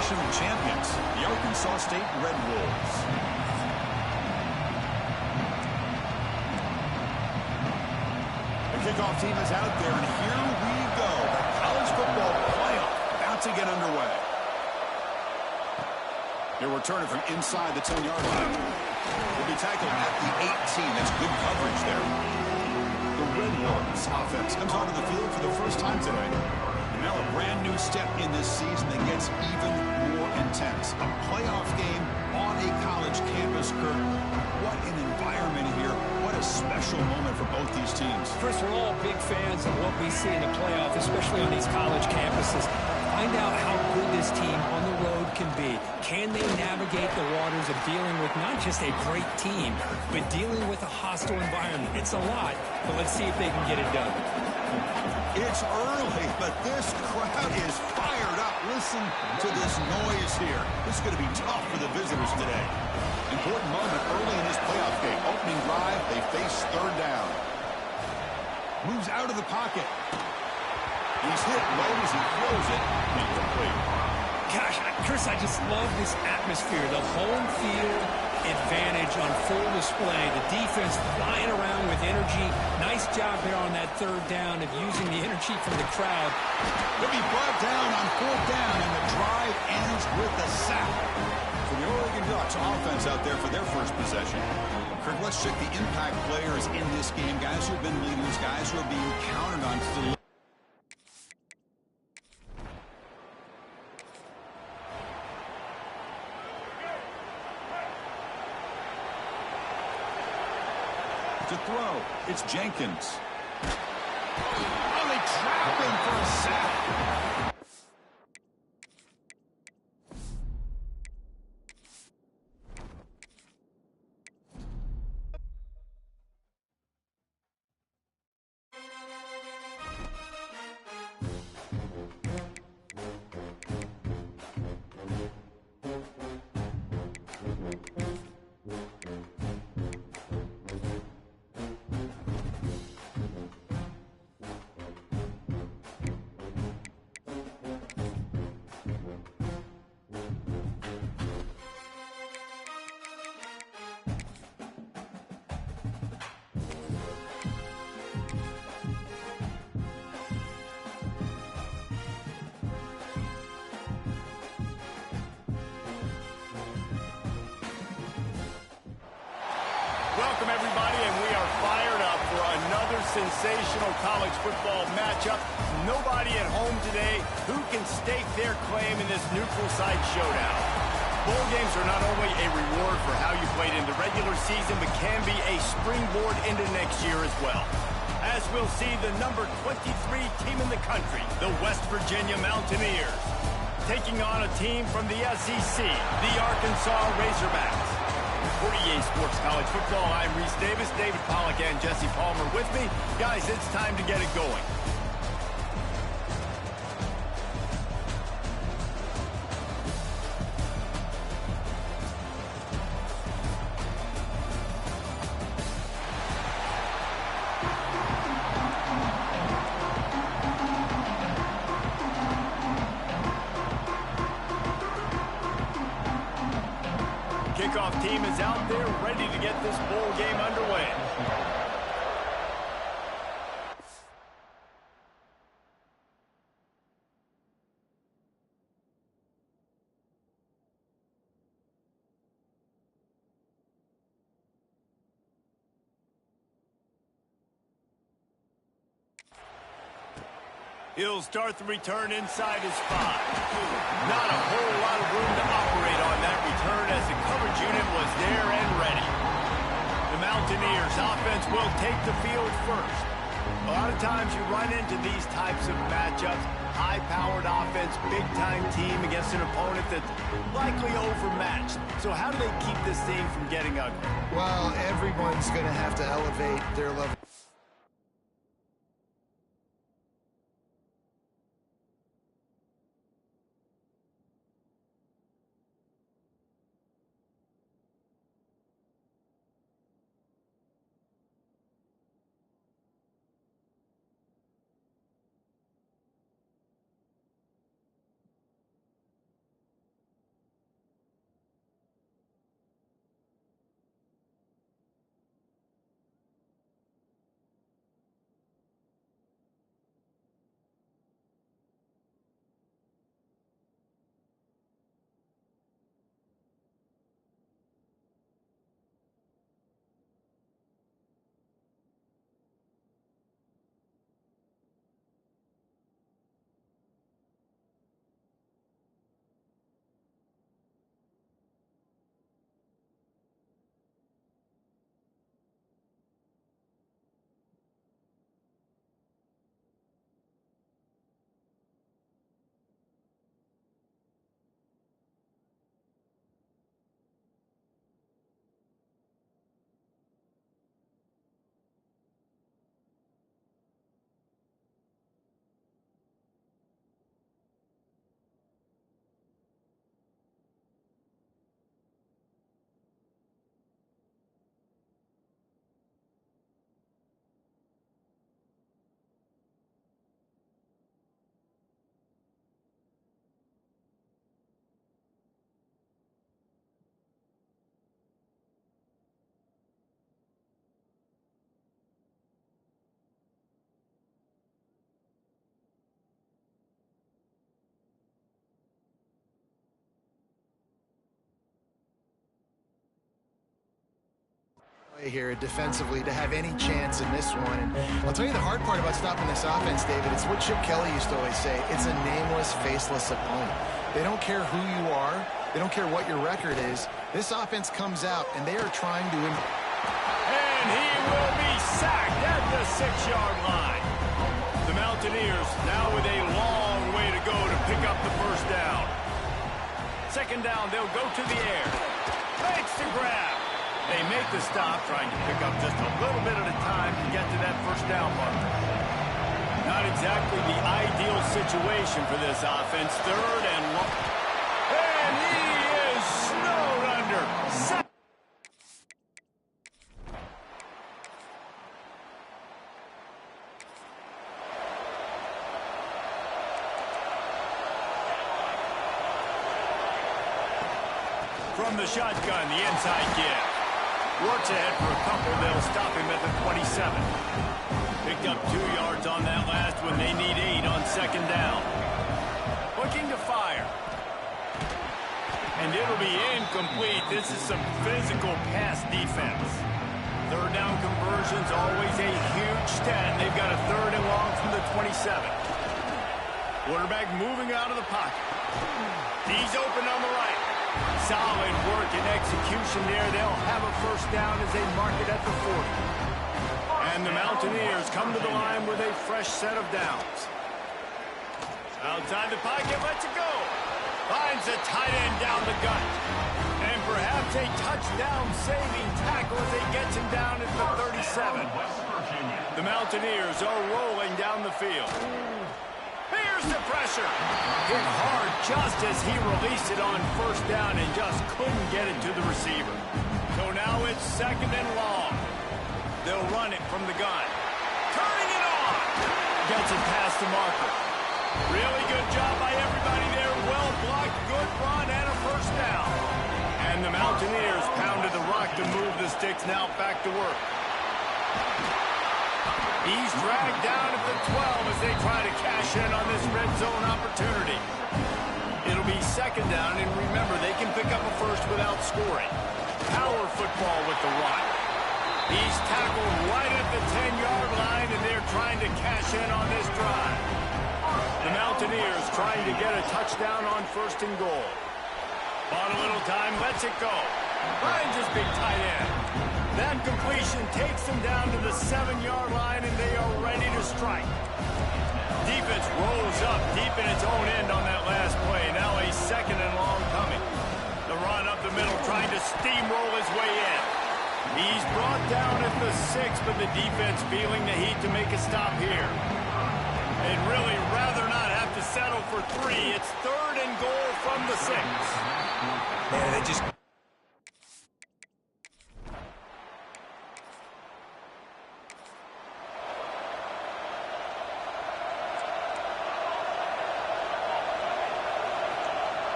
national champions, the Arkansas State Red Wolves. The kickoff team is out there, and here we go. The college football playoff about to get underway. He'll return it from inside the 10-yard line. Will be tackled at the 18. That's good coverage there. The Red Wolves offense comes onto the field for the first time today. And now a brand new step in this season that gets even more intense. A playoff game on a college campus, Kurt. What an environment here. What a special moment for both these teams. First, we're all big fans of what we see in the playoff, especially on these college campuses. Find out how good this team on the road can be. Can they navigate the waters of dealing with not just a great team, but dealing with a hostile environment? It's a lot, but let's see if they can get it done. It's early, but this crowd is fired up. Listen to this noise here. This is going to be tough for the visitors today. Important moment early in this playoff game. Opening drive, they face third down. Moves out of the pocket. He's hit low as he throws it. Incomplete. Gosh, Chris, I just love this atmosphere. The home field advantage on full display. The defense flying around with energy. Nice job there on that third down of using the energy from the crowd. He'll be brought down on fourth down, and the drive ends with a sack. For the Oregon Ducks offense out there for their first possession. Kirk, let's check the impact players in this game. Guys who have been leaders, guys who are being counted on to deliver. To throw, it's Jenkins. Oh, they trap him for a sack. Welcome, everybody, and we are fired up for another sensational college football matchup. Nobody at home today who can stake their claim in this neutral site showdown. Bowl games are not only a reward for how you played in the regular season, but can be a springboard into next year as well. As we'll see the number 23 team in the country, the West Virginia Mountaineers, taking on a team from the SEC, the Arkansas Razorbacks. For EA Sports College Football, I'm Reese Davis, David Pollack, and Jesse Palmer with me. Guys, it's time to get it going. Kickoff team is out there ready to get this bowl game underway. He'll start the return inside his 5. Not a whole lot of room to operate on that return as the coverage unit was there and ready. The Mountaineers offense will take the field first. A lot of times you run into these types of matchups. High-powered offense, big-time team against an opponent that's likely overmatched. So how do they keep this thing from getting ugly? Well, everyone's going to have to elevate their level. here defensively to have any chance in this one. And I'll tell you the hard part about stopping this offense, David. It's what Chip Kelly used to always say. It's a nameless, faceless opponent. They don't care who you are. They don't care what your record is. This offense comes out, and they are trying to... And he will be sacked at the 6-yard line. The Mountaineers now with a long way to go to pick up the first down. Second down, they'll go to the air. Makes the grab. They make the stop, trying to pick up just a little bit at a time to get to that first down marker. Not exactly the ideal situation for this offense. Third and long. And he is snowed under. From the shotgun, the inside give. Works ahead for a couple. They'll stop him at the 27. Picked up 2 yards on that last one. They need 8 on second down. Looking to fire. And it'll be incomplete. This is some physical pass defense. Third down conversion's always a huge stat. They've got a third and long from the 27. Quarterback moving out of the pocket. He's open on the right. Solid work and execution there. They'll have a first down as they mark it at the 40. And the Mountaineers come to the line with a fresh set of downs. Outside the pocket, lets it go. Finds a tight end down the gut. And perhaps a touchdown-saving tackle as he gets him down at the 37. The Mountaineers are rolling down the field. Here's the pressure. Hit hard just as he released it on first down and just couldn't get it to the receiver. So now it's second and long. They'll run it from the gun. Turning it on. Gets it past the marker. Really good job by everybody there. Well blocked, good run, and a first down. And the Mountaineers pounded the rock to move the sticks. Now back to work. He's dragged down at the 12 as they try to cash in on this red zone opportunity. It'll be second down, and remember, they can pick up a first without scoring. Power football with the rock. He's tackled right at the 10-yard line, and they're trying to cash in on this drive. The Mountaineers trying to get a touchdown on first and goal. Bought a little time, lets it go. Finds his big tight end. That completion takes them down to the 7-yard line, and they are ready to strike. Defense rolls up deep in its own end on that last play. Now a second and long coming. The run up the middle, trying to steamroll his way in. He's brought down at the 6, but the defense feeling the heat to make a stop here. They'd really rather not have to settle for 3. It's third and goal from the 6. Yeah, they just...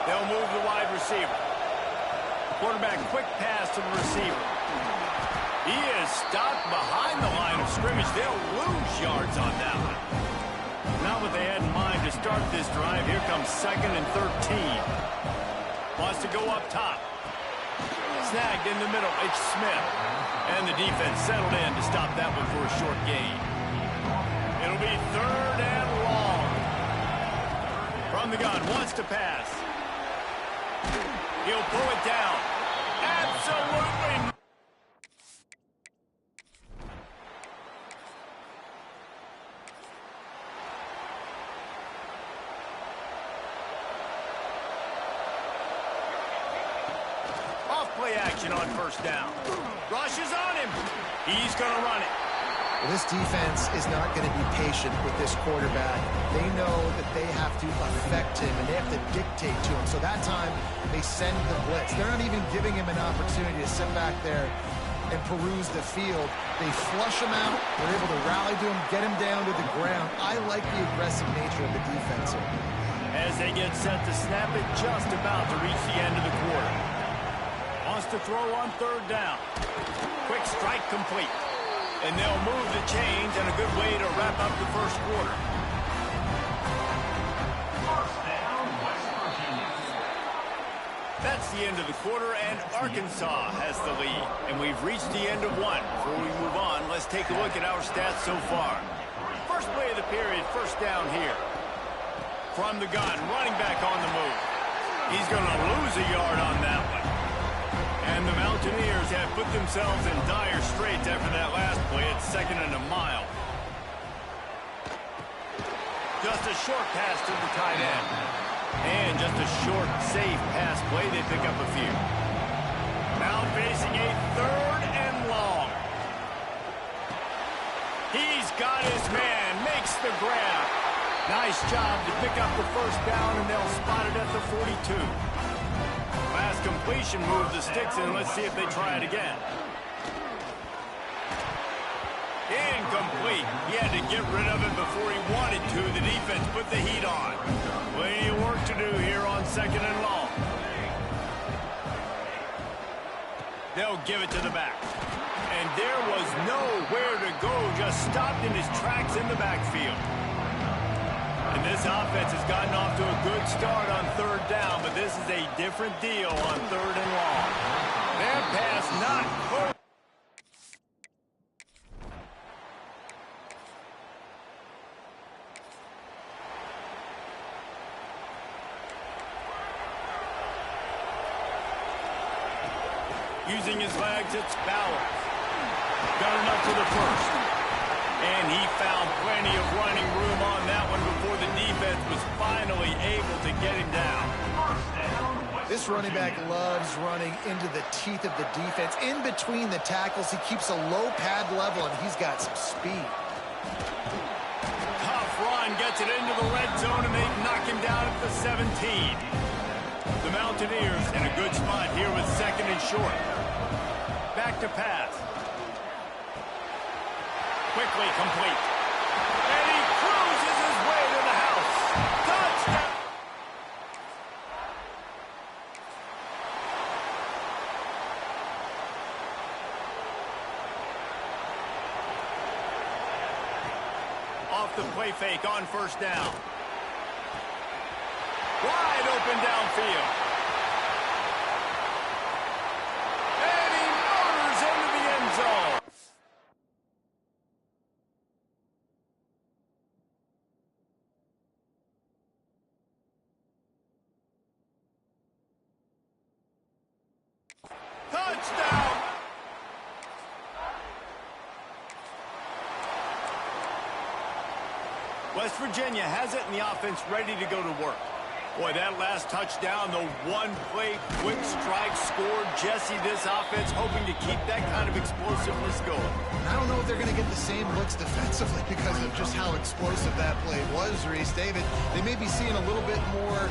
They'll move the wide receiver. Quarterback quick pass to the receiver. He is stopped behind the line of scrimmage. They'll lose yards on that one. Not what they had in mind to start this drive. Here comes second and 13. Wants to go up top. Snagged in the middle. It's Smith. And the defense settled in to stop that one for a short gain. It'll be third and long. From the gun, wants to pass. He'll pull it down. Absolutely. Off-play action on first down. Rushes on him. He's going to run it. Well, this defense is not going to be patient with this quarterback. They know that they have to affect him, and they have to dictate to him. So that time, they send the blitz. They're not even giving him an opportunity to sit back there and peruse the field. They flush him out. They're able to rally to him, get him down to the ground. I like the aggressive nature of the defense here. As they get set to snap it, just about to reach the end of the quarter. Wants to throw on third down. Quick strike complete. And they'll move the chains, and a good way to wrap up the first quarter. That's the end of the quarter, and Arkansas has the lead. And we've reached the end of one. Before we move on, let's take a look at our stats so far. First play of the period, first down here. From the gun, running back on the move. He's going to lose a yard on that one. And the Mountaineers have put themselves in dire straits after that last play. It's 2nd and a mile. Just a short pass to the tight end. And just a short, safe pass play. They pick up a few. Now facing a 3rd and long. He's got his man. Makes the grab. Nice job to pick up the first down, and they'll spot it at the 42. Last completion moved the sticks in. Let's see if they try it again. Incomplete. He had to get rid of it before he wanted to. The defense put the heat on. Plenty of work to do here on 2nd and long. They'll give it to the back. And there was nowhere to go. Just stopped in his tracks in the backfield. And this offense has gotten off to a good start on 3rd down, but this is a different deal on 3rd and long. That pass not close. Using his legs, it's Bauer. Got enough to the first. And he found plenty of running room on that one before the defense was finally able to get him down. This running back loves running into the teeth of the defense. In between the tackles, he keeps a low pad level, and he's got some speed. Tough run, gets it into the red zone, and they knock him down at the 17. The Mountaineers in a good spot here with 2nd and short. Back to pass. Quickly complete. And he cruises his way to the house. Touchdown! Off the play fake on 1st down. Wide open downfield. And he motors into the end zone. Touchdown! West Virginia has it, and the offense ready to go to work. Boy, that last touchdown, the one-play quick strike scored. Jesse, this offense hoping to keep that kind of explosiveness going. I don't know if they're going to get the same looks defensively because of just how explosive that play was, Reese. David, they may be seeing a little bit more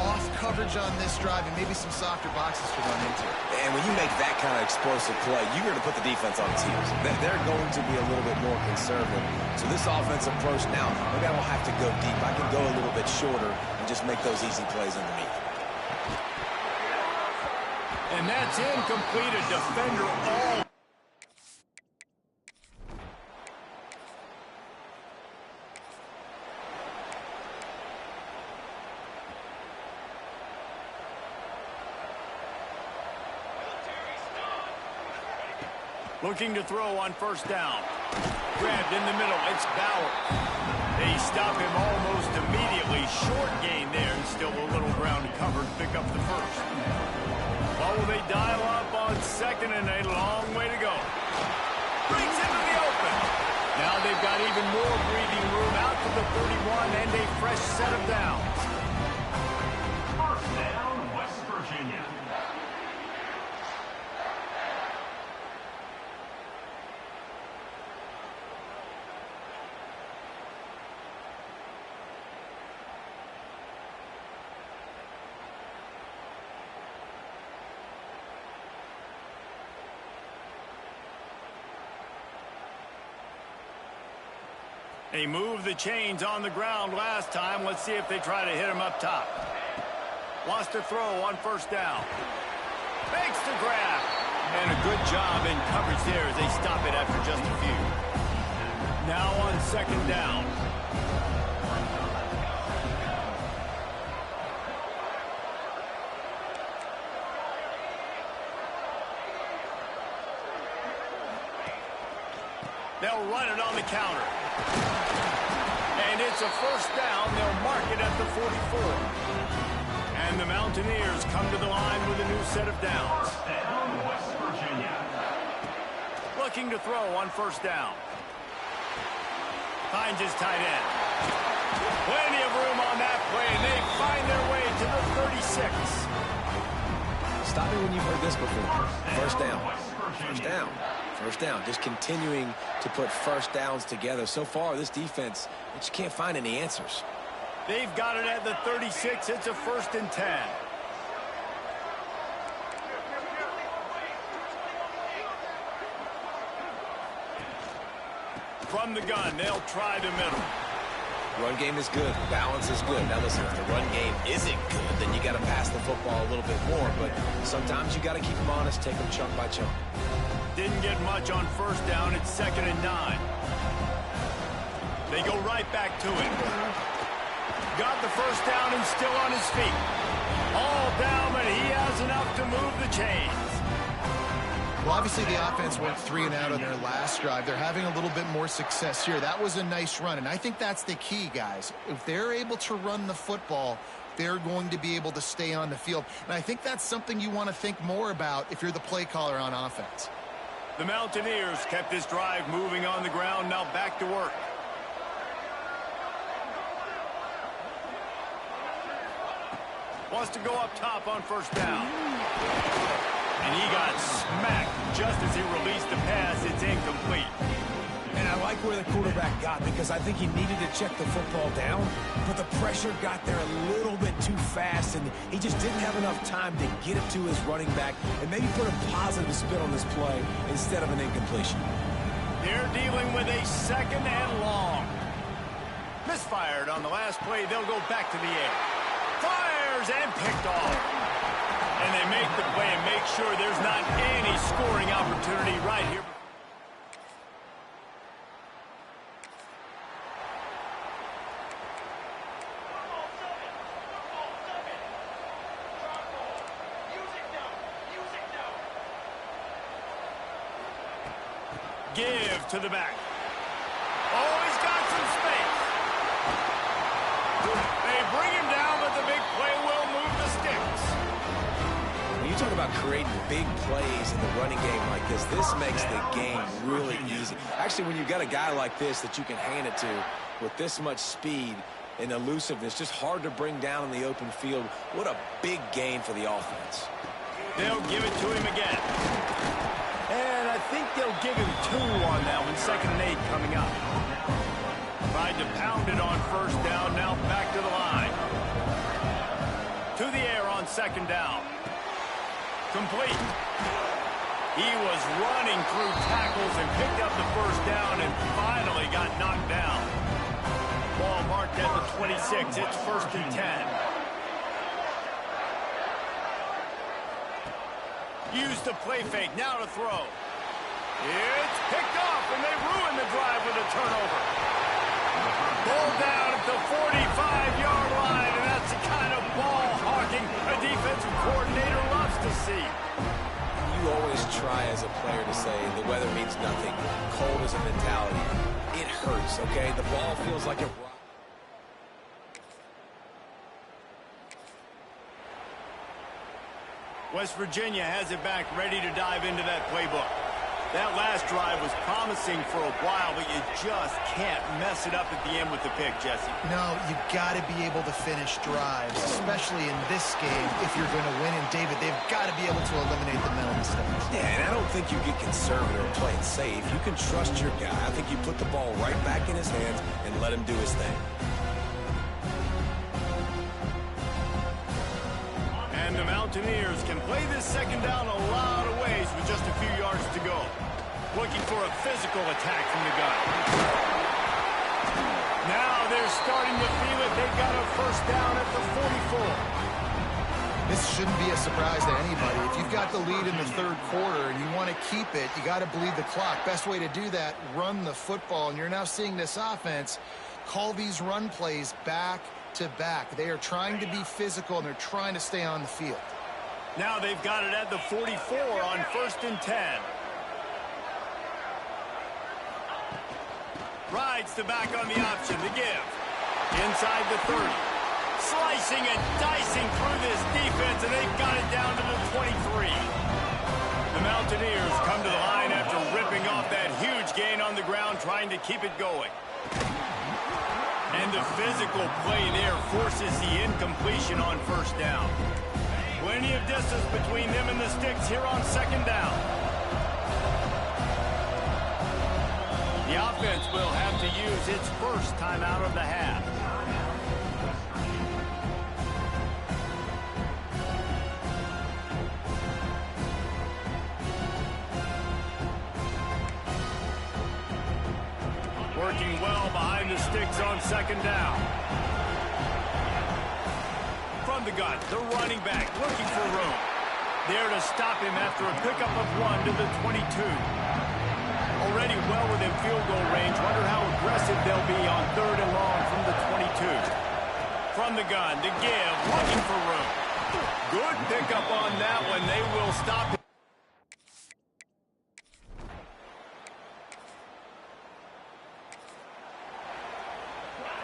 off coverage on this drive and maybe some softer boxes to run into. And when you make that kind of explosive play, you're going to put the defense on its heels. They're going to be a little bit more conservative. So this offensive approach now, maybe I don't have to go deep. I can go a little bit shorter and just make those easy plays underneath. And that's incomplete. A defender all. Looking to throw on 1st down. Grabbed in the middle. It's Bauer. They stop him almost immediately. Short gain there, and still a little ground covered. Pick up the first. Well, will they dial up on 2nd, and a long way to go. Brings into the open. Now they've got even more breathing room out to the 31 and a fresh set of downs. 1st down, West Virginia. They moved the chains on the ground last time. Let's see if they try to hit him up top. Wants to throw on 1st down. Makes the grab. And a good job in coverage there as they stop it after just a few. Now on 2nd down. They'll run it on the counter. And it's a first down. They'll mark it at the 44. And the Mountaineers come to the line with a new set of downs. First down, West Virginia. Looking to throw on first down. Finds his tight end. Plenty of room on that play, and they find their way to the 36. Stop me when you've heard this before. First down. First down. First down. Just continuing to put first downs together. So far, this defense, they just can't find any answers. They've got it at the 36. It's a 1st and 10. From the gun, they'll try the middle. Run game is good. Balance is good. Now listen, if the run game isn't good, then you got to pass the football a little bit more. But sometimes you got to keep them honest, take them chunk by chunk. Didn't get much on first down. It's 2nd and 9. They go right back to it. Got the first down and still on his feet. All down, but he has enough to move the chains. Well, obviously the offense went 3 and out on their last drive. They're having a little bit more success here. That was a nice run, and I think that's the key, guys. If they're able to run the football, they're going to be able to stay on the field. And I think that's something you want to think more about if you're the play caller on offense. The Mountaineers kept this drive moving on the ground. Now back to work. Wants to go up top on first down. And he got smacked just as he released the pass. It's incomplete. And I like where the quarterback got, because I think he needed to check the football down, but the pressure got there a little bit too fast, and he just didn't have enough time to get it to his running back and maybe put a positive spin on this play instead of an incompletion. They're dealing with a 2nd and long. Misfired on the last play. They'll go back to the air. Fires and picked off. And they make the play and make sure there's not any scoring opportunity right here. Give to the back. Oh, he's got some space. They bring him down, but the big play will move the sticks. When you talk about creating big plays in the running game like this makes the game really easy. Actually, when you've got a guy like this that you can hand it to with this much speed and elusiveness, just hard to bring down in the open field, what a big gain for the offense. They'll give it to him again. And I think they'll give him 2 on that one. 2nd and 8 coming up. Tried to pound it on first down. Now back to the line. To the air on 2nd down. Complete. He was running through tackles and picked up the first down and finally got knocked down. Ball marked at the 26. It's 1st and 10. Use the play fake. Now to throw. It's picked off, and they ruin the drive with a turnover. Ball down at the 45-yard line, and that's the kind of ball hawking a defensive coordinator loves to see. You always try as a player to say the weather means nothing. Cold is a mentality. It hurts, okay? The ball feels like it. West Virginia has it back, ready to dive into that playbook. That last drive was promising for a while, but you just can't mess it up at the end with the pick, Jesse. No, you got to be able to finish drives, especially in this game if you're going to win. And, David, they've got to be able to eliminate the mental mistakes. Yeah, and I don't think you get conservative or play it safe. You can trust your guy. I think you put the ball right back in his hands and let him do his thing. And the Mountaineers can play this 2nd down a lot of ways with just a few yards to go. Looking for a physical attack from the gun. Now they're starting to feel it. They've got a first down at the 44. This shouldn't be a surprise to anybody. If you've got the lead in the 3rd quarter and you want to keep it, you got to bleed the clock. Best way to do that, run the football. And you're now seeing this offense call these run plays back to back. They are trying to be physical, and they're trying to stay on the field. Now they've got it at the 44 on 1st and 10. Rides the back on the option, the give. Inside the 30. Slicing and dicing through this defense, and they've got it down to the 23. The Mountaineers come to the line after ripping off that huge gain on the ground, trying to keep it going. And the physical play there forces the incompletion on first down. Plenty of distance between them and the sticks here on second down. The offense will have to use its first timeout of the half. Working well behind the sticks on second down. From the gun, the running back looking for room. There to stop him after a pickup of 1 to the 22. Already well within field goal range. Wonder how aggressive they'll be on 3rd and long from the 22. From the gun, the give, looking for room. Good pickup on that one. They will stop him.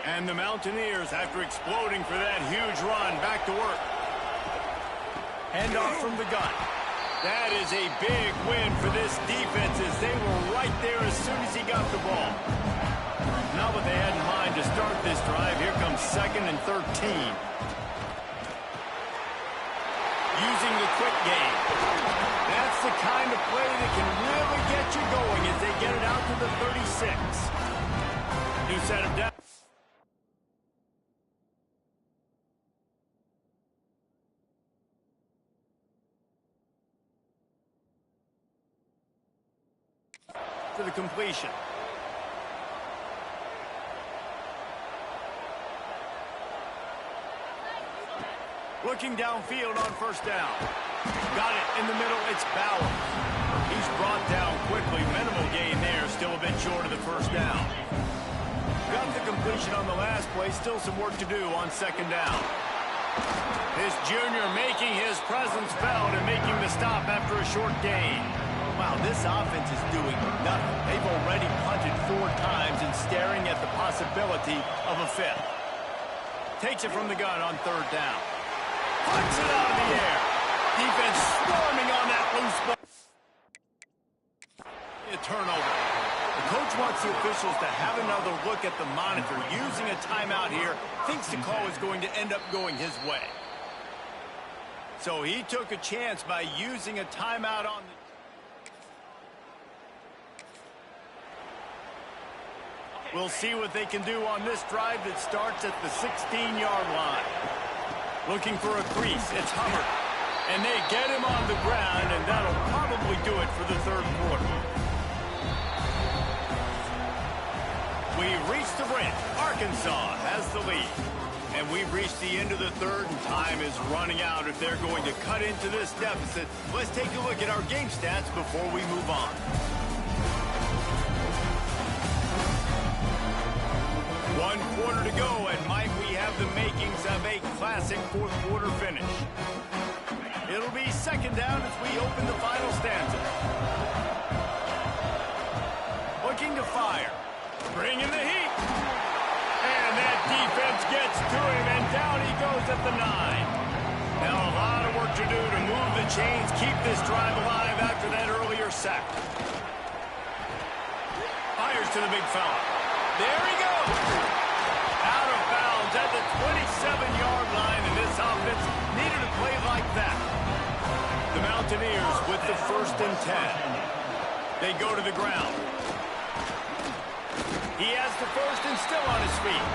And the Mountaineers, after exploding for that huge run, back to work. Handoff from the gun. That is a big win for this defense, as they were right there as soon as he got the ball. Not what they had in mind to start this drive. Here comes 2nd and 13. Using the quick game. That's the kind of play that can really get you going as they get it out to the 36. New set of down. To the completion. Looking downfield on first down. Got it in the middle. It's Bauer. He's brought down quickly. Minimal gain there. Still a bit short of the first down. Got the completion on the last play. Still some work to do on second down. This junior making his presence felt and making the stop after a short gain. Wow, this offense is doing nothing. They've already punted 4 times and staring at the possibility of a 5th. Takes it from the gun on 3rd down. Puts it out of the air. Defense swarming on that loose ball. A turnover. The coach wants the officials to have another look at the monitor. Using a timeout here, thinks the call is going to end up going his way. So he took a chance by using a timeout on the... We'll see what they can do on this drive that starts at the 16-yard line. Looking for a crease. It's Hubbard. And they get him on the ground, and that'll probably do it for the 3rd quarter. We reached the break. Arkansas has the lead. And we've reached the end of the 3rd, and time is running out if they're going to cut into this deficit. Let's take a look at our game stats before we move on. 1 quarter to go, and might we have the makings of a classic 4th quarter finish. It'll be second down as we open the final stanza. Looking to fire. Bringing the heat. And that defense gets to him, and down he goes at the 9. Now a lot of work to do to move the chains, keep this drive alive after that earlier sack. Fires to the big fella. There he goes. Out of bounds at the 27-yard line, and this offense needed a play like that. The Mountaineers with the 1st and 10. They go to the ground. He has the 1st and still on his feet.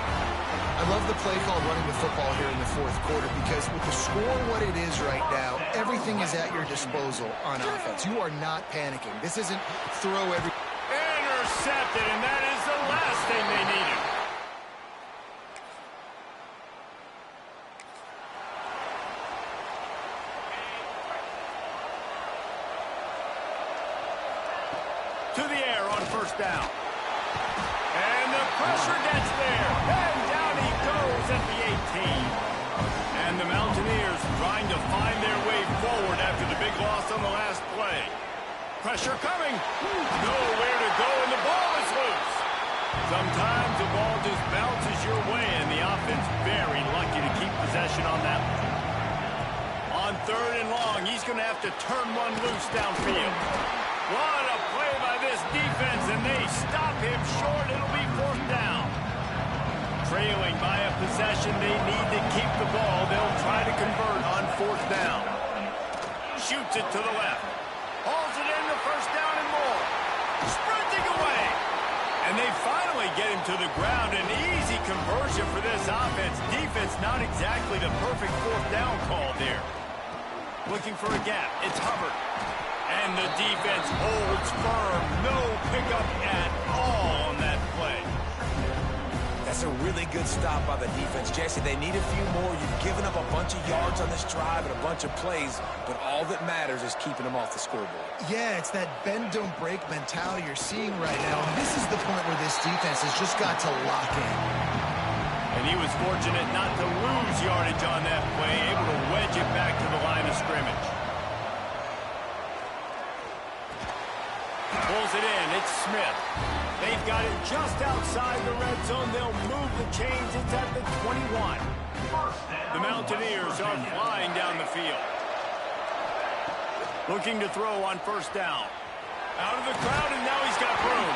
I love the play call running the football here in the 4th quarter, because with the score what it is right now, everything is at your disposal on offense. You are not panicking. This isn't throw every... Intercepted, and that is the last thing they needed. To the air on first down. And the pressure gets there. And down he goes at the 18. And the Mountaineers trying to find their way forward after the big loss on the last play. Pressure coming. Nowhere to go, and the ball is loose. Sometimes the ball just bounces your way, and the offense very lucky to keep possession on that one. On 3rd and long, he's going to have to turn one loose downfield. What a play by this defense, and they stop him short. It'll be 4th down. Trailing by a possession, they need to keep the ball. They'll try to convert on 4th down. Shoots it to the left. Hauls it in to 1st down and more. Sprinting away. And they finally get him to the ground. An easy conversion for this offense. Defense not exactly the perfect 4th down call there. Looking for a gap. It's Hubbard. And the defense holds firm. No pickup at all on that play. That's a really good stop by the defense. Jesse, they need a few more. You've given up a bunch of yards on this drive and a bunch of plays, but all that matters is keeping them off the scoreboard. Yeah, it's that bend, don't break mentality you're seeing right now. And this is the point where this defense has just got to lock in. And he was fortunate not to lose yardage on that play, able to wedge it back to the line of scrimmage. Pulls it in. It's Smith. They've got it just outside the red zone. They'll move the chains. It's at the 21. The Mountaineers are flying down the field. Looking to throw on 1st down. Out of the crowd, and now he's got room.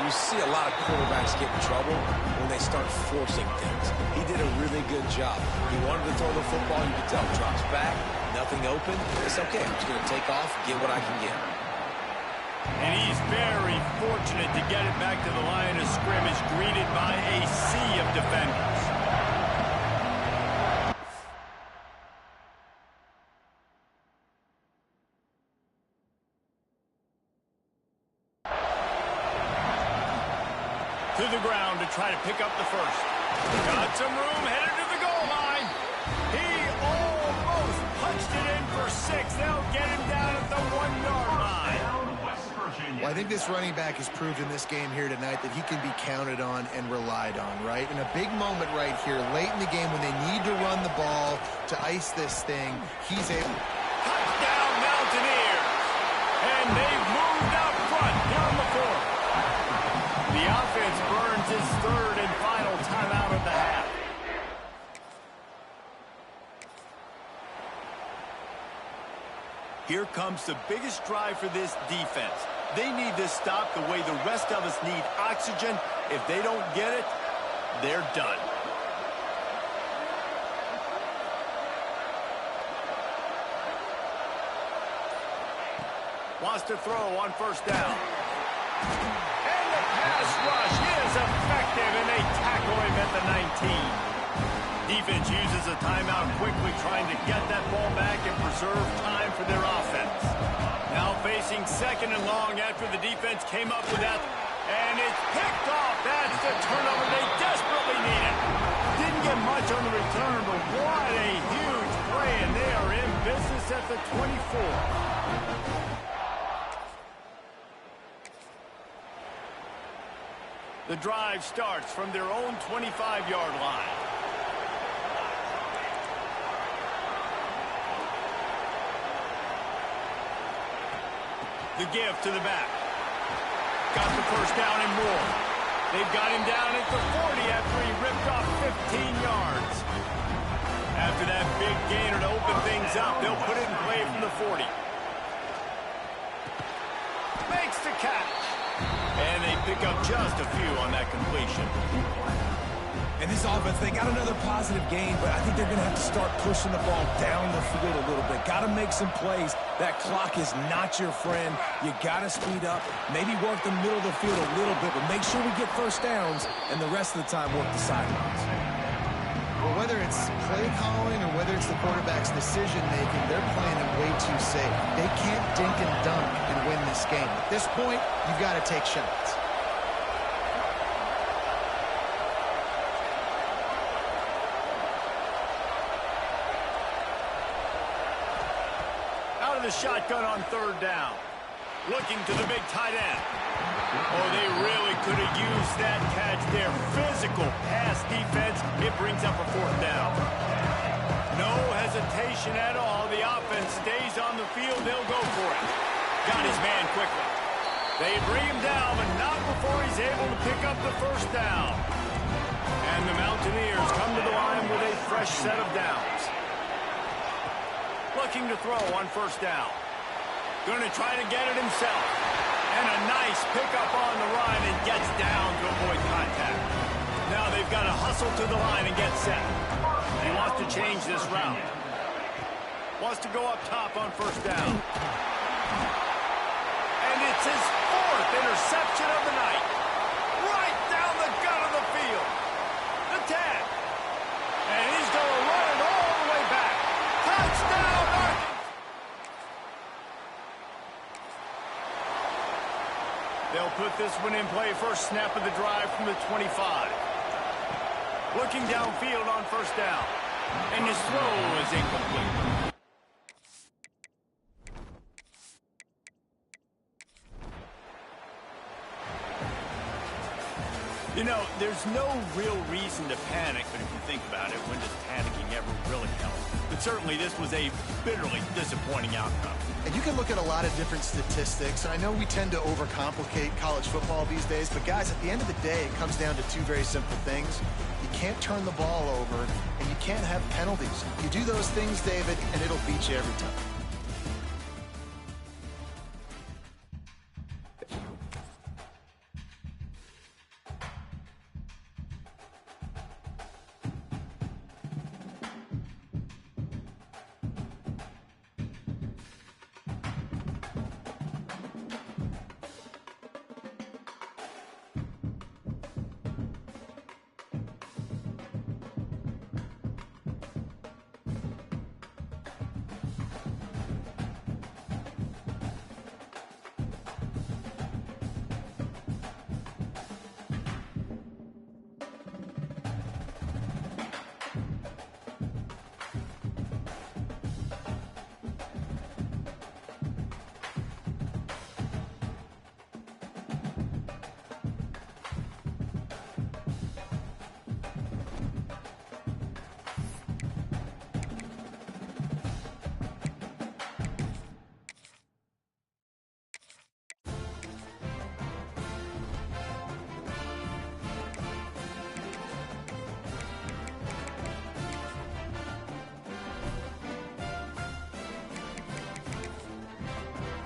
You see a lot of quarterbacks get in trouble when they start forcing things. He did a really good job. He wanted to throw the football. You could tell. Drops back, nothing open. It's okay. I'm just going to take off, get what I can get. And he's very fortunate to get it back to the line of scrimmage, greeted by a sea of defenders. To the ground to try to pick up the 1st. Got some room, headed to the goal line. He almost punched it in for 6. They'll get him down at the 1-yard line. Well, I think this running back has proved in this game here tonight that he can be counted on and relied on, right? In a big moment right here, late in the game when they need to run the ball to ice this thing, he's able. Touchdown, Mountaineers! And they've moved out front here in the 4th. The offense burns his 3rd and final timeout of the half. Here comes the biggest drive for this defense. They need this stop the way the rest of us need oxygen. If they don't get it, they're done. Wants to throw on 1st down. And the pass rush is effective, and they tackle him at the 19. Defense uses a timeout quickly, trying to get that ball back and preserve time for their offense. Now facing 2nd and long after the defense came up with that. And it's picked off. That's the turnover they desperately needed. Didn't get much on the return, but what a huge play, and they are in business at the 24. The drive starts from their own 25-yard line. The give to the back. Got the 1st down and more. They've got him down at the 40 after he ripped off 15 yards. After that big gainer to open things up, they'll put it in play from the 40. Makes the catch. And they pick up just a few on that completion. And this offense, they got another positive game, but I think they're going to have to start pushing the ball down the field a little bit. Got to make some plays. That clock is not your friend. You got to speed up, maybe work the middle of the field a little bit, but make sure we get 1st downs, and the rest of the time work the sidelines. Well, whether it's play calling or whether it's the quarterback's decision-making, they're playing it way too safe. They can't dink and dunk and win this game. At this point, you've got to take shots. The shotgun on 3rd down. Looking to the big tight end. Oh, they really could have used that catch there. Physical pass defense. It brings up a 4th down. No hesitation at all. The offense stays on the field. They'll go for it. Got his man quickly. They bring him down, but not before he's able to pick up the first down. And the Mountaineers come to the line with a fresh set of downs. Looking to throw on first down. Going to try to get it himself. And a nice pickup on the run and gets down to avoid contact. Now they've got to hustle to the line and get set. He wants to change this route. Wants to go up top on first down. And it's his fourth interception of the night. Right down the gut of the field. The 10. And he's going to run it all the way back. Touchdown, Arkansas. They'll put this one in play. First snap of the drive from the 25. Looking downfield on first down. And his throw is incomplete. You know, there's no real reason to panic, but if you think about it, when does panicking ever really help? But certainly this was a bitterly disappointing outcome. And you can look at a lot of different statistics. I know we tend to overcomplicate college football these days, but guys, at the end of the day, it comes down to two very simple things. You can't turn the ball over, and you can't have penalties. You do those things, David, and it'll beat you every time.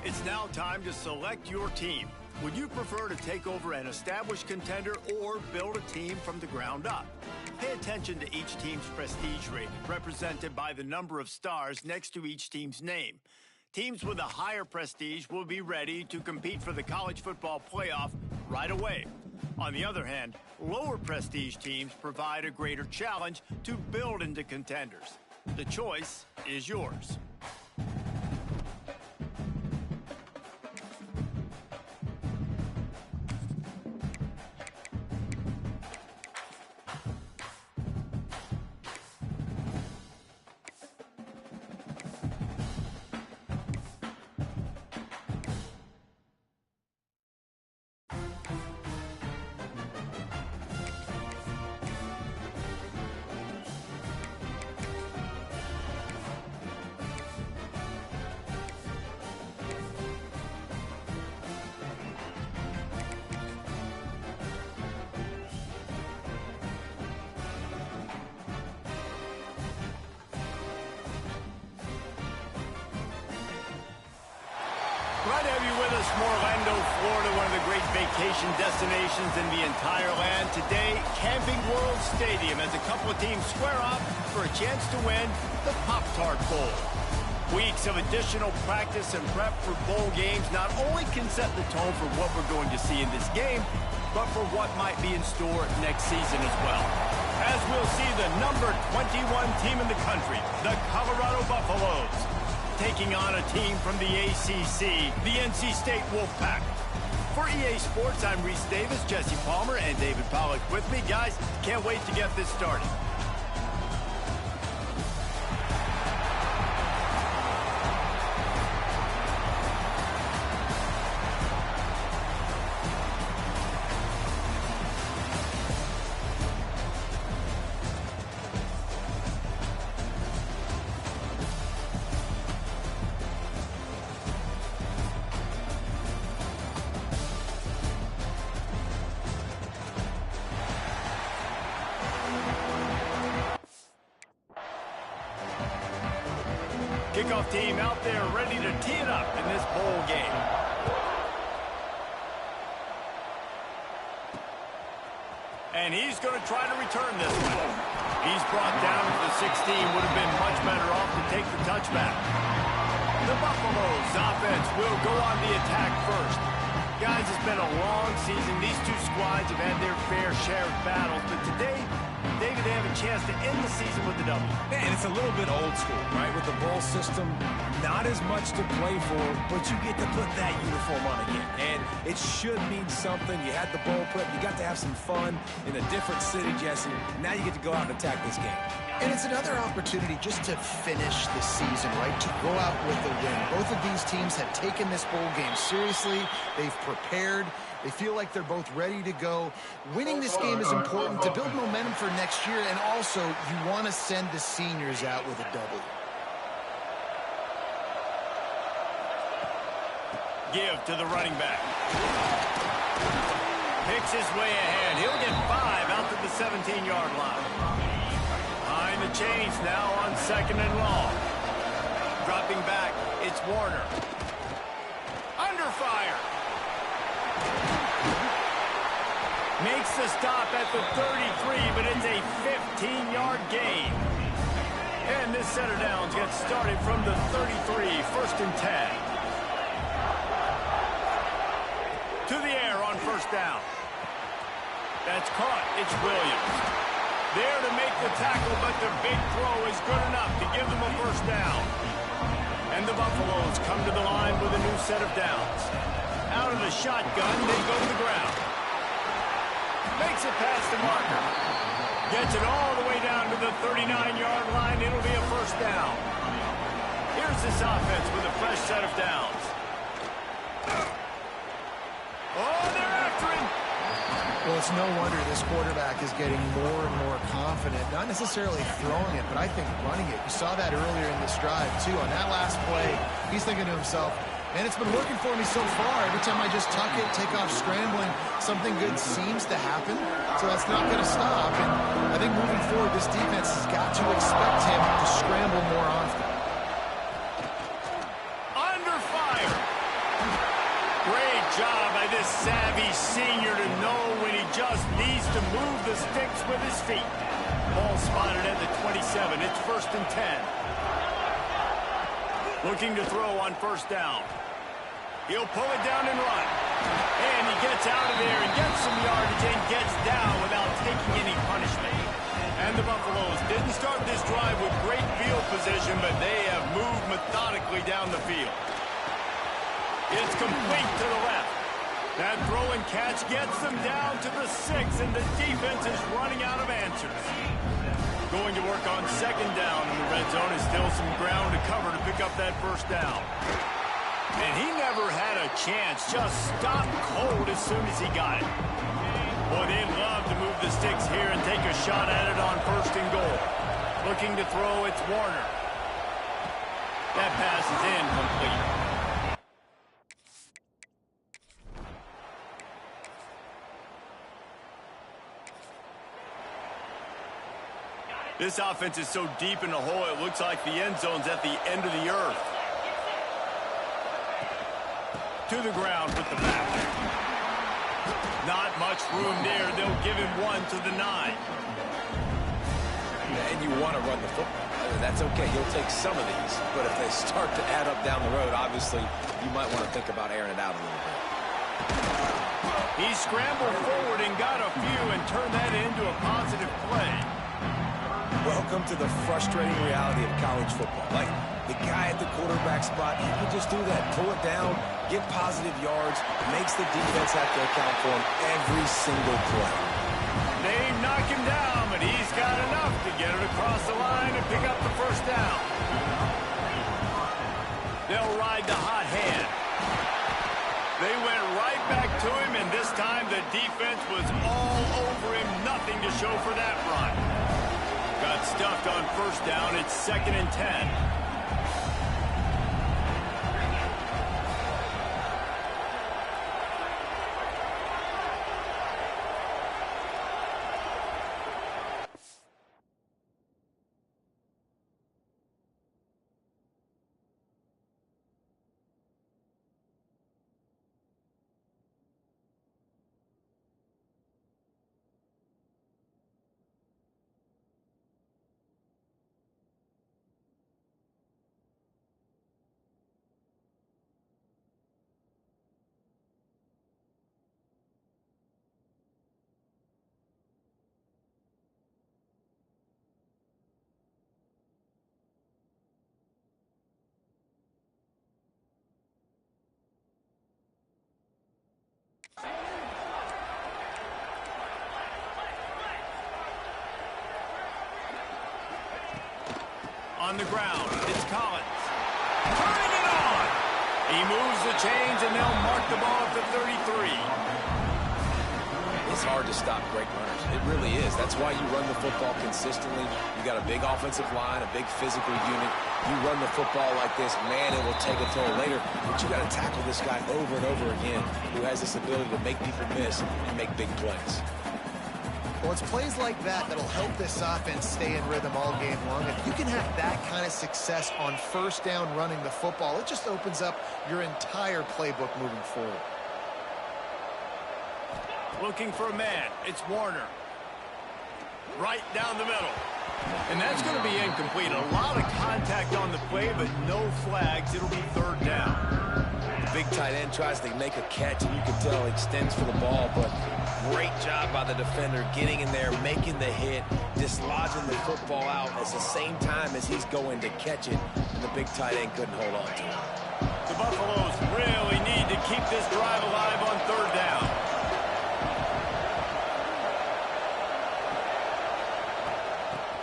It's now time to select your team. Would you prefer to take over an established contender or build a team from the ground up? Pay attention to each team's prestige rating, represented by the number of stars next to each team's name. Teams with a higher prestige will be ready to compete for the college football playoff right away. On the other hand, lower prestige teams provide a greater challenge to build into contenders. The choice is yours. Glad to have you with us from Orlando, Florida, one of the great vacation destinations in the entire land. Today, Camping World Stadium as a couple of teams square off for a chance to win the Pop-Tart Bowl. Weeks of additional practice and prep for bowl games not only can set the tone for what we're going to see in this game, but for what might be in store next season as well. As we'll see the number 21 team in the country, the Colorado Buffaloes, taking on a team from the ACC, the NC State Wolfpack. For EA Sports, I'm Reese Davis, Jesse Palmer, and David Pollack with me. Guys, can't wait to get this started. Kickoff team out there ready to tee it up in this bowl game. And he's going to try to return this one. He's brought down to the 16. Would have been much better off to take the touchback. The Buffaloes offense will go on the attack first. Guys, it's been a long season. These two squads have had their fair share of battles, but today they could have a chance to end the season with a W. And it's a little bit old school, right? With the bowl system, not as much to play for, but you get to put that uniform on again. And it should mean something. You had the bowl prep. You got to have some fun in a different city, Jesse. Now you get to go out and attack this game. And it's another opportunity just to finish the season, right? To go out with a win. Both of these teams have taken this bowl game seriously. They've prepared. They feel like they're both ready to go. Winning this game is important to build momentum for next year, and also you want to send the seniors out with a W. Give to the running back. Picks his way ahead. He'll get 5 out to the 17-yard line. Behind the chains now on 2nd and long. Dropping back, it's Warner. Under fire. Makes the stop at the 33, but it's a 15-yard gain. And this set of downs gets started from the 33, 1st and 10. To the air on 1st down. That's caught. It's Williams. There to make the tackle, but the big throw is good enough to give them a 1st down. And the Buffaloes come to the line with a new set of downs. Out of the shotgun, they go to the ground. Makes it past the marker. Gets it all the way down to the 39-yard line. It'll be a 1st down. Here's this offense with a fresh set of downs. Oh, they're after him. Well, it's no wonder this quarterback is getting more and more confident. Not necessarily throwing it, but I think running it. You saw that earlier in this drive, too. On that last play, he's thinking to himself, man, it's been working for me so far. Every time I just tuck it, take off scrambling, something good seems to happen. So that's not going to stop. And I think moving forward, this defense has got to expect him to scramble more often. Under fire. Great job by this savvy senior to know when he just needs to move the sticks with his feet. Ball spotted at the 27. It's 1st and 10. Looking to throw on 1st down. He'll pull it down and run. And he gets out of there and gets some yardage and gets down without taking any punishment. And the Buffaloes didn't start this drive with great field position, but they have moved methodically down the field. It's complete to the left. That throw and catch gets them down to the 6, and the defense is running out of answers. Going to work on 2nd down, and the red zone is still some ground to cover to pick up that 1st down. And he never had a chance, just stopped cold as soon as he got it. Boy, they'd love to move the sticks here and take a shot at it on 1st and goal. Looking to throw, it's Warner. That pass is incomplete. This offense is so deep in the hole, it looks like the end zone's at the end of the earth. To the ground with the back. Not much room there. They'll give him 1 to the 9. And you want to run the football. That's okay. You'll take some of these. But if they start to add up down the road, obviously, you might want to think about airing it out a little bit. He scrambled forward and got a few and turned that into a positive play. Welcome to the frustrating reality of college football. Like, the guy at the quarterback spot, he can just do that. Pull it down, get positive yards, makes the defense have to account for him every single play. They knock him down, but he's got enough to get it across the line and pick up the 1st down. They'll ride the hot hand. They went right back to him, and this time the defense was all over him. Nothing to show for that run. Got stuffed on 1st down. It's 2nd and 10. On the ground, it's Collins. Turning it on! He moves the chains, and they'll mark the ball at the 33. It's hard to stop great runners. It really is. That's why you run the football consistently. You got a big offensive line, a big physical unit. You run the football like this, man, it will take a toll later. But you got to tackle this guy over and over again who has this ability to make people miss and make big plays. Well, it's plays like that that'll help this offense stay in rhythm all game long. If you can have that kind of success on first down running the football, it just opens up your entire playbook moving forward. Looking for a man. It's Warner. Right down the middle. And that's going to be incomplete. A lot of contact on the play, but no flags. It'll be third down. The big tight end tries to make a catch, and you can tell he extends for the ball, but great job by the defender getting in there, making the hit, dislodging the football out at the same time as he's going to catch it, and the big tight end couldn't hold on to it. The Buffaloes really need to keep this drive alive on third down.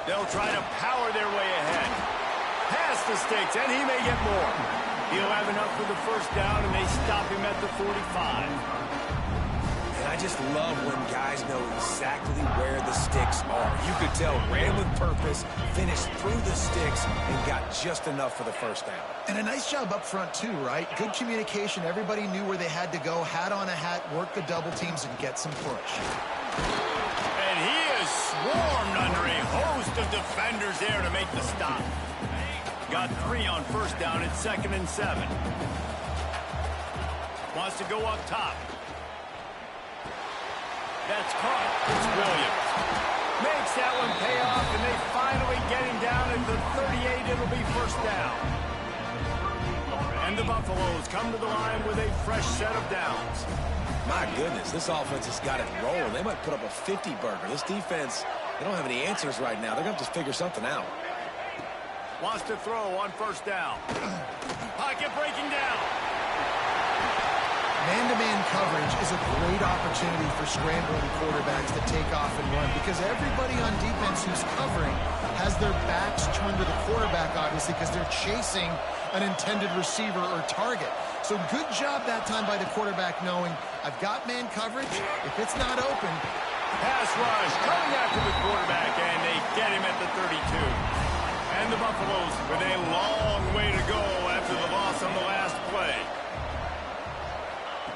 They'll try to power their way ahead. Past the sticks, and he may get more. He'll have enough for the first down, and they stop him at the 45. And I just love when guys know exactly where the sticks are. You could tell ran with purpose, finished through the sticks, and got just enough for the first down. And a nice job up front, too, right? Good communication. Everybody knew where they had to go, hat on a hat, work the double teams, and get some push. And he is swarmed under a host of defenders there to make the stop. Got 3 on first down. It's 2nd and 7. Wants to go up top. That's caught. It's Williams. Makes that one pay off, and they finally get him down at the 38. It'll be first down. And the Buffaloes come to the line with a fresh set of downs. My goodness, this offense has got it rolling. They might put up a 50-burger. This defense, they don't have any answers right now. They're going to have to figure something out. Wants to throw on first down. Pocket breaking down. Man-to-man coverage is a great opportunity for scrambling quarterbacks to take off and run because everybody on defense who's covering has their backs turned to the quarterback, obviously, because they're chasing an intended receiver or target. So good job that time by the quarterback knowing, I've got man coverage. If it's not open. Pass rush coming after the quarterback, and they get him at the 32. And the Buffaloes with a long way to go after the loss on the last play.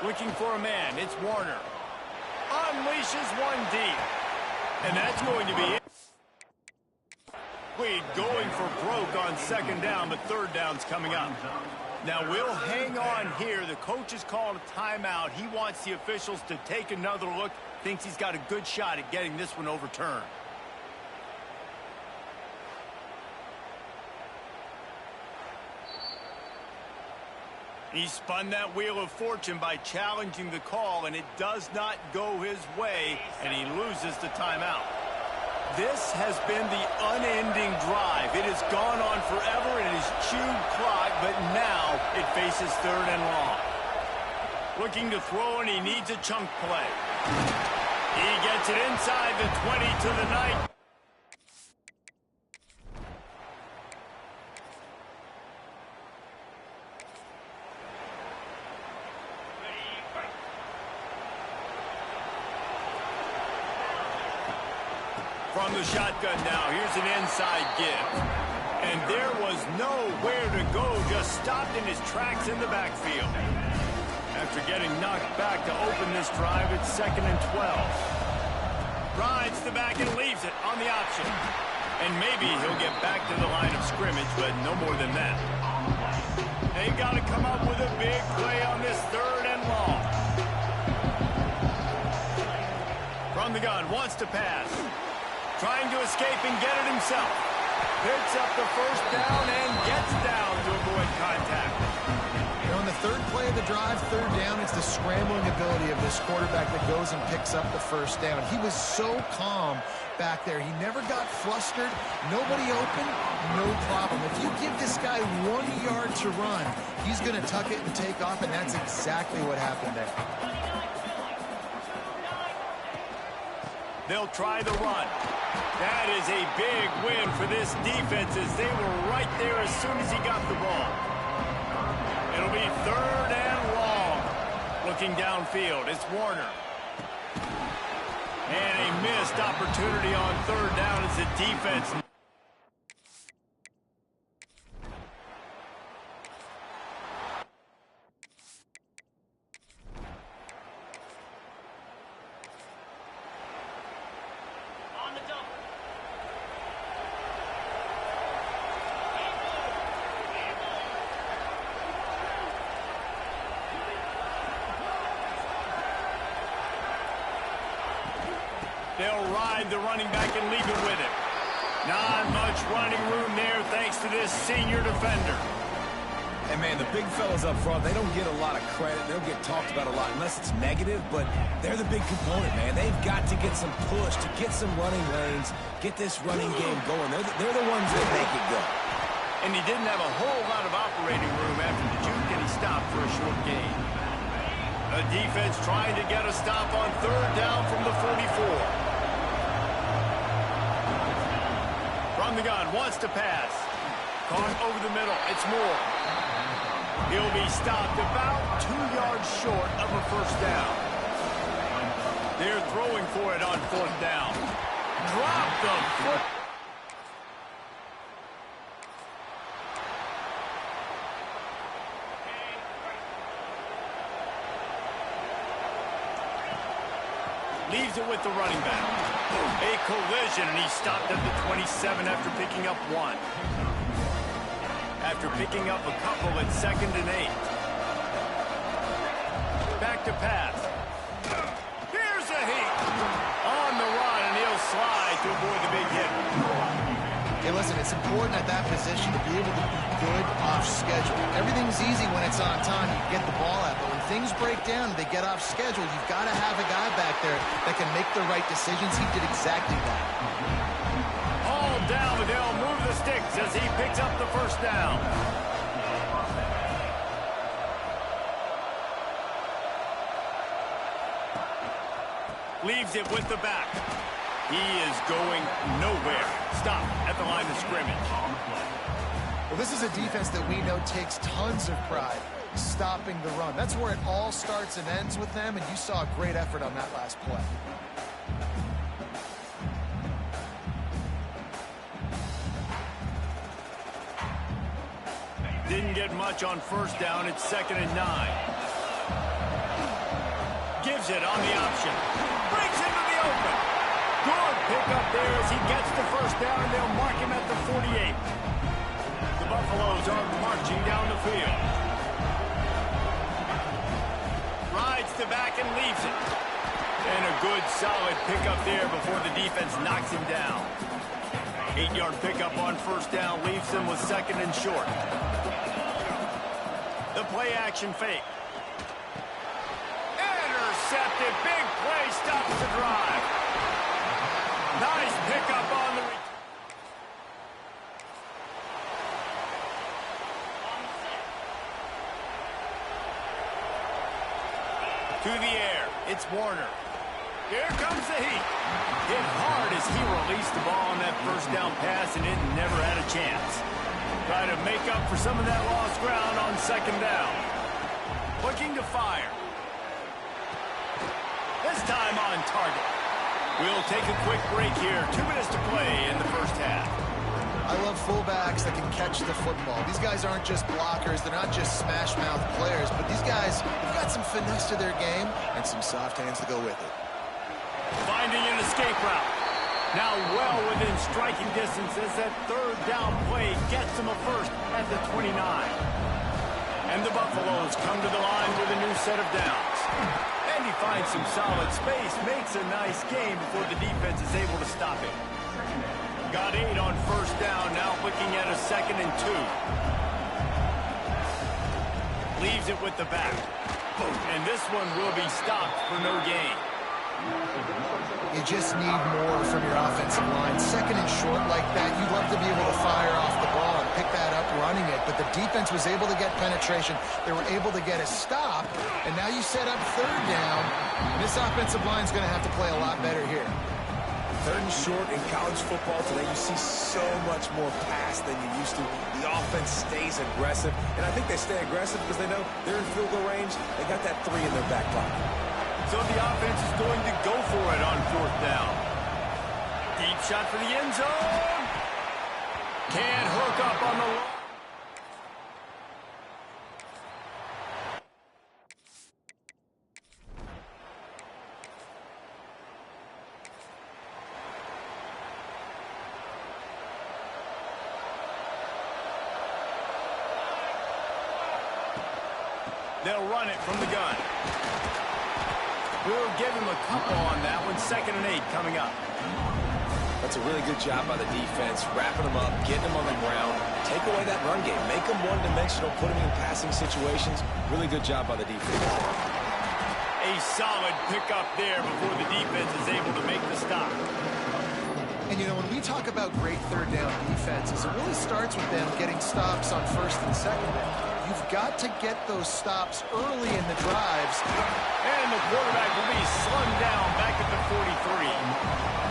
Looking for a man. It's Warner. Unleashes one deep. And that's going to be it. Wade going for broke on second down, but third down's coming up. Now we'll hang on here. The coach has called a timeout. He wants the officials to take another look. Thinks he's got a good shot at getting this one overturned. He spun that wheel of fortune by challenging the call, and it does not go his way, and he loses the timeout. This has been the unending drive. It has gone on forever. It has chewed clock, but now it faces third and long. Looking to throw, and he needs a chunk play. He gets it inside the 20 to the 9. From the shotgun now, here's an inside give. And there was nowhere to go, just stopped in his tracks in the backfield. After getting knocked back to open this drive, it's 2nd and 12. Rides the back and leaves it on the option. And maybe he'll get back to the line of scrimmage, but no more than that. They got to come up with a big play on this third and long. From the gun, wants to pass. Trying to escape and get it himself. Picks up the first down and gets down to avoid contact. You know, on the third play of the drive, third down, it's the scrambling ability of this quarterback that goes and picks up the first down. He was so calm back there. He never got flustered. Nobody open, no problem. If you give this guy 1 yard to run, he's going to tuck it and take off, and that's exactly what happened there. They'll try the run. That is a big win for this defense as they were right there as soon as he got the ball. It'll be 3rd and long. Looking downfield, it's Warner. And a missed opportunity on 3rd down as the defense. They'll ride the running back and leave it with him. Not much running room there thanks to this senior defender. And, man, the big fellas up front, they don't get a lot of credit. They don't get talked about a lot unless it's negative, but they're the big component, man. They've got to get some push, to get some running lanes, get this running game going. They're the ones that make it go. And he didn't have a whole lot of operating room after the juke, and he stopped for a short gain. The defense trying to get a stop on 3rd down from the 44. From the gun, wants to pass. Caught over the middle, it's Moore. He'll be stopped about 2 yards short of a 1st down. They're throwing for it on 4th down. Drop the foot. Leaves it with the running back. A collision, and he stopped at the 27 after picking up 1. After picking up a couple at 2nd and 8. Back to pass. Here's a heat. On the run, and he'll slide to avoid the big hit. Hey, listen, it's important at that position to be able to be good off schedule. Everything's easy when it's on time. You get the ball out. But when things break down and they get off schedule, you've got to have a guy back there that can make the right decisions. He did exactly that. All down, but they'll move the sticks as he picks up the 1st down. Leaves it with the back. He is going nowhere. Stop at the line of scrimmage. Well, this is a defense that we know takes tons of pride stopping the run. That's where it all starts and ends with them, and you saw a great effort on that last play. Didn't get much on 1st down. It's 2nd and 9. Gives it on the option. Brings into the open. Good pickup there as he gets the 1st down, and they'll mark him at the 48. The Buffaloes are marching down the field. Rides the back and leaves it. And a good, solid pickup there before the defense knocks him down. 8-yard pickup on 1st down leaves them with 2nd and short. The play-action fake. Intercepted. Big play stops the drive. Nice pickup on the return. To the air. It's Warner. Here comes the heat. Hit hard as he released the ball on that 1st down pass, and it never had a chance. Try to make up for some of that lost ground on 2nd down. Looking to fire. This time on target. We'll take a quick break here. 2 minutes to play in the 1st half. I love fullbacks that can catch the football. These guys aren't just blockers. They're not just smash-mouth players. But these guys have got some finesse to their game and some soft hands to go with it. Finding an escape route. Now well within striking distance as that 3rd down play gets him a 1st at the 29. And the Buffaloes come to the line with a new set of downs. And he finds some solid space, makes a nice game before the defense is able to stop him. Got 8 on 1st down, now looking at a 2nd and 2. Leaves it with the back. And this one will be stopped for no gain. You just need more from your offensive line. 2nd and short like that, you'd love to be able to fire off the ball and pick that up running it, but the defense was able to get penetration. They were able to get a stop, and now you set up 3rd down. This offensive line is going to have to play a lot better here. 3rd and short in college football today, you see so much more pass than you used to. The offense stays aggressive, and I think they stay aggressive because they know they're in field goal range. They got that 3 in their back pocket. So the offense is going to go for it on 4th down. Deep shot for the end zone. Can't hook up on the line. They'll run it from the gun. We'll give him a couple on that one. 2nd and 8 coming up. That's a really good job by the defense, wrapping them up, getting them on the ground, take away that run game, make them one-dimensional, put them in passing situations. Really good job by the defense. A solid pickup there before the defense is able to make the stop. And, you know, when we talk about great 3rd down defenses, it really starts with them getting stops on 1st and 2nd down. You've got to get those stops early in the drives. And the quarterback will be slung down back at the 43.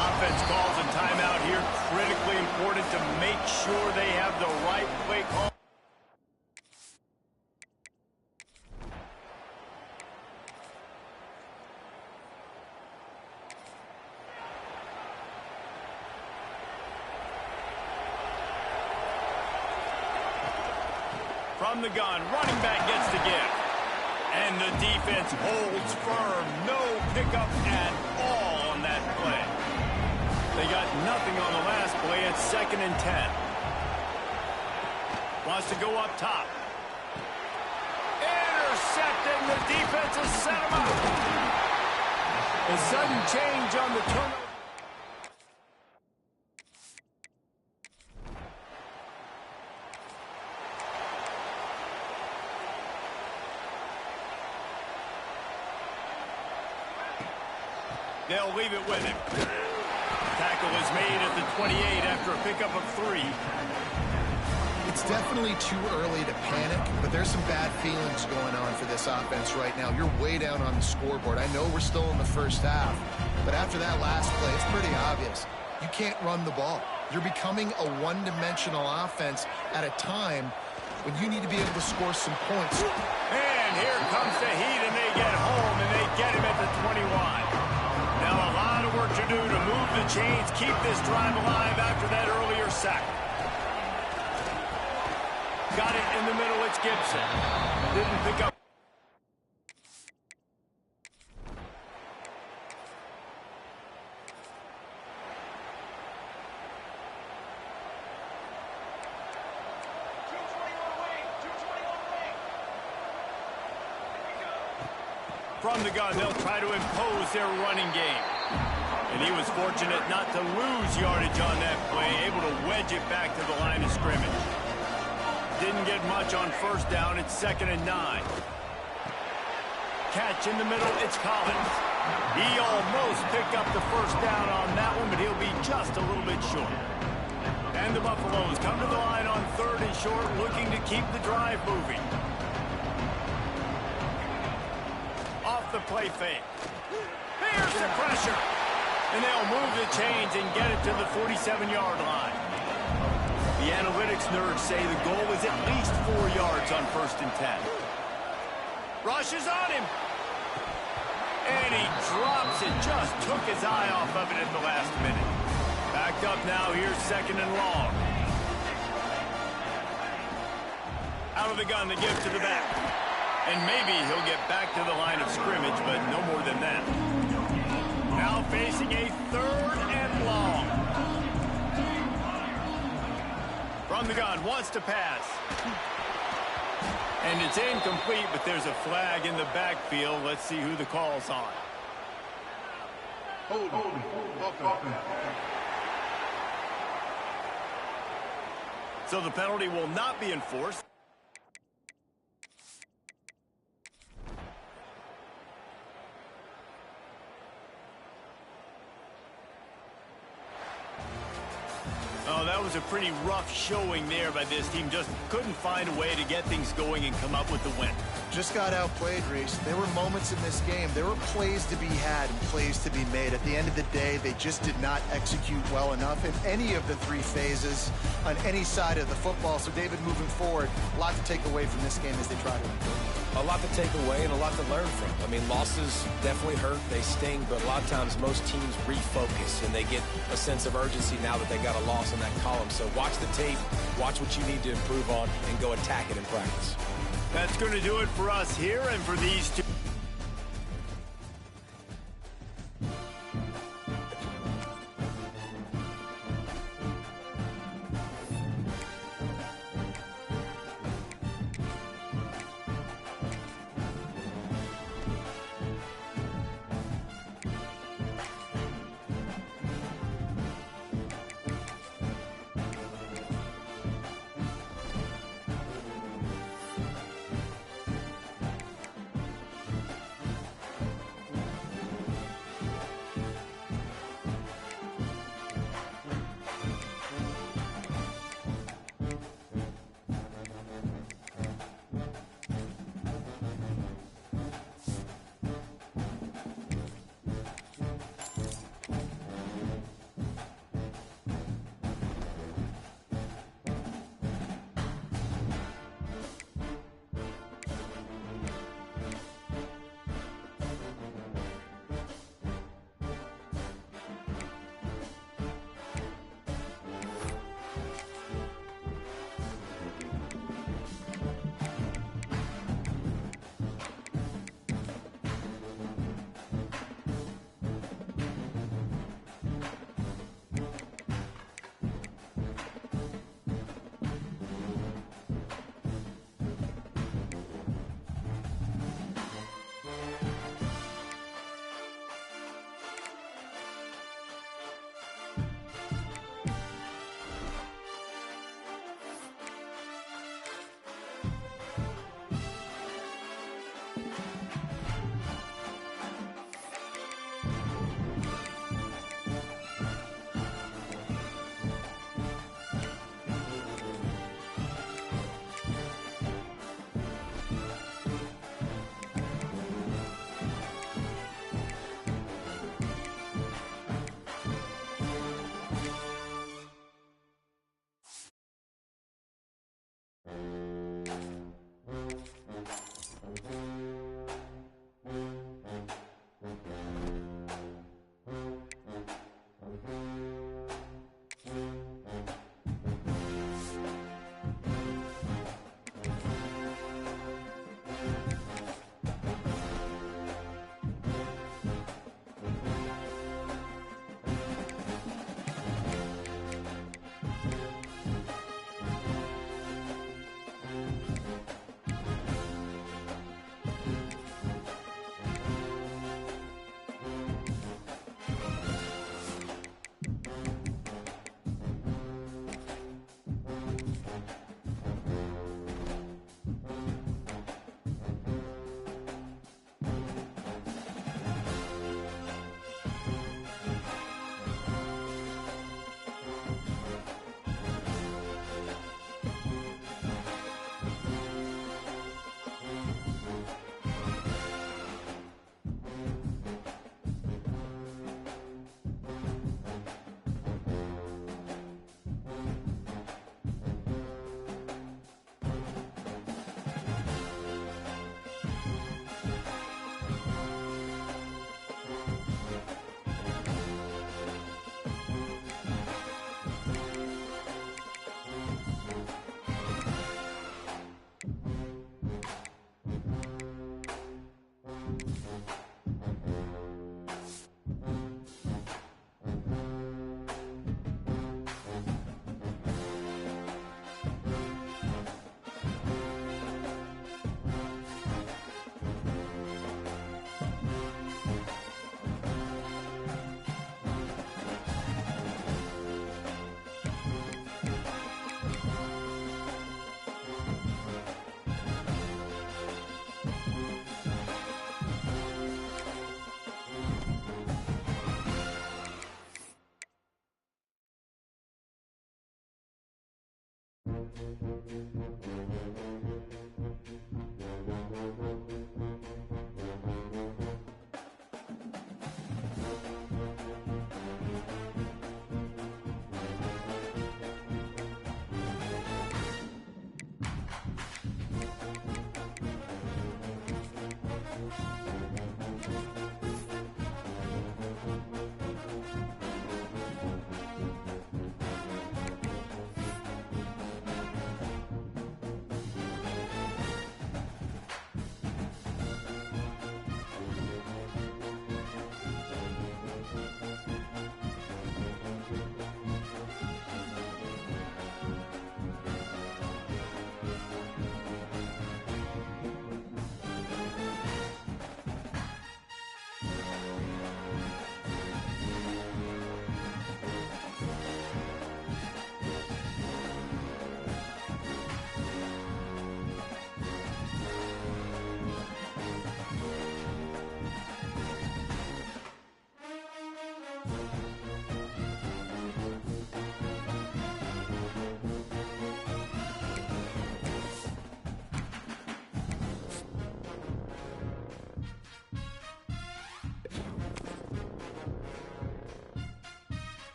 Offense calls a timeout here. Critically important to make sure they have the right play call. From the gun, running back gets the give. And the defense holds firm. No pickup at all on that play. They got nothing on the last play. It's 2nd and 10. Wants to go up top. Intercepting. The defense has set him up. A sudden change on the turnover. They'll leave it with him. Tackle is made at the 28 after a pickup of 3. It's definitely too early to panic, but there's some bad feelings going on for this offense right now. You're way down on the scoreboard. I know we're still in the 1st half, but after that last play, it's pretty obvious. You can't run the ball. You're becoming a one-dimensional offense at a time when you need to be able to score some points. And here comes the heat, and they get home, and they get him at the 21. Now a lot of work to do to move the chains, keep this drive alive after that earlier sack. Got it in the middle, it's Gibson. Didn't pick up. From the gun, they'll try to impose their running game. And he was fortunate not to lose yardage on that play, able to wedge it back to the line of scrimmage. Didn't get much on 1st down. It's 2nd and 9. Catch in the middle, it's Collins. He almost picked up the 1st down on that one, but he'll be just a little bit short. And the Buffaloes come to the line on 3rd and short, looking to keep the drive moving. Off the play fake. Here's the pressure. And they'll move the chains and get it to the 47-yard line. The analytics nerds say the goal is at least 4 yards on 1st and 10. Rush is on him. And he drops it. Just took his eye off of it at the last minute. Backed up now. Here's 2nd and long. Out of the gun, the give to the back. And maybe he'll get back to the line of scrimmage, but no more than that. Now facing a 3rd and long. From the gun, wants to pass. And it's incomplete, but there's a flag in the backfield. Let's see who the call's on. So the penalty will not be enforced. Oh, that was a pretty rough showing there by this team. Just couldn't find a way to get things going and come up with the win. just got outplayed, Reese. There were moments in this game. There were plays to be had and plays to be made. At the end of the day, they just did not execute well enough in any of the three phases on any side of the football. So, David, moving forward, a lot to take away from this game as they try to improve. A lot to take away and a lot to learn from. I mean, losses definitely hurt. They sting, but a lot of times most teams refocus and they get a sense of urgency now that they got a loss in that column. So watch the tape, watch what you need to improve on, and go attack it in practice. That's going to do it for us here and for these two.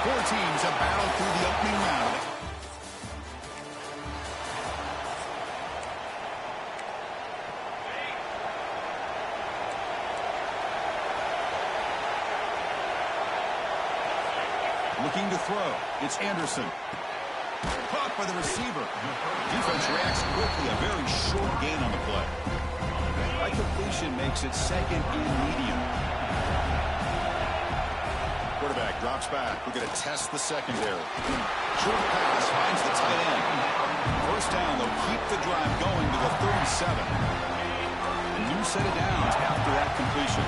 Four teams have battled through the opening round. Looking to throw. It's Anderson. Caught by the receiver. Defense reacts quickly. A very short gain on the play. That completion makes it second and medium. Quarterback drops back. We're going to test the secondary. Short pass finds the tight end. First down, they'll keep the drive going to the 37. A new set of downs after that completion.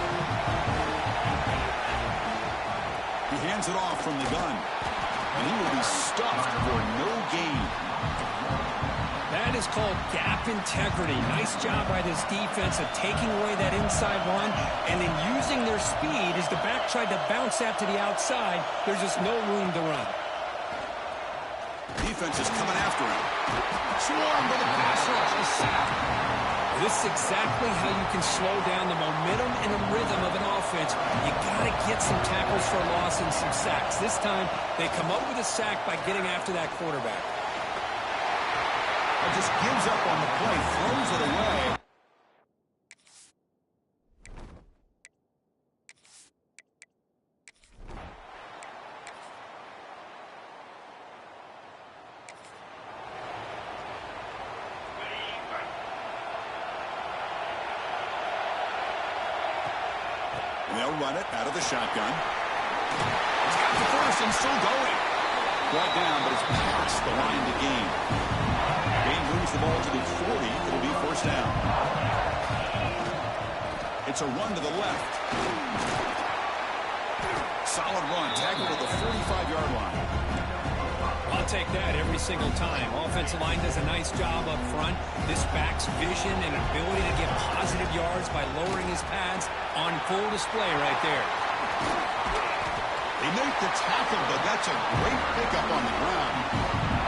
He hands it off from the gun. And he will be stuffed for no gain. That is called gap integrity. Nice job by this defense of taking away that inside run and then using their speed as the back tried to bounce that to the outside. There's just no room to run. Defense is coming after him. Swarmed by the pass rush. A sack. This is exactly how you can slow down the momentum and the rhythm of an offense. You got to get some tackles for a loss and some sacks. This time, they come up with a sack by getting after that quarterback. Just gives up on the play, throws it away. And they'll run it out of the shotgun. He's got the first and still going. Brought down, but it's past the line to gain. Moves the ball to the 40. It'll be first down. It's a run to the left. Solid run. Tackled at the 45-yard line. I'll take that every single time. Offensive line does a nice job up front. This back's vision and ability to get positive yards by lowering his pads on full display right there. They make the tackle, but that's a great pickup on the ground.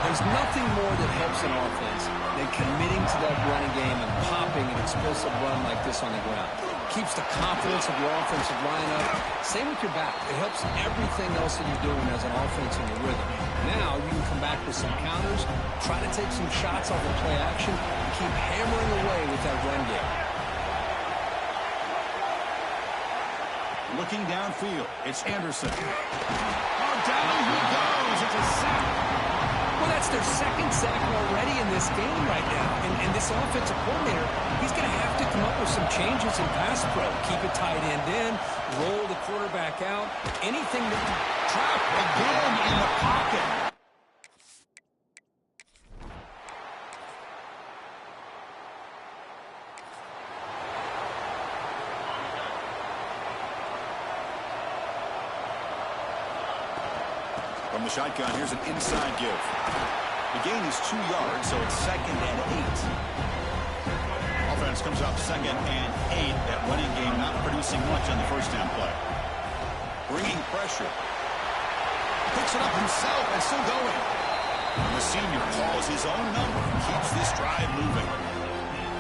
There's nothing more that helps an offense than committing to that running game and popping an explosive run like this on the ground. Keeps the confidence of your offensive line up. Same with your back. It helps everything else that you're doing as an offense in your rhythm. Now you can come back with some counters, try to take some shots off of play action, and keep hammering away with that run game. Looking downfield, it's Anderson. Oh, down he goes. It's a sack. Well, that's their second sack already in this game right now. And this offensive coordinator, he's going to have to come up with some changes in pass pro. Keep it tight end in, roll the quarterback out, anything that trap again in the pocket. From the shotgun, here's an inside give. The gain is 2 yards, so it's 2nd and 8. Offense comes up 2nd and 8. That running game not producing much on the first down play. Bringing pressure. Picks it up himself and still going. And the senior calls his own number and keeps this drive moving.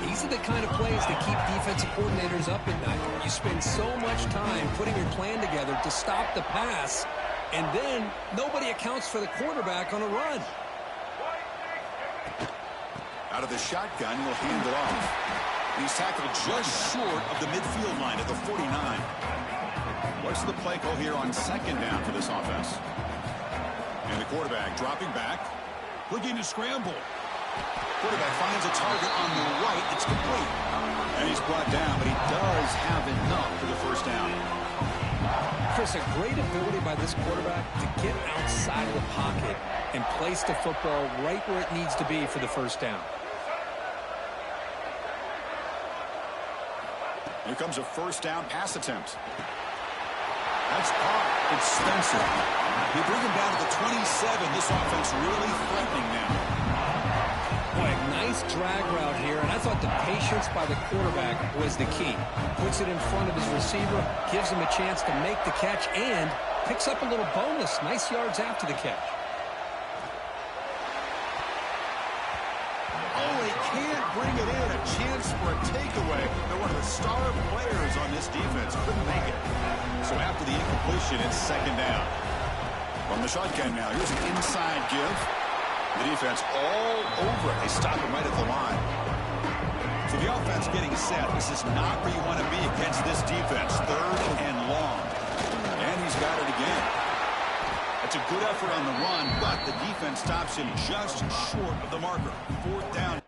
These are the kind of plays that keep defensive coordinators up at night. You spend so much time putting your plan together to stop the pass, and then nobody accounts for the quarterback on a run. Out of the shotgun, he'll hand it off. He's tackled just short of the midfield line at the 49. What's the play call here on 2nd down for this offense? And the quarterback dropping back, looking to scramble. Quarterback finds a target on the right. It's complete. And he's brought down, but he does have enough for the first down. Chris, a great ability by this quarterback to get outside of the pocket and place the football right where it needs to be for the first down. Here comes a first down pass attempt. That's caught. It's Spencer. They bring him down to the 27. This offense really threatening now. Boy, a nice drag route here, and I thought the patience by the quarterback was the key. Puts it in front of his receiver, gives him a chance to make the catch, and picks up a little bonus. Nice yards after the catch. Oh, he can't bring it in. A chance for a takeaway. They're one of the star players on this defense. Couldn't make it. So after the incompletion, it's 2nd down. From the shotgun now, here's an inside give. The defense all over it. They stop him right at the line. So the offense getting set. This is not where you want to be against this defense. 3rd and long. And he's got it again. That's a good effort on the run, but the defense stops him just short of the marker. 4th down.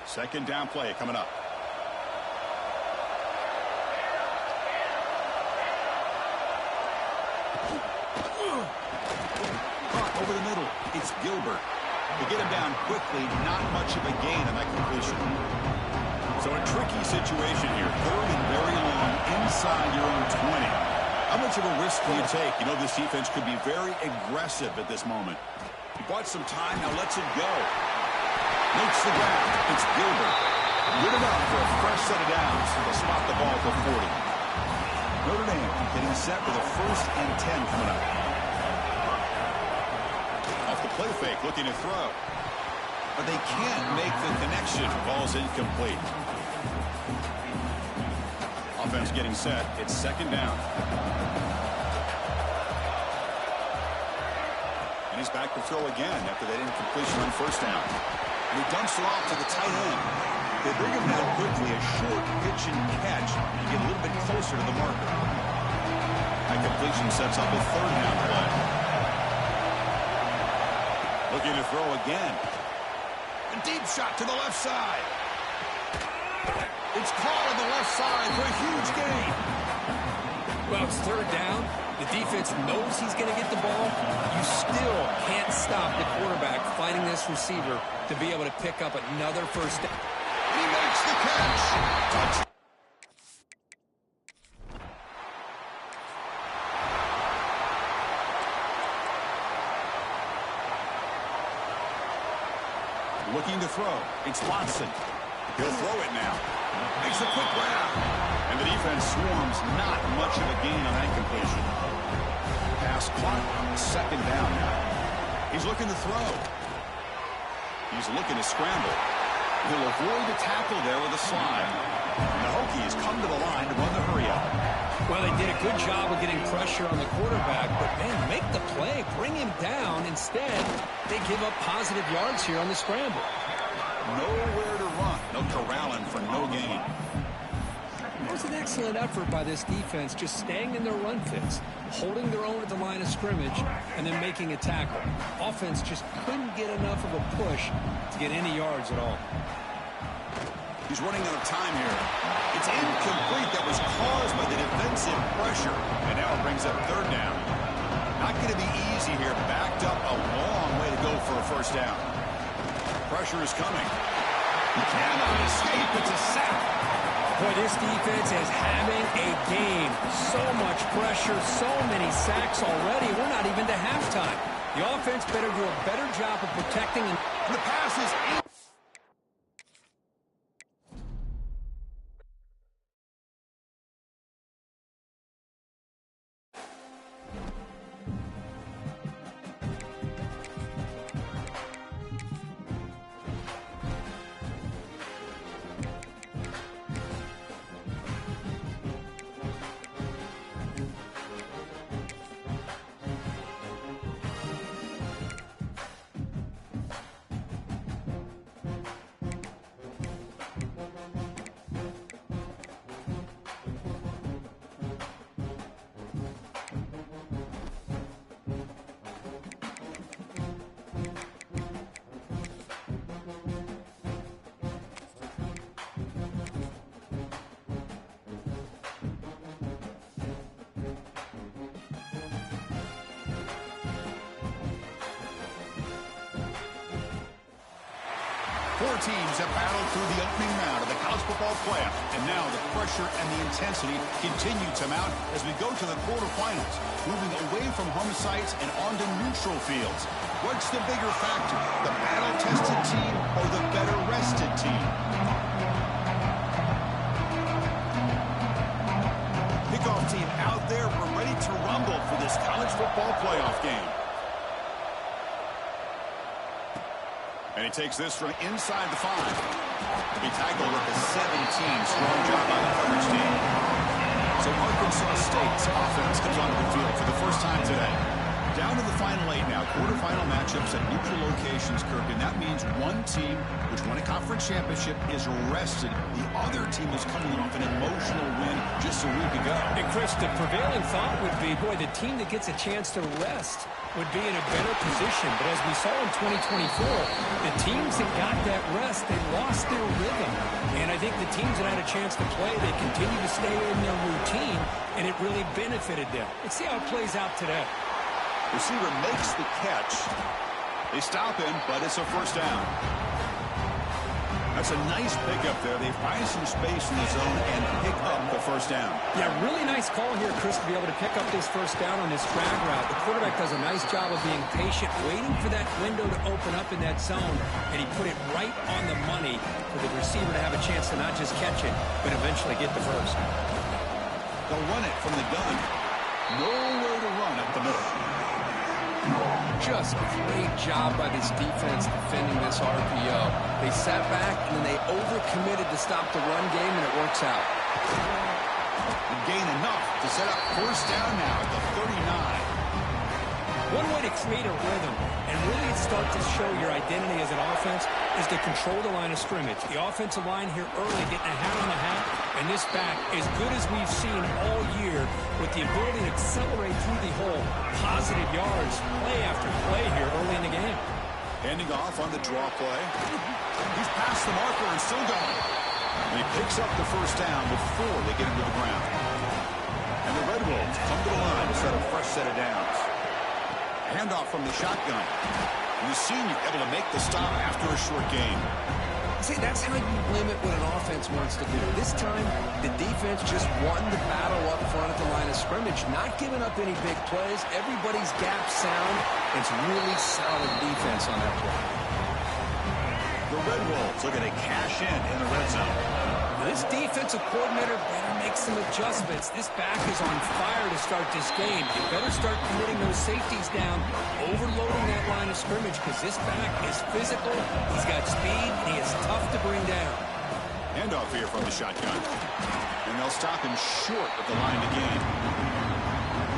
Second down play coming up. Over the middle, it's Gilbert. To get him down quickly, not much of a gain on that completion. So a tricky situation here. 3rd and very long inside your own 20. How much of a risk do you take? You know this defense could be very aggressive at this moment. He bought some time, now lets it go. Makes the ground. It's Gilbert. Good enough for a fresh set of downs to spot the ball for 40. Notre Dame getting set with a 1st and 10 coming up. Off the play fake, looking to throw. But they can't make the connection. Ball's incomplete. Offense getting set. It's 2nd down. And he's back to throw again after that incompletion on 1st down. And he dumps it off to the tight end. They bring him down quickly, a short pitch and catch, and get a little bit closer to the marker. That completion sets up a 3rd down play. Looking to throw again. A deep shot to the left side. It's caught on the left side for a huge gain. Well, it's 3rd down. The defense knows he's going to get the ball. You still can't stop the quarterback finding this receiver to be able to pick up another 1st down. He makes the catch. Touch. Looking to throw. It's Watson. He'll throw it now. Makes a quick grab. And the defense swarms. Not much of a gain on that completion. Pass clock. 2nd down now. He's looking to throw. He's looking to scramble. He'll avoid the tackle there with a slide. And the Hokies come to the line to run the hurry up. Well, they did a good job of getting pressure on the quarterback, but, man, make the play. Bring him down. Instead, they give up positive yards here on the scramble. Nowhere to run. No corralling for no gain. It was an excellent effort by this defense, just staying in their run fits, holding their own at the line of scrimmage, and then making a tackle. Offense just couldn't get enough of a push to get any yards at all. He's running out of time here. It's incomplete. That was caused by the defensive pressure. And now it brings up 3rd down. Not going to be easy here. Backed up a long way to go for a 1st down. Pressure is coming. He cannot escape. It's a sack. Boy, this defense is having a game. So much pressure, so many sacks already. We're not even to halftime. The offense better do a better job of protecting. And the pass is in. Four teams have battled through the opening round of the college football playoff. And now the pressure and the intensity continue to mount as we go to the quarterfinals, moving away from home sites and onto neutral fields. What's the bigger factor, the battle-tested team or the better-rested team? Kickoff team out there. We're ready to rumble for this college football playoff game. And he takes this from inside the 5. He tackled with the 17. Strong job by the coverage team. So Arkansas State's offense comes onto the field for the first time today. Down to the final 8 now. Quarterfinal matchups at neutral locations, Kirk. And that means one team, which won a conference championship, is rested. The other team is coming off an emotional win just a week ago. And, Chris, the prevailing thought would be, boy, the team that gets a chance to rest would be in a better position. But as we saw in 2024, the teams that got that rest, they lost their rhythm. And I think the teams that had a chance to play, they continue to stay in their routine, and it really benefited them. Let's see how it plays out today. Receiver makes the catch. They stop him, but it's a first down. That's a nice pickup there. They find some space in the zone and pick up the first down. Yeah, really nice call here, Chris, to be able to pick up this first down on this drag route. The quarterback does a nice job of being patient, waiting for that window to open up in that zone, and he put it right on the money for the receiver to have a chance to not just catch it, but eventually get the first. They'll run it from the gun. Nowhere to run up the middle. Just great job by this defense defending this RPO. They sat back, and then they overcommitted to stop the run game, and it works out. And gain enough to set up first down now at the 39. One way to create a rhythm and really start to show your identity as an offense is to control the line of scrimmage. The offensive line here early getting a hat on the hat, and this back, as good as we've seen all year, with the ability to accelerate through the hole, positive yards, play after play here early in the game. Handing off on the draw play. He's past the marker and still going. And he picks up the first down before they get him to the ground. And the Red Wolves come to the line to set a fresh set of downs. Handoff from the shotgun. And the senior able to make the stop after a short gain. See, that's how you limit what an offense wants to do. This time, the defense just won the battle up front at the line of scrimmage, not giving up any big plays. Everybody's gap sound. It's really solid defense on that play. The Red Wolves looking to cash in the red zone. This defensive coordinator better make some adjustments. This back is on fire to start this game. You better start committing those safeties down, overloading that line of scrimmage, because this back is physical, he's got speed, and he is tough to bring down. Handoff here from the shotgun. And they'll stop him short of the line to gain.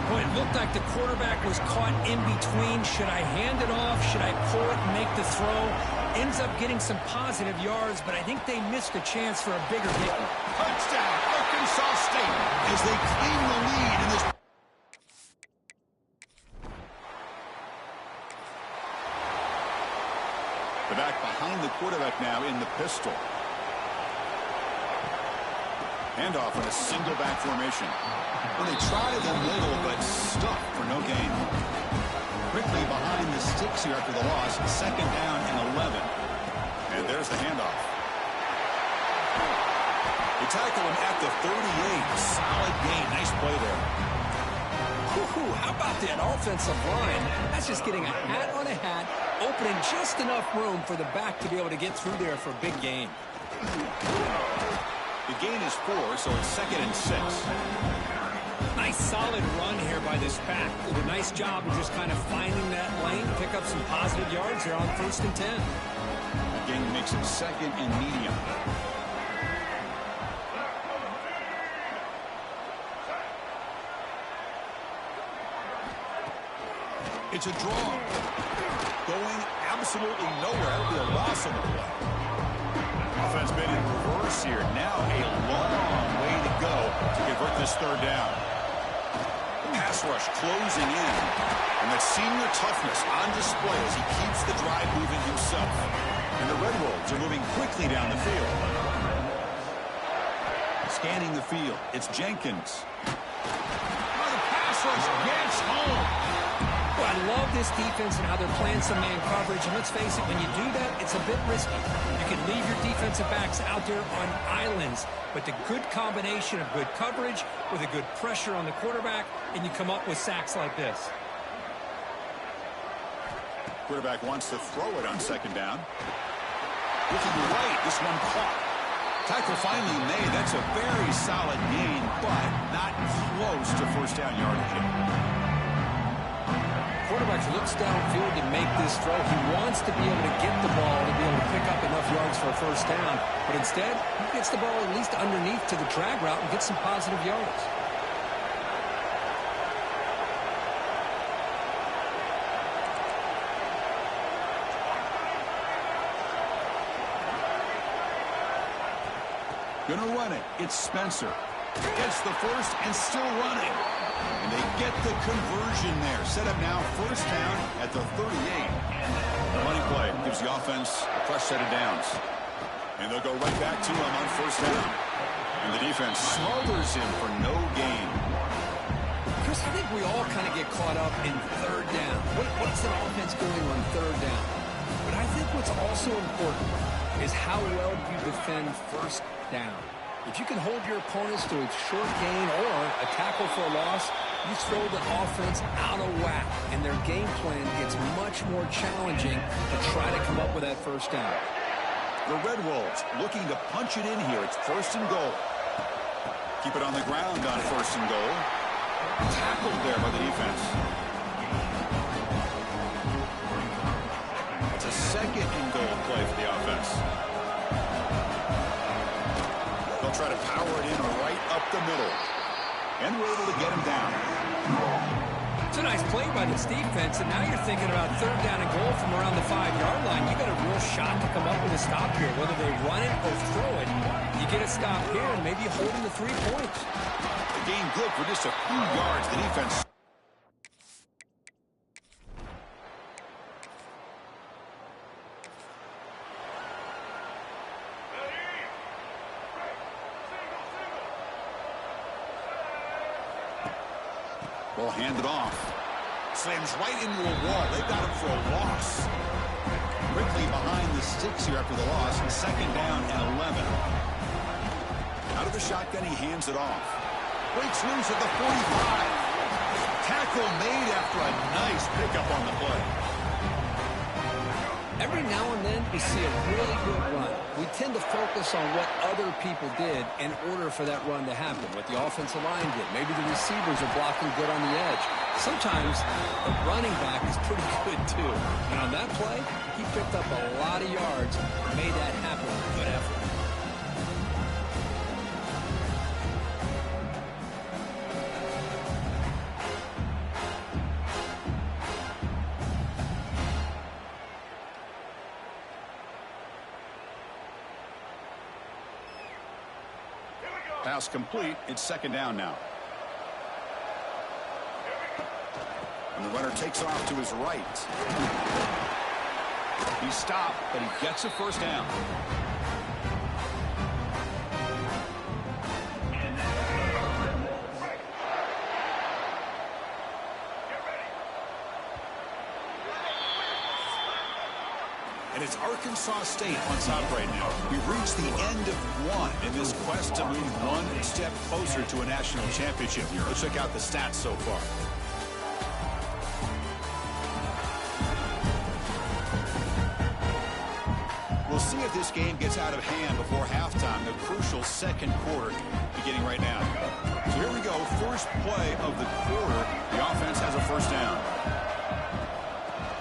Well, it looked like the quarterback was caught in between. Should I hand it off? Should I pull it and make the throw? Ends up getting some positive yards, but I think they missed a chance for a bigger hit. Touchdown, Arkansas State, as they claim the lead in this. The back behind the quarterback now in the pistol. Handoff in a single back formation. Well, they try the middle, but stuck for no gain. Quickly behind the sticks here after the loss. Second down and 11. And there's the handoff. They tackle him at the 38. Solid gain. Nice play there. Woo-hoo, how about that offensive line? That's just getting a hat on a hat, opening just enough room for the back to be able to get through there for a big gain. The gain is 4, so it's second and 6. Nice solid run here by this back. Did a nice job of just kind of finding that lane, pick up some positive yards here on 1st and 10. The gain makes it second and medium. It's a draw. Going absolutely nowhere. It'll be a loss on the play. Offense been in reverse here. Now a long way to go to convert this third down. The pass rush closing in. And that senior toughness on display as he keeps the drive moving himself. And the Red Wolves are moving quickly down the field. Scanning the field. It's Jenkins. Oh, the pass rush gets home. Well, I love this defense and how they're playing some man coverage. And let's face it, when you do that, it's a bit risky. You can leave your defensive backs out there on islands, but the good combination of good coverage with a good pressure on the quarterback, and you come up with sacks like this. Quarterback wants to throw it on second down. Looking right, this one caught. Tackle finally made. That's a very solid gain, but not close to first down yardage yet. quarterback looks downfield to make this throw. He wants to be able to get the ball to be able to pick up enough yards for a first down. But instead, he gets the ball at least underneath to the drag route and gets some positive yards. Gonna run it. It's Spencer. Gets the first and still running. And they get the conversion there. Set up now, first down at the 38. The running play gives the offense a fresh set of downs. And they'll go right back to him on first down. And the defense smothers him for no gain. Chris, I think we all kind of get caught up in third down. What's an offense doing on third down? But I think what's also important is how well you defend first down. If you can hold your opponents to a short gain or a tackle for a loss, you throw the offense out of whack, and their game plan gets much more challenging to try to come up with that first down. The Red Wolves looking to punch it in here. It's first and goal. Keep it on the ground on first and goal. Tackled there by the defense. It's a second and goal play for the offense. They'll try to power it in right up the middle. And we're able to get him down. It's a nice play by this defense, and now you're thinking about third down and goal from around the 5-yard line. You got a real shot to come up with a stop here, whether they run it or throw it. You get a stop here and maybe holding the 3 points. The game good for just a few yards. The defense. Ball handed off. Slams right into a wall. They got him for a loss. Quickly behind the sticks here after the loss. Second down and 11. Out of the shotgun, he hands it off. Breaks loose at the 45. Tackle made after a nice pickup on the play. Every now and then, you see a really good run. We tend to focus on what other people did in order for that run to happen, what the offensive line did. Maybe the receivers are blocking good on the edge. Sometimes the running back is pretty good, too. And on that play, he picked up a lot of yards and made that happen with a good effort. Pass complete. It's second down now. And the runner takes off to his right. He stopped, but he gets a first down. And it's Arkansas State on top right now. We've reached the end of one in this quest to move one step closer to a national championship. Let's check out the stats so far. We'll see if this game gets out of hand before halftime, the crucial second quarter beginning right now. So here we go, first play of the quarter. The offense has a first down.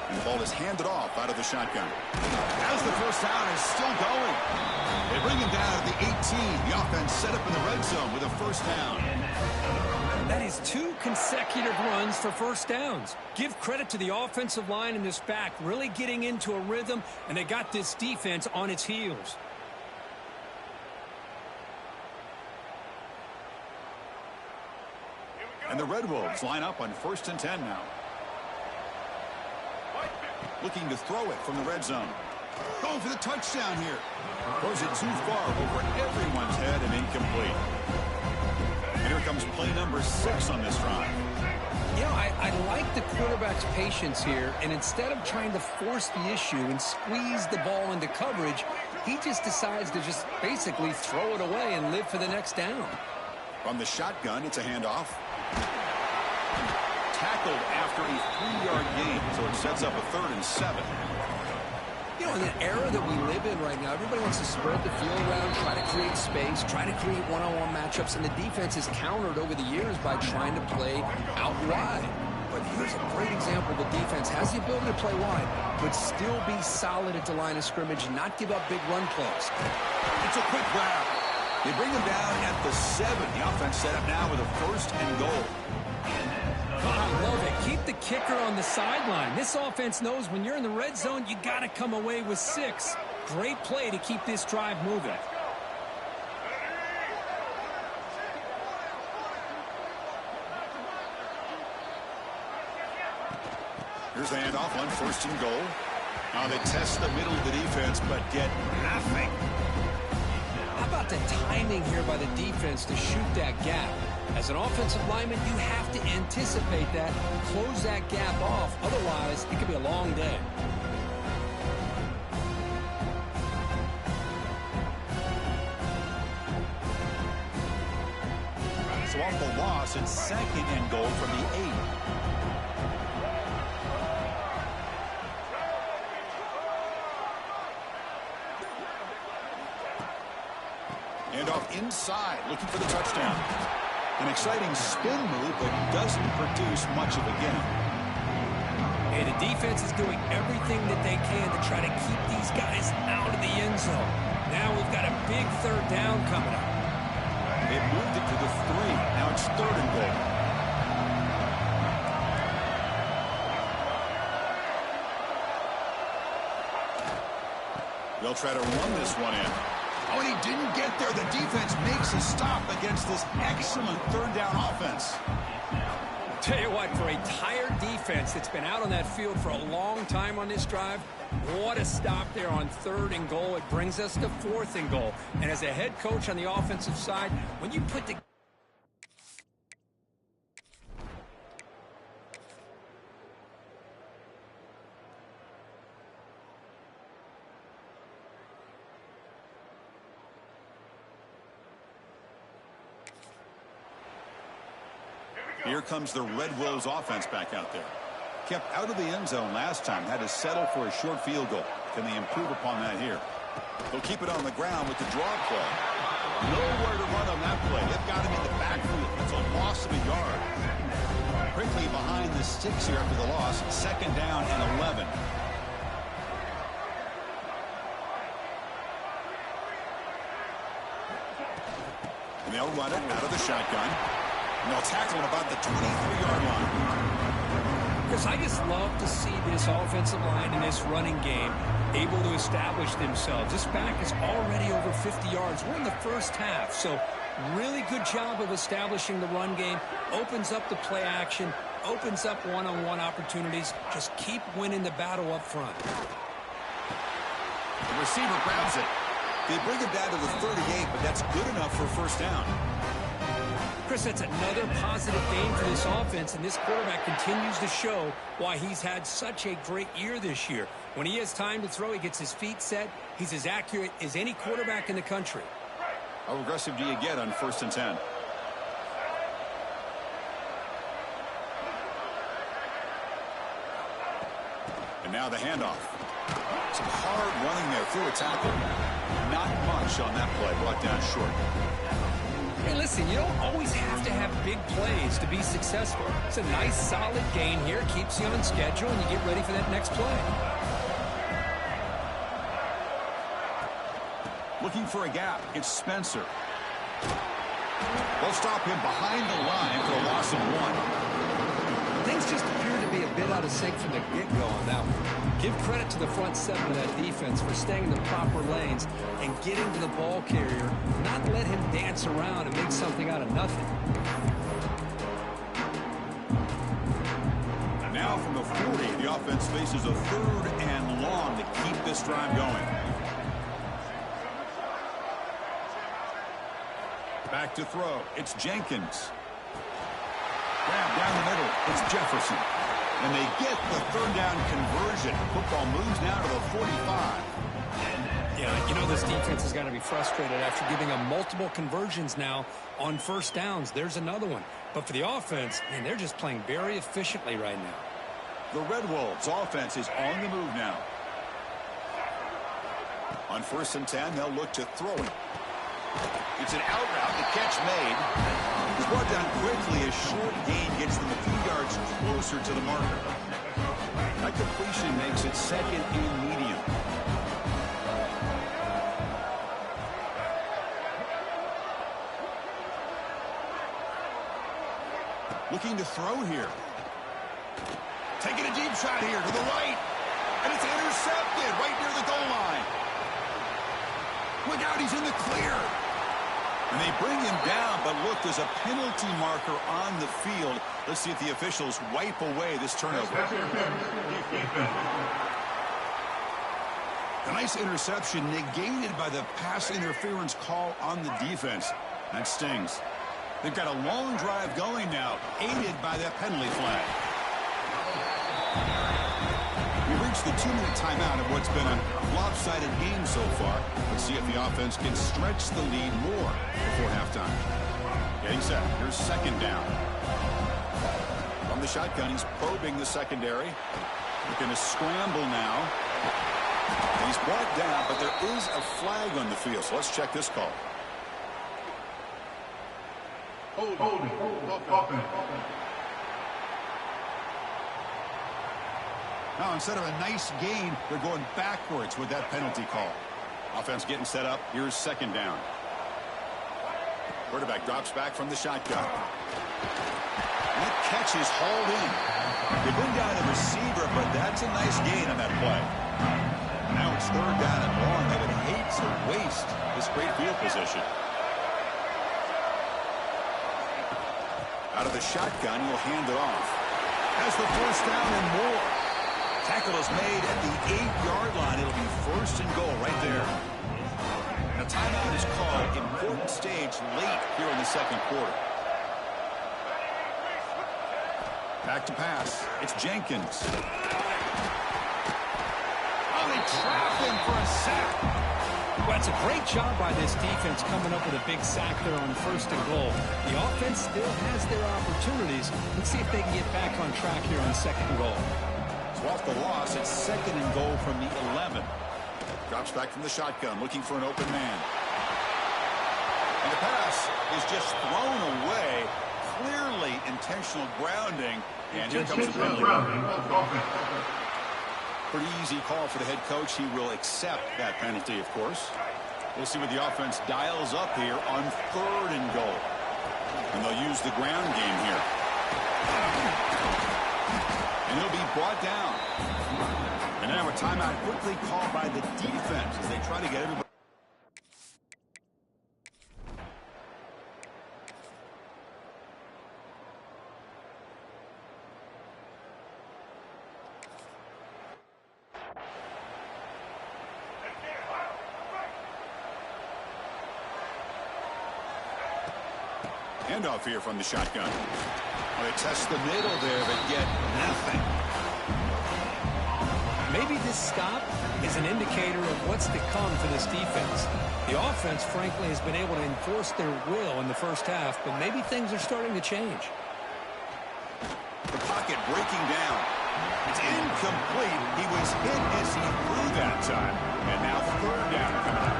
And the ball is handed off out of the shotgun. As the first down is still going. They bring him down at the 18. The offense set up in the red zone with a first down. That is 2 consecutive runs for first downs. Give credit to the offensive line in this back, really getting into a rhythm, and they got this defense on its heels. And the Red Wolves line up on first and 10 now. Looking to throw it from the red zone. Going for the touchdown here. Throws it too far over everyone's head and incomplete. And here comes play number 6 on this drive. You know, I like the quarterback's patience here, and instead of trying to force the issue and squeeze the ball into coverage, he just decides to just basically throw it away and live for the next down. From the shotgun, it's a handoff. Tackled after a 3-yard gain, so it sets up a 3rd and 7. You know, in the era that we live in right now, everybody wants to spread the field around, try to create space, try to create one-on-one matchups, and the defense is countered over the years by trying to play out wide. But here's a great example. The defense has the ability to play wide, but still be solid at the line of scrimmage and not give up big run plays. It's a quick grab. They bring him down at the 7. The offense set up now with a 1st and goal. I love it. Keep the kicker on the sideline. This offense knows when you're in the red zone, you got to come away with 6. Great play to keep this drive moving. Here's the handoff on 1st and goal. Now they test the middle of the defense, but get nothing. How about the timing here by the defense to shoot that gap? As an offensive lineman, you have to anticipate that, close that gap off. Otherwise, it could be a long day. So off the loss, it's 2nd and goal from the 8. And off inside, looking for the touchdown. An exciting spin move, but doesn't produce much of a gain. Hey, the defense is doing everything that they can to try to keep these guys out of the end zone. Now we've got a big 3rd down coming up. They moved it to the 3. Now it's 3rd and goal. They'll try to run this one in. Oh, and he didn't get there. The defense makes a stop against this excellent 3rd down offense. Tell you what, for a tired defense that's been out on that field for a long time on this drive, what a stop there on 3rd and goal. It brings us to 4th and goal. And as a head coach on the offensive side, when you put the Here comes the Red Wolves offense back out there. Kept out of the end zone last time. Had to settle for a short field goal. Can they improve upon that here? They'll keep it on the ground with the draw play. Nowhere to run on that play. They've got him in the backfield. It's a loss of a yard. Quickly behind the sticks here after the loss. 2nd down and 11. And they'll run it out of the shotgun. And they'll tackle it about the 23-yard line. Chris, I just love to see this offensive line in this running game able to establish themselves. This back is already over 50 yards. We're in the 1st half, so really good job of establishing the run game. Opens up the play action, opens up one-on-one opportunities. Just keep winning the battle up front. The receiver grabs it. They bring it down to the 38, but that's good enough for 1st down. Chris, that's another positive game for this offense, and this quarterback continues to show why he's had such a great year this year. When he has time to throw, he gets his feet set. He's as accurate as any quarterback in the country. How aggressive do you get on 1st and 10? And now the handoff. Some hard running there through a tackle. Not much on that play, brought down short. Hey, listen, you don't always have to have big plays to be successful. It's a nice, solid gain here. Keeps you on schedule, and you get ready for that next play. Looking for a gap. It's Spencer. They'll stop him behind the line for a loss of 1. Things just appear to be a bit out of sync from the get-go on that one. Give credit to the front 7 of that defense for staying in the proper lanes and getting to the ball carrier, not let him dance around and make something out of nothing. And now from the 40, the offense faces a 3rd and long to keep this drive going. Back to throw. It's Jenkins. Grab down the middle. It's Jefferson. And they get the 3rd down conversion. Football moves now to the 45. Yeah, you know this defense has got to be frustrated after giving them multiple conversions now on 1st downs. There's another one. But for the offense, man, they're just playing very efficiently right now. The Red Wolves offense is on the move now. On 1st and 10, they'll look to throw it. It's an out route. The catch made. He's brought down quickly. A short gain gets them a few yards closer to the marker. That completion makes it second and medium. Looking to throw here. Taking a deep shot here to the right. And it's intercepted right near the goal line. Look out, he's in the clear. And they bring him down, but look, there's a penalty marker on the field. Let's see if the officials wipe away this turnover. A nice interception negated by the pass interference call on the defense. That stings. They've got a long drive going now, aided by that penalty flag. We reached the 2-minute timeout of what's been a lopsided game so far. Let's see if the offense can stretch the lead more before halftime. Getting set. Here's second down. From the shotgun, he's probing the secondary. Looking to scramble now. He's brought down, but there is a flag on the field, so let's check this call. Holding. Now, instead of a nice gain, they're going backwards with that penalty call. Offense getting set up. Here's second down. Quarterback drops back from the shotgun. That catch is hauled in. They bring down the receiver, but that's a nice gain on that play. Now it's third down and long. They would hate to waste this great field position. Out of the shotgun, he'll hand it off. Has the first down and more. Tackle is made at the 8-yard line. It'll be first and goal right there. Now, timeout is called. Important stage late here in the second quarter. Back to pass. It's Jenkins. Oh, they trap him for a sack. Well, it's a great job by this defense coming up with a big sack there on first and goal. The offense still has their opportunities. Let's see if they can get back on track here on second and goal. So off the loss, it's second and goal from the 11. Drops back from the shotgun, looking for an open man. And the pass is just thrown away. Clearly intentional grounding. And here comes the penalty. Pretty easy call for the head coach. He will accept that penalty, of course. We'll see what the offense dials up here on third and goal. And they'll use the ground game here. And he'll be brought down. And now a timeout quickly called by the defense as they try to get everybody. Handoff here from the shotgun. Well, they test the middle there, but get nothing. Maybe this stop is an indicator of what's to come for this defense. The offense, frankly, has been able to enforce their will in the first half, but maybe things are starting to change. The pocket breaking down. It's incomplete. He was hit as he threw that time. And now third down coming up.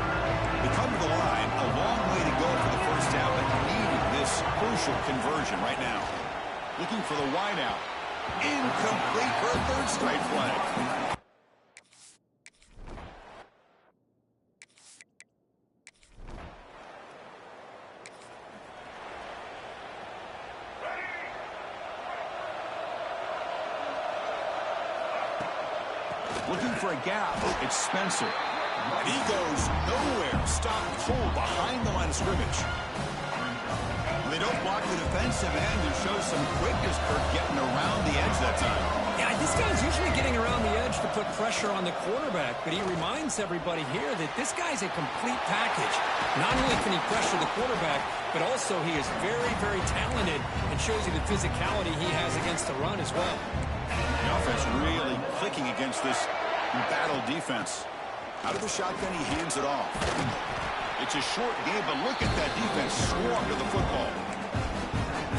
They come to the line. A long way to go for the first down, but needed this crucial conversion right now. Looking for the wideout. Incomplete for a third straight flag. Looking for a gap. It's Spencer. And he goes nowhere. Stopped cold behind the line of scrimmage. They don't block the defensive end and show some quickness for getting around the edge that time. Yeah, this guy's usually getting around the edge to put pressure on the quarterback, but he reminds everybody here that this guy's a complete package. Not only can he pressure the quarterback, but also he is very, very talented and shows you the physicality he has against the run as well. The offense really clicking against this battle defense. Out of the shotgun, he hands it off. It's a short game, but look at that defense swarm to the football.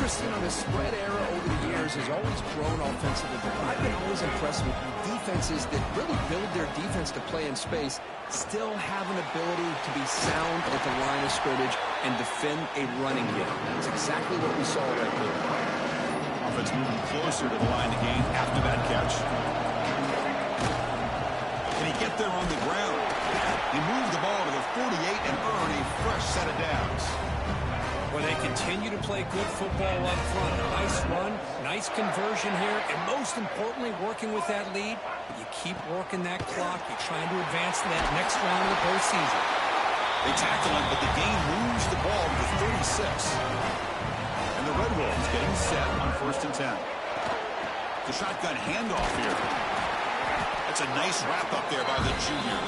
Kristen, on the spread era over the years has always grown offensively, but I've been always impressed with defenses that really build their defense to play in space, still have an ability to be sound at the line of scrimmage and defend a running game. That's exactly what we saw right here. Offense moving closer to the line to gain after that catch. Can he get there on the ground? He moved the ball to the 48 and earned a fresh set of downs. Well, they continue to play good football up front. A nice run, nice conversion here, and most importantly, working with that lead. You keep working that clock. You're trying to advance to that next round of the postseason. They tackle him, but the game moves the ball to the 36. And the Red Wolves getting set on 1st and 10. The shotgun handoff here. That's a nice wrap up there by the junior.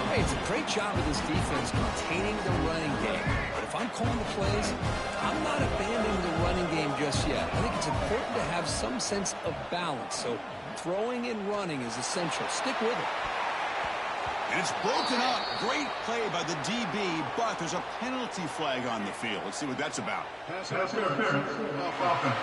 Hey, it's a great job of this defense containing the running game. But if I'm calling the plays, I'm not abandoning the running game just yet. I think it's important to have some sense of balance. So throwing and running is essential. Stick with it. And it's broken up. Great play by the DB, but there's a penalty flag on the field. Let's see what that's about. Pass interference. Offense.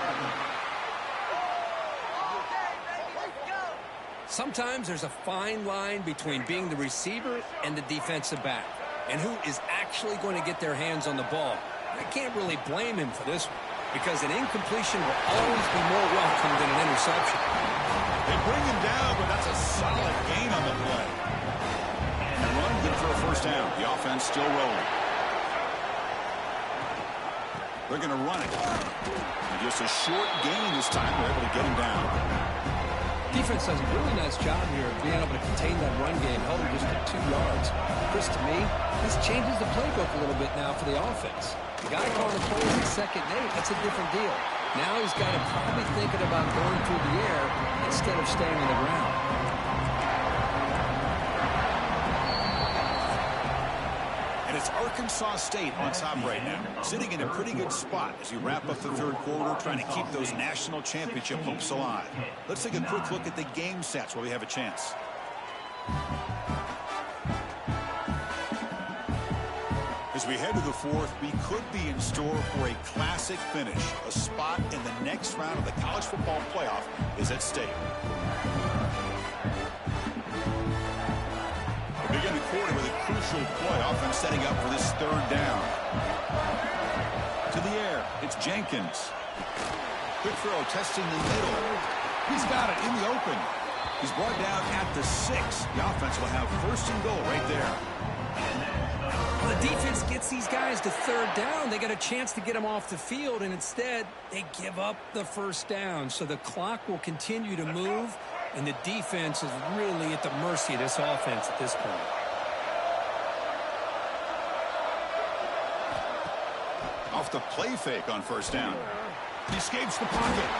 Sometimes there's a fine line between being the receiver and the defensive back, and who is actually going to get their hands on the ball. I can't really blame him for this one, because an incompletion will always be more welcome than an interception. They bring him down, but that's a solid gain on the play. And run good for a first down. The offense still rolling. They're going to run it. And just a short gain this time. They're able to get him down. Defense does a really nice job here of being able to contain that run game, held him just at 2 yards. Chris, to me, this changes the playbook a little bit now for the offense. The guy calling the plays at 2nd and 8, that's a different deal. Now he's got to probably thinking about going through the air instead of staying on the ground. And it's Arkansas State on top right now, sitting in a pretty good spot as you wrap up the 3rd quarter, trying to keep those national championship hopes alive. Let's take a quick look at the game stats while we have a chance. As we head to the 4th, we could be in store for a classic finish. A spot in the next round of the college football playoff is at stake. We begin the quarter with a crucial play, offense setting up for this 3rd down. To the air, it's Jenkins. Quick throw, testing the middle. He's got it in the open. He's brought down at the 6. The offense will have 1st and goal right there. Well, the defense gets these guys to 3rd down. They got a chance to get them off the field, and instead they give up the 1st down. So the clock will continue to move, and the defense is really at the mercy of this offense at this point. Off the play fake on 1st down. He escapes the pocket.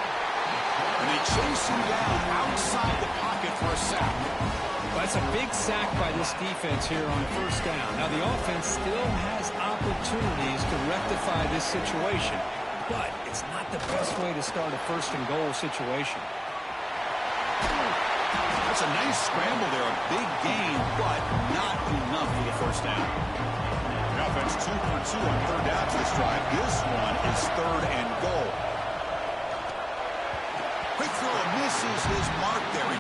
And they chase him down outside the pocket for a sack. Well, that's a big sack by this defense here on 1st down. Now, the offense still has opportunities to rectify this situation, but it's not the best way to start a 1st and goal situation. That's a nice scramble there, a big gain, but not enough for the 1st down. The offense 2 for 2 on 3rd down to this drive. This one is 3rd and goal. Quick throw misses his mark there.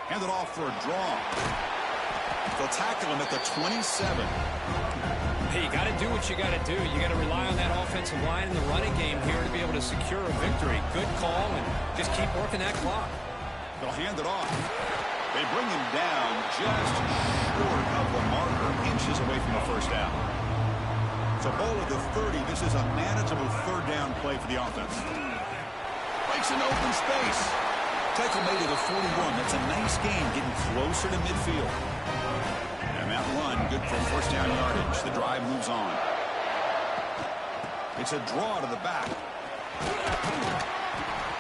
Hand it off for a draw. They'll tackle him at the 27. Hey, you got to do what you got to do. You got to rely on that offensive line in the running game here to be able to secure a victory. Good call, and just keep working that clock. They'll hand it off. They bring him down just short of the marker, inches away from the 1st down. So ball at the 30. This is a manageable 3rd down play for the offense. Breaks an open space. Tackle made to the 41. That's a nice gain, getting closer to midfield. And that run, good for 1st down yardage. The drive moves on. It's a draw to the back.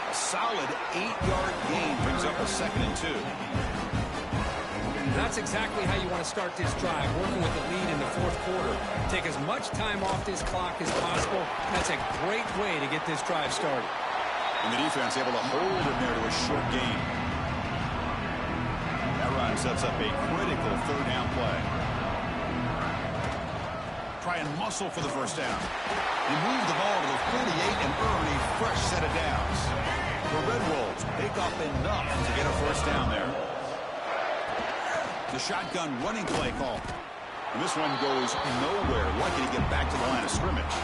A solid 8-yard gain brings up a 2nd and 2. That's exactly how you want to start this drive, working with the lead in the fourth quarter. Take as much time off this clock as possible. That's a great way to get this drive started. And the defense able to hold him there to a short gain. That run sets up a critical third down play. Try and muscle for the first down. They move the ball to the 48 and earn a fresh set of downs. The Red Wolves pick up enough to get a first down there. The shotgun running play call. And this one goes nowhere. Lucky to get back to the line of scrimmage.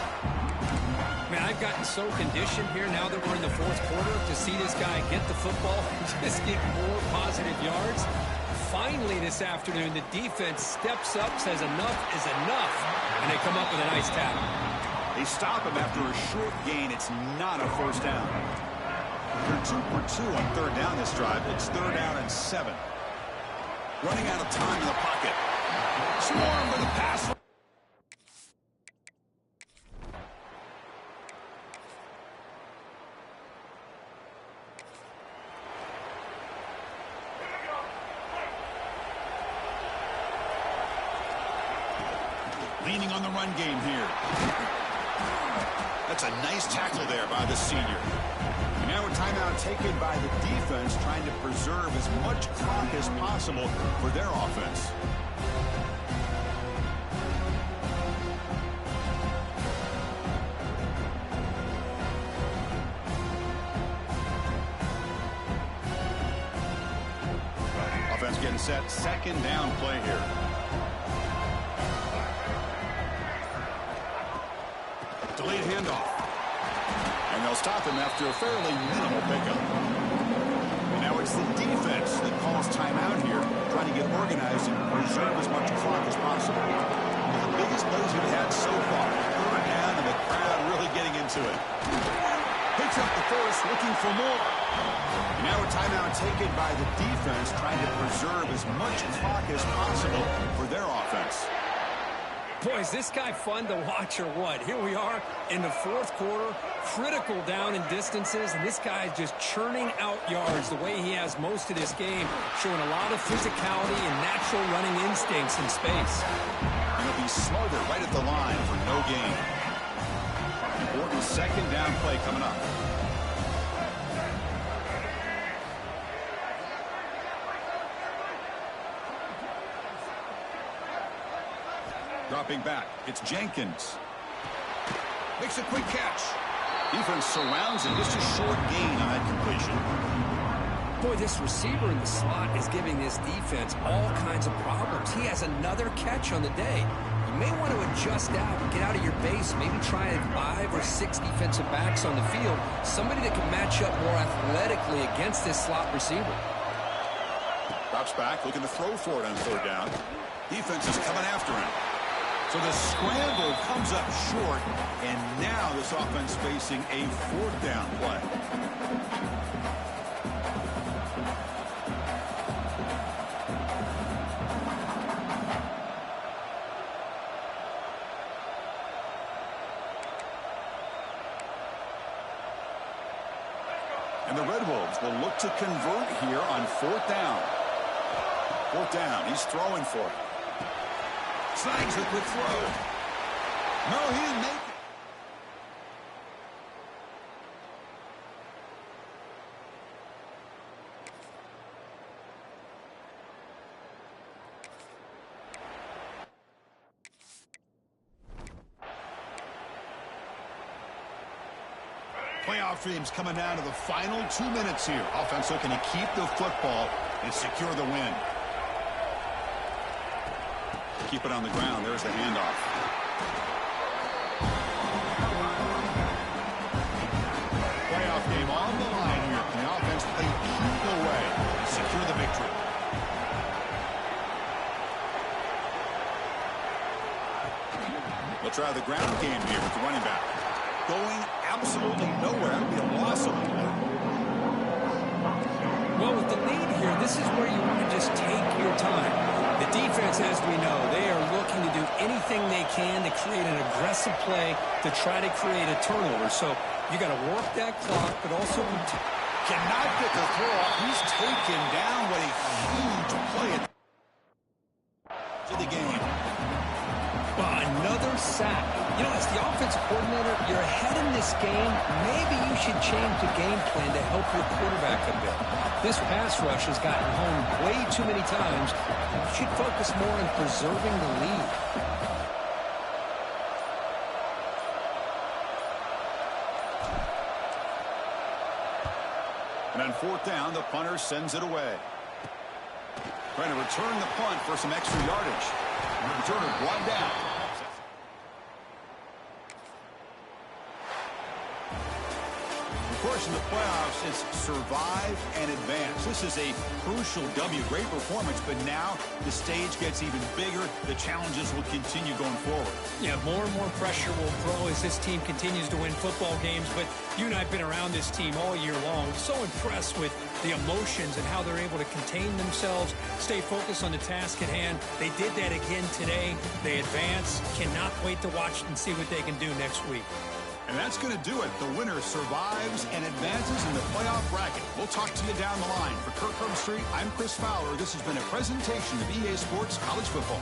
Man, I've gotten so conditioned here now that we're in the fourth quarter to see this guy get the football and just get more positive yards. Finally this afternoon, the defense steps up, says enough is enough, and they come up with a nice tackle. They stop him after a short gain. It's not a first down. They're 2 for 2 on third down this drive. It's third down and 7. Running out of time in the pocket. Swarm for the pass. Leaning on the run game here. That's a nice tackle there by the senior. And now a timeout taken by the defense, trying to preserve as much clock as possible for their offense. Offense getting set. Second down play here. Delayed handoff. And they'll stop him after a fairly minimal pickup. And now it's the defense that calls timeout here, trying to get organized and preserve as much clock as possible. One of the biggest plays we've had so far. Third down and the crowd really getting into it. Picks up the first, looking for more. And now a timeout taken by the defense, trying to preserve as much clock as possible for their offense. Boy, is this guy fun to watch or what? Here we are in the fourth quarter, critical down and distances, and this guy is just churning out yards the way he has most of this game, showing a lot of physicality and natural running instincts in space. And he'll be smothered right at the line for no gain. Important second down play coming up. Dropping back, it's Jenkins. Makes a quick catch. Defense surrounds him, just a short gain on that completion. Boy, this receiver in the slot is giving this defense all kinds of problems. He has another catch on the day. You may want to adjust out, get out of your base, maybe try 5 or 6 defensive backs on the field, somebody that can match up more athletically against this slot receiver. Drops back, looking to throw for it on third down. Defense is coming after him. So the scramble comes up short, and now this offense facing a fourth down play. And the Red Wolves will look to convert here on fourth down. Fourth down, he's throwing for it. Snags the quick throw. No, he didn't make it. Playoff dreams coming down to the final 2 minutes here. Offense looking to keep the football and secure the win. Keep it on the ground. There's the handoff. Playoff game on the line here. Can the offense play keep away and secure the victory? They'll try the ground game here with the running back. Going absolutely nowhere. That would be a loss of the play. Well, with the lead here, this is where you want to just take your time. The defense, as we know, they are looking to do anything they can to create an aggressive play to try to create a turnover. So you got to work that clock, but also cannot get the throw off. He's taken down. What a huge play. To the game. Another sack. You know, as the offensive coordinator, you're ahead in this game. Maybe you should change the game plan to help your quarterback a bit. This pass rush has gotten home way too many times. You should focus more on preserving the lead. And on fourth down, the punter sends it away. Trying to return the punt for some extra yardage. Returner brought down. Of course, in the playoffs, it's survive and advance. This is a crucial W. Great performance, but now the stage gets even bigger. The challenges will continue going forward. Yeah, more and more pressure will grow as this team continues to win football games. But you and I have been around this team all year long. So impressed with the emotions and how they're able to contain themselves, stay focused on the task at hand. They did that again today. They advance. Cannot wait to watch and see what they can do next week. And that's going to do it. The winner survives and advances in the playoff bracket. We'll talk to you down the line. For Kirk Herbstreit, I'm Chris Fowler. This has been a presentation of EA Sports College Football.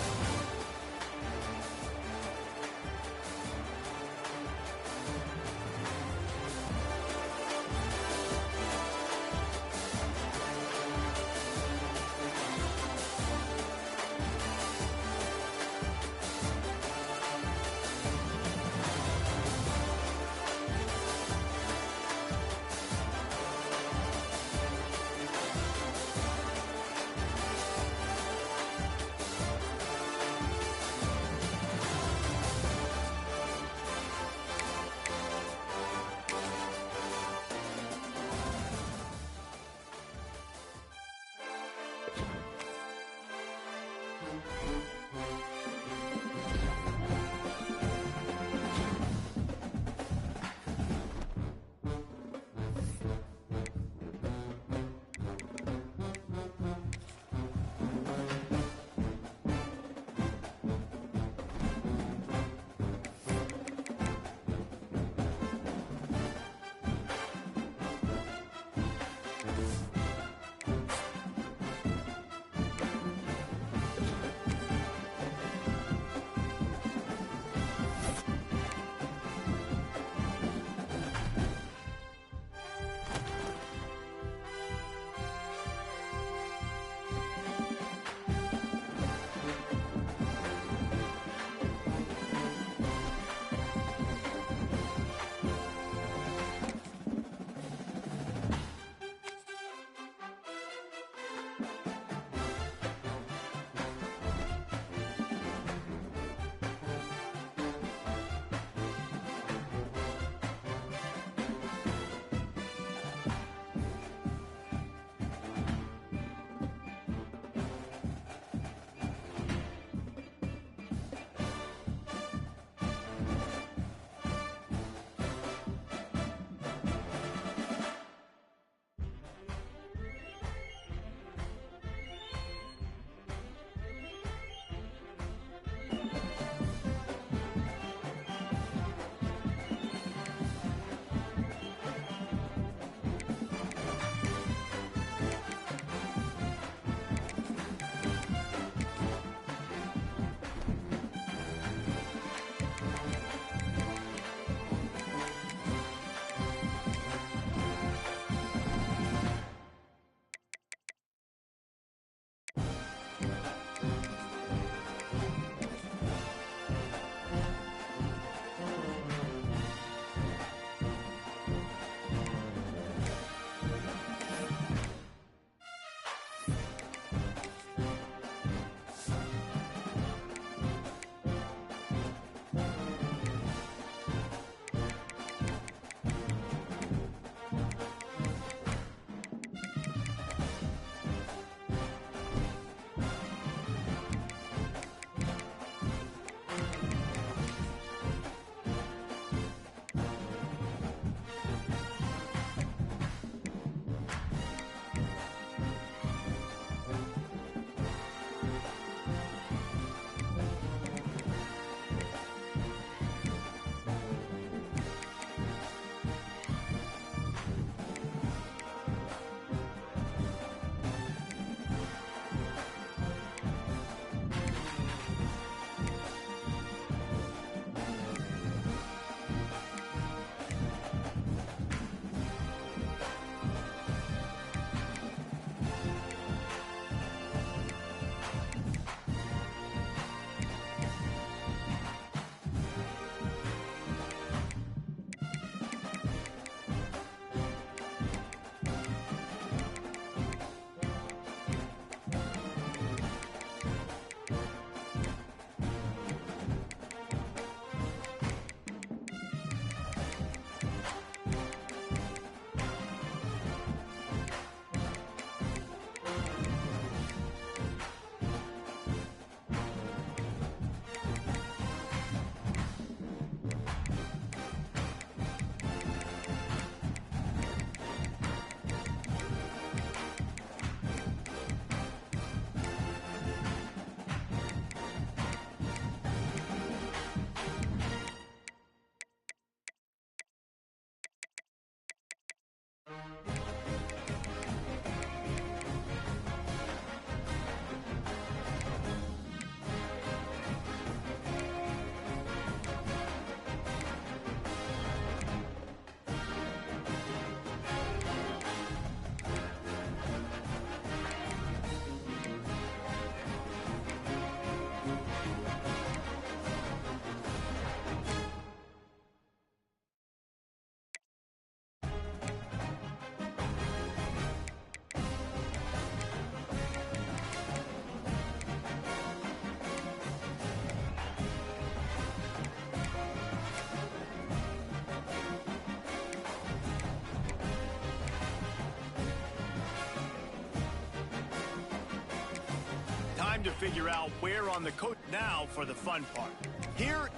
time to figure out where on the coach. Now for the fun part.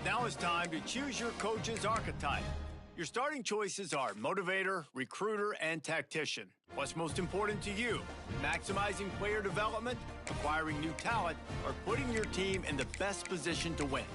Now is time to choose your coach's archetype. Your starting choices are motivator, recruiter, and tactician. What's most important to you? Maximizing player development, acquiring new talent, or putting your team in the best position to win?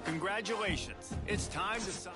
Congratulations. It's time to sign.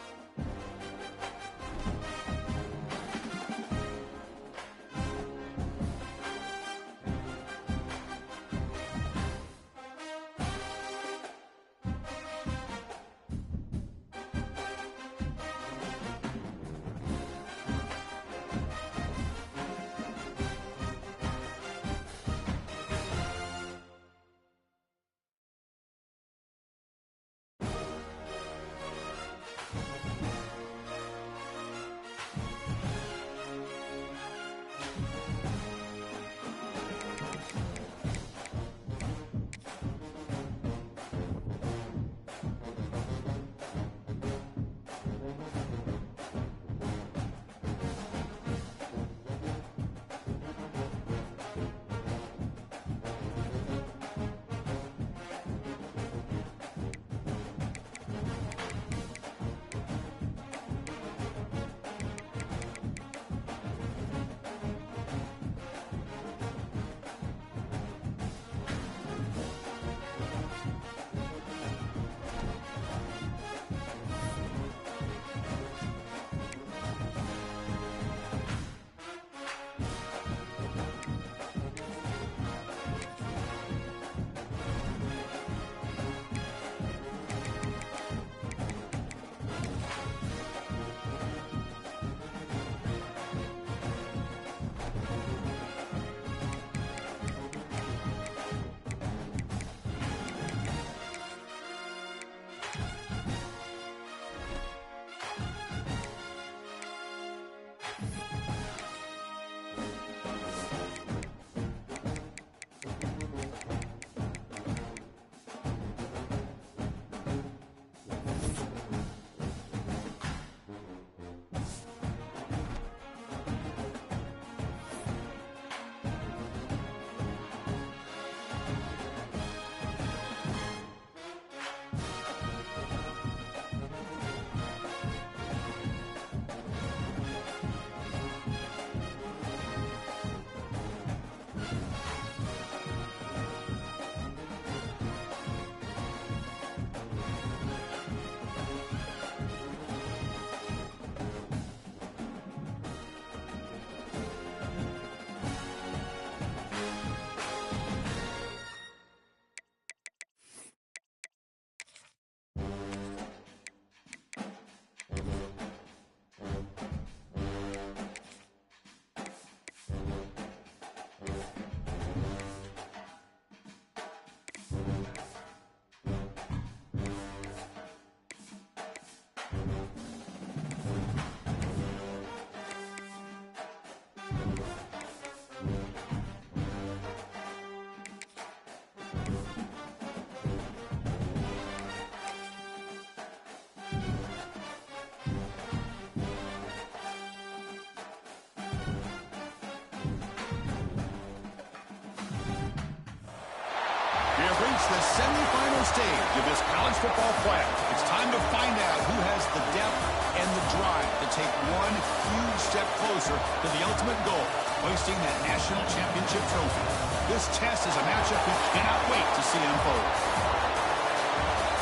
It's the semifinal stage of this college football playoff. It's time to find out who has the depth and the drive to take one huge step closer to the ultimate goal, hoisting that national championship trophy. This test is a matchup we cannot wait to see unfold.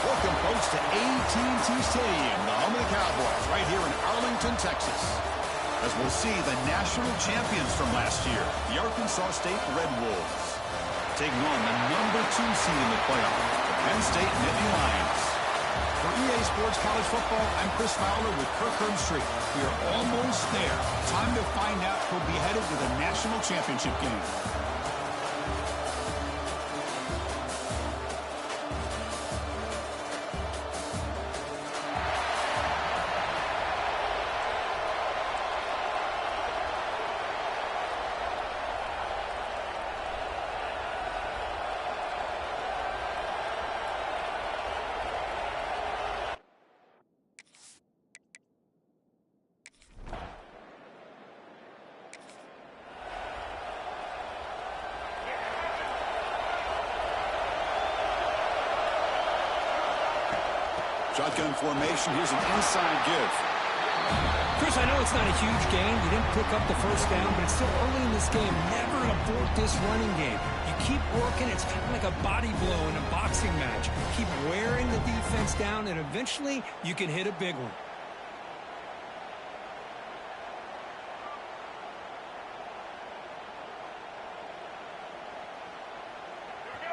Welcome, folks, to AT&T Stadium, the home of the Cowboys, right here in Arlington, Texas. As we'll see the national champions from last year, the Arkansas State Red Wolves, taking on the #2 seed in the playoff, the Penn State Nittany Lions. For EA Sports College Football, I'm Chris Fowler with Kirk Herbstreit. We are almost there. Time to find out who'll be headed to the national championship game. Shotgun formation. Here's an inside give. Chris, I know it's not a huge gain. You didn't pick up the first down, but it's still early in this game. Never abort this running game. You keep working. It's kind of like a body blow in a boxing match. Keep wearing the defense down, and eventually you can hit a big one.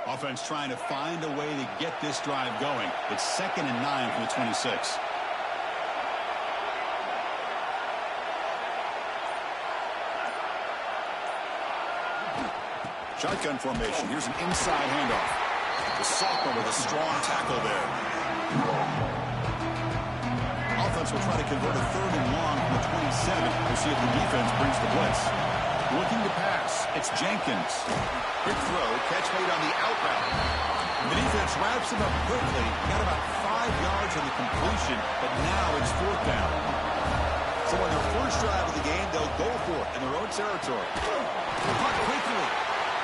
Offense trying to find a way to get this drive going. It's 2nd and 9 from the 26. Shotgun formation. Here's an inside handoff. The sophomore with a strong tackle there. Offense will try to convert a 3rd and long from the 27. We'll see if the defense brings the blitz. Looking to pass. It's Jenkins. Quick throw. Catch made on the out route. The defense wraps him up quickly. Got about 5 yards on the completion, but now it's 4th down. So on their first drive of the game, they'll go for it in their own territory. Caught quickly.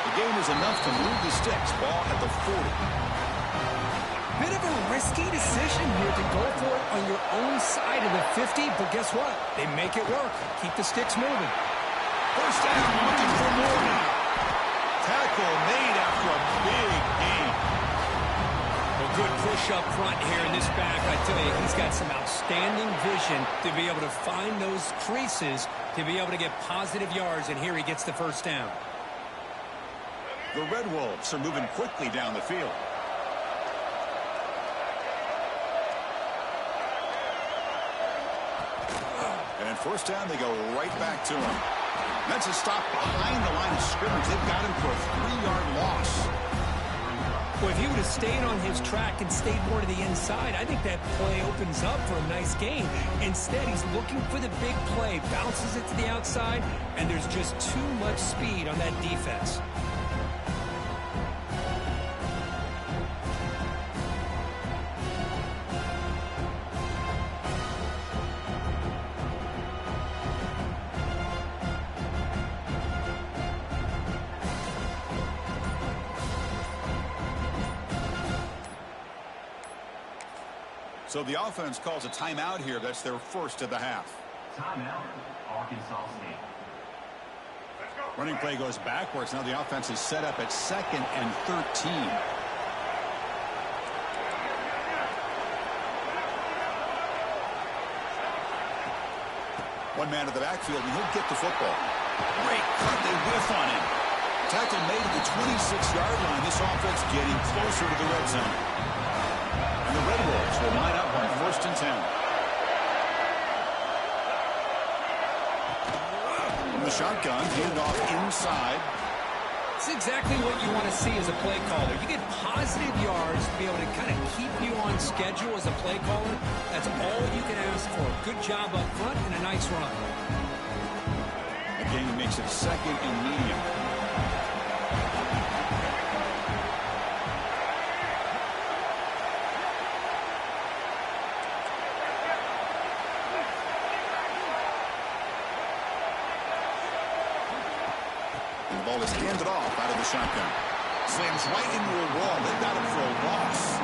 The game is enough to move the sticks. Ball at the 40. Bit of a risky decision here to go for it on your own side of the 50, but guess what? They make it work. Keep the sticks moving. First down, looking for more now. Tackle made after a big gain. A good push up front here in this back. I tell you, he's got some outstanding vision to be able to find those creases, to be able to get positive yards, and here he gets the first down. The Red Wolves are moving quickly down the field. And in first down, they go right back to him. That's a stop behind the line of scrimmage. They've got him for a 3-yard loss. Well, if he would have stayed on his track and stayed more to the inside, I think that play opens up for a nice gain. Instead, he's looking for the big play, bounces it to the outside, and there's just too much speed on that defense. So the offense calls a timeout here. That's their first of the half. Timeout, Arkansas State. Running play goes backwards. Now the offense is set up at 2nd and 13. One man to the backfield, and he'll get the football. Great cut. They whiff on him. Tackle made at the 26-yard line. This offense getting closer to the red zone. And the Red Wolves will line up on 1st and 10. From the shotgun, handed off inside. It's exactly what you want to see as a play caller. You get positive yards to be able to kind of keep you on schedule as a play caller. That's all you can ask for. Good job up front and a nice run. Again, he makes it 2nd and medium. The ball is handed off out of the shotgun. Slams right into a wall. They got him for a loss.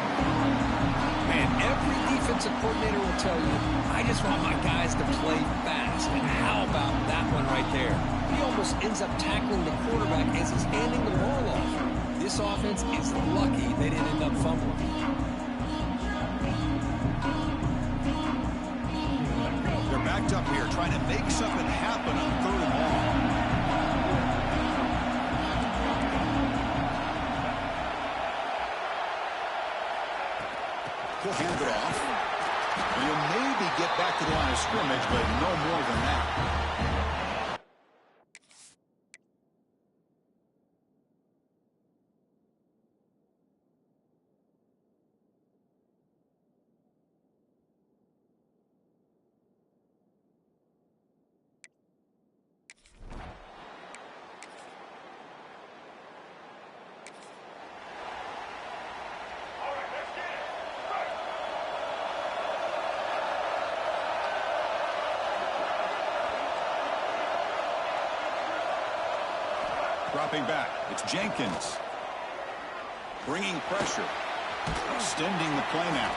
Man, every defensive coordinator will tell you, I just want my guys to play fast. And how about that one right there? He almost ends up tackling the quarterback as he's handing the ball off. This offense is lucky they didn't end up fumbling. They're backed up here trying to make something happen on 3rd and long. He'll hand it off. And he'll maybe get back to the line of scrimmage, but no more than that. Dropping back, it's Jenkins. Bringing pressure. Extending the play now.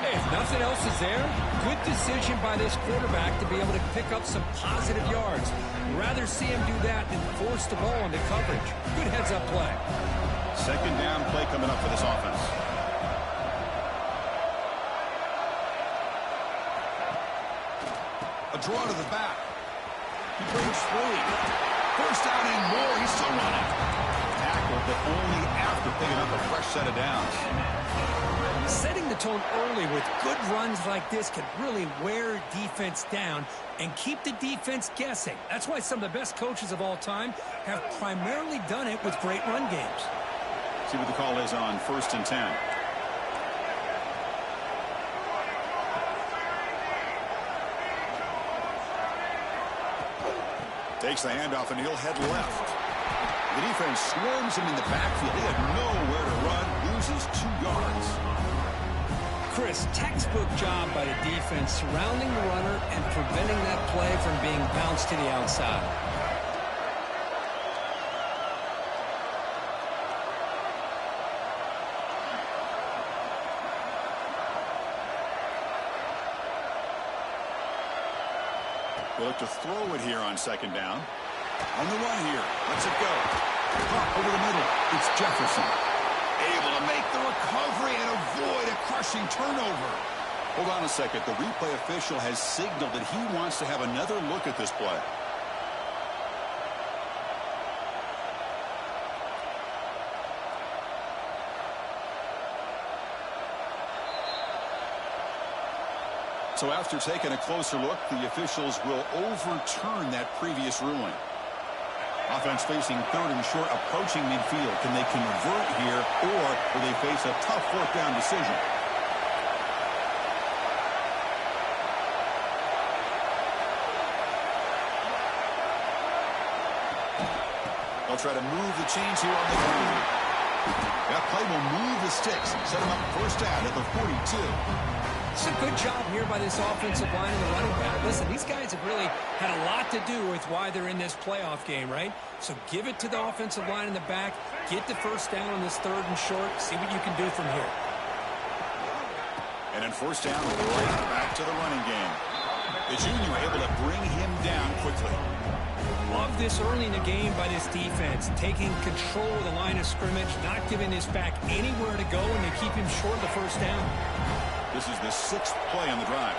Hey, if nothing else is there, good decision by this quarterback to be able to pick up some positive yards. Rather see him do that than force the ball into coverage. Good heads-up play. 2nd down play coming up for this offense. A draw to the back. He breaks free. 1st down and more. He's still running. Tackle, but only after picking up a fresh set of downs. Setting the tone early with good runs like this can really wear defense down and keep the defense guessing. That's why some of the best coaches of all time have primarily done it with great run games. See what the call is on 1st and 10. Takes the handoff, and he'll head left. The defense swarms him in the backfield. He had nowhere to run, loses 2 yards. Chris, textbook job by the defense surrounding the runner and preventing that play from being bounced to the outside. They look to throw it here on 2nd down. On the run here. Let's it go. Pop over the middle. It's Jefferson. Able to make the recovery and avoid a crushing turnover. Hold on a second. The replay official has signaled that he wants to have another look at this play. So after taking a closer look, the officials will overturn that previous ruling. Offense facing 3rd and short, approaching midfield. Can they convert here, or will they face a tough 4th down decision? They'll try to move the chains here on the ground. That play will move the sticks, set them up 1st down at the 42. It's a good job here by this offensive line and the running back. Listen, these guys have really had a lot to do with why they're in this playoff game, right? So give it to the offensive line in the back. Get the 1st down on this 3rd and short. See what you can do from here. And then 1st down, right back to the running game. The junior able to bring him down quickly. Love this early in the game by this defense. Taking control of the line of scrimmage, not giving this back anywhere to go, and they keep him short of the 1st down. This is the 6th play on the drive.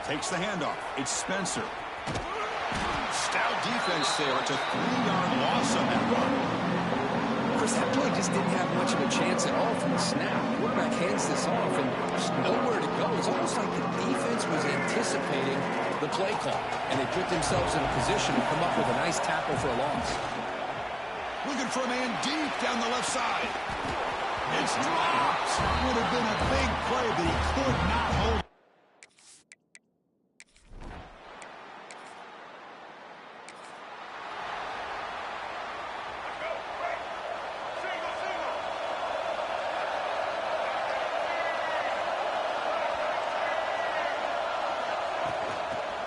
Takes the handoff. It's Spencer. Stout defense there. It's a 3-yard loss on that run. Chris, that play just didn't have much of a chance at all from the snap. Quarterback hands this off, and there's nowhere to go. It's almost like the defense was anticipating the play call, and they put themselves in a position to come up with a nice tackle for a loss. Looking for a man deep down the left side. It's dropped. Would have been a big play, but he could not hold.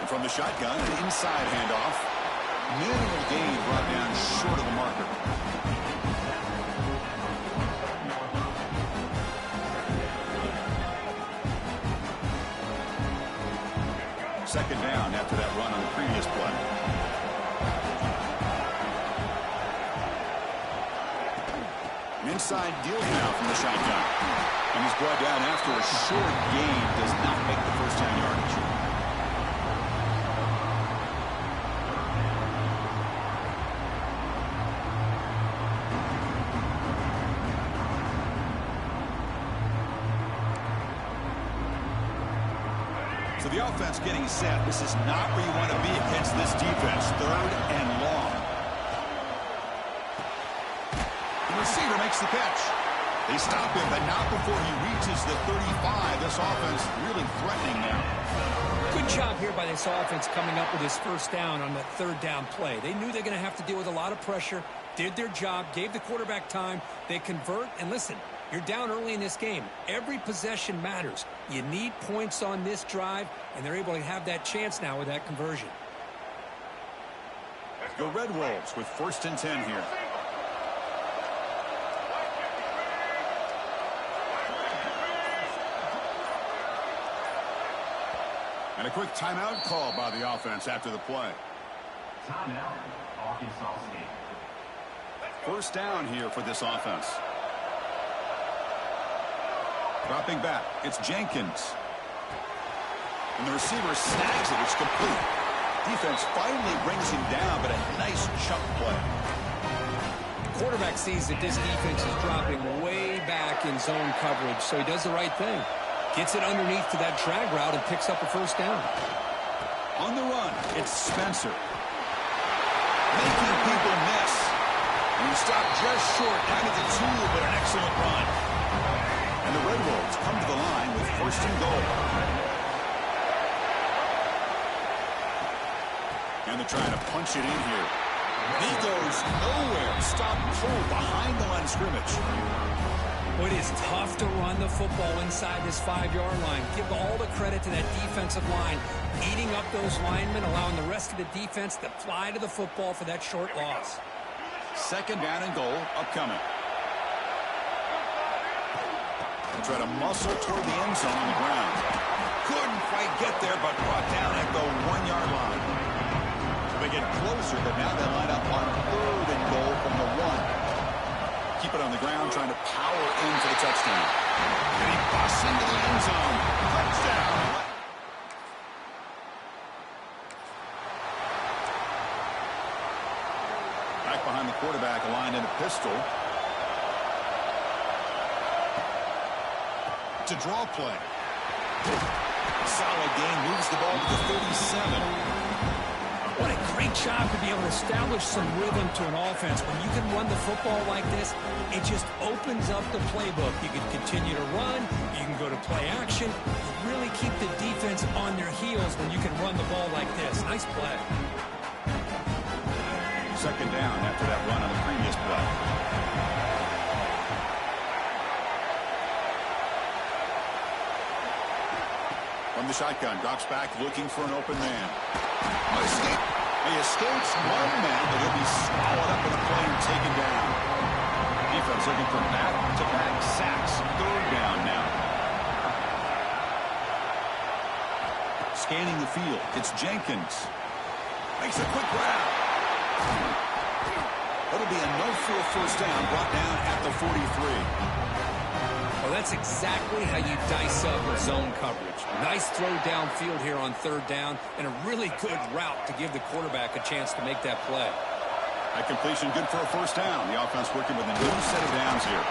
And from the shotgun, an inside handoff. Minimal gain brought down short of the marker. Second down after that run on the previous play. An inside deal now from the shotgun. And he's brought down after a short gain. Does not make the first down yardage. So the offense getting set. This is not where you want to be against this defense. Third and long. The receiver makes the catch. They stop him, but not before he reaches the 35. This offense really threatening now. Good job here by this offense coming up with his first down on that third down play. They knew they're going to have to deal with a lot of pressure, did their job, gave the quarterback time. They convert, and listen, you're down early in this game. Every possession matters. You need points on this drive, and they're able to have that chance now with that conversion. The Red Wolves with 1st and 10 here. And a quick timeout call by the offense after the play. Timeout, Arkansas State. First down here for this offense. Dropping back, it's Jenkins. And the receiver snags it, it's complete. Defense finally brings him down, but a nice chunk play. Quarterback sees that this defense is dropping way back in zone coverage, so he does the right thing. Gets it underneath to that drag route and picks up a first down. On the run, it's Spencer. Making people miss. And he stopped just short, down to the 2, but an excellent run. And the Red Wolves come to the line with 1st and goal. And they're trying to punch it in here. He goes nowhere. Stop cold behind the line of scrimmage. Well, it is tough to run the football inside this 5-yard line. Give all the credit to that defensive line, eating up those linemen, allowing the rest of the defense to fly to the football for that short loss. Second down and goal upcoming. They try to muscle toward the end zone on the ground. Couldn't quite get there, but brought down at the 1-yard line. So they get closer, but now they line up on 3rd and goal from the 1. Keep it on the ground, trying to power in for the touchdown. And he busts into the end zone. Touchdown. Back behind the quarterback, aligned in a pistol. It's a draw play. Solid gain, moves the ball to the 37. What a great job to be able to establish some rhythm to an offense. When you can run the football like this, it just opens up the playbook. You can continue to run. You can go to play action. You really keep the defense on their heels when you can run the ball like this. Nice play. Second down after that run on the previous play. From the shotgun, drops back, looking for an open man. He escapes one man, but he'll be swallowed up in the play and taken down. Defense looking for back-to-back sacks. 3rd down now. Scanning the field, it's Jenkins. Makes a quick grab. That'll be enough for a first down, brought down at the 43. Well, that's exactly how you dice up zone coverage. Nice throw downfield here on 3rd down, and a really good route to give the quarterback a chance to make that play. That completion good for a first down. The offense working with a new set of downs here.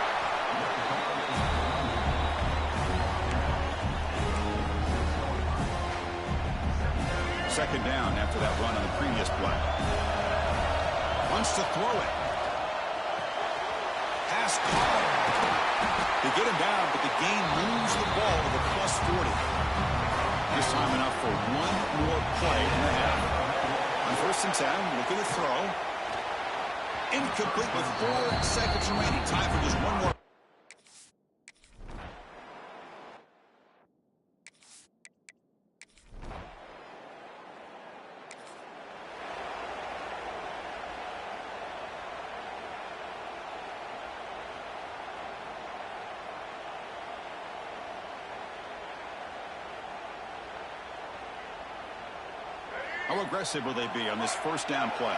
Second down after that run on the previous play. Wants to throw it. Pass caught. They get him down, but the gain moves the ball to the +40. This time enough for one more play in the half. On 1st and 10, looking to throw. Incomplete with 4 seconds remaining. Time for just one more. How aggressive will they be on this first down play?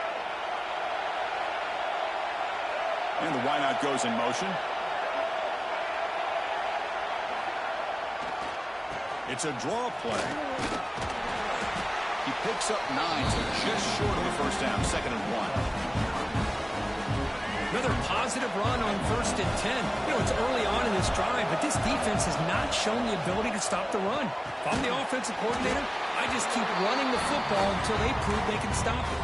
And the wideout goes in motion. It's a draw play. He picks up 9, so just short of the first down, 2nd and 1. Another positive run on 1st and 10. You know, it's early on in this drive, but this defense has not shown the ability to stop the run. If I'm the offensive coordinator, I just keep running the football until they prove they can stop it.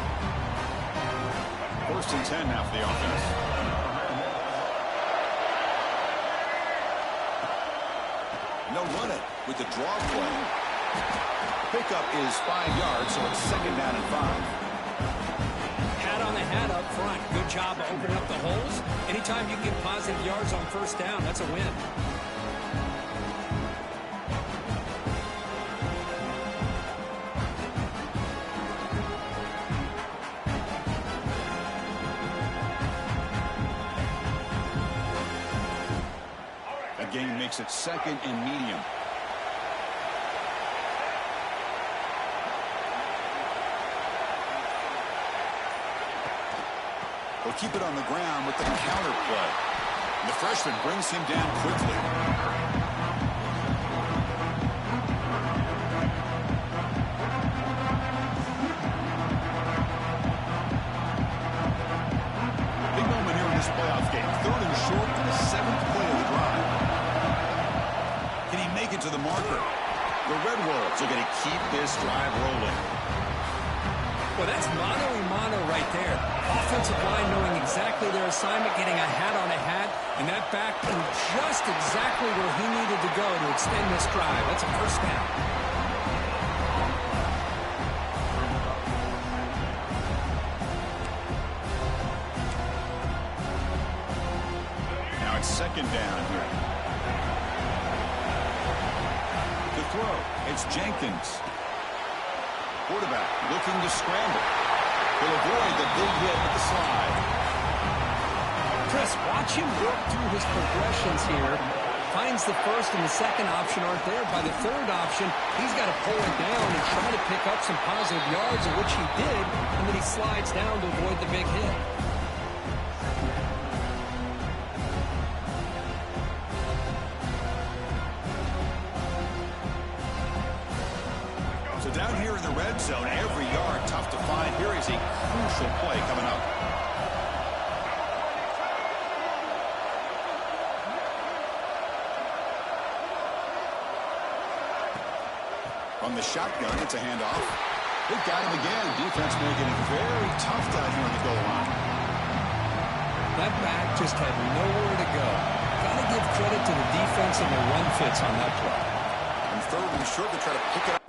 1st and 10 now for the offense. They'll run it with the draw play. Pickup is 5 yards, so it's 2nd down and 5. Hat on the hat up front. Good job of opening up the holes. Anytime you can get positive yards on 1st down, that's a win. That gain makes it 2nd and medium. He'll keep it on the ground with the counter play. And the freshman brings him down quickly. Big moment here in this playoff game. 3rd and short for the 7th play of the drive. Can he make it to the marker? The Red Wolves are going to keep this drive rolling. Well, that's mano-a-mano right there. Offensive line knowing exactly their assignment, getting a hat on a hat, and that back in just exactly where he needed to go to extend this drive. That's a 1st down. Now it's 2nd down here. The throw, it's Jenkins. Quarterback looking to scramble. He'll avoid the big hit with the slide. Chris, watch him work through his progressions here. Finds the 1st and the 2nd option aren't there. By the 3rd option, he's got to pull it down and try to pick up some positive yards, of which he did, and then he slides down to avoid the big hit. So down here in the red zone, every yard tough to find. Here is a crucial play coming up. From the shotgun, it's a handoff. They got him again. Defense making it very tough down here on the goal line. That back just had nowhere to go. Got to give credit to the defense and their run fits on that play. And 3rd and short to try to pick it up.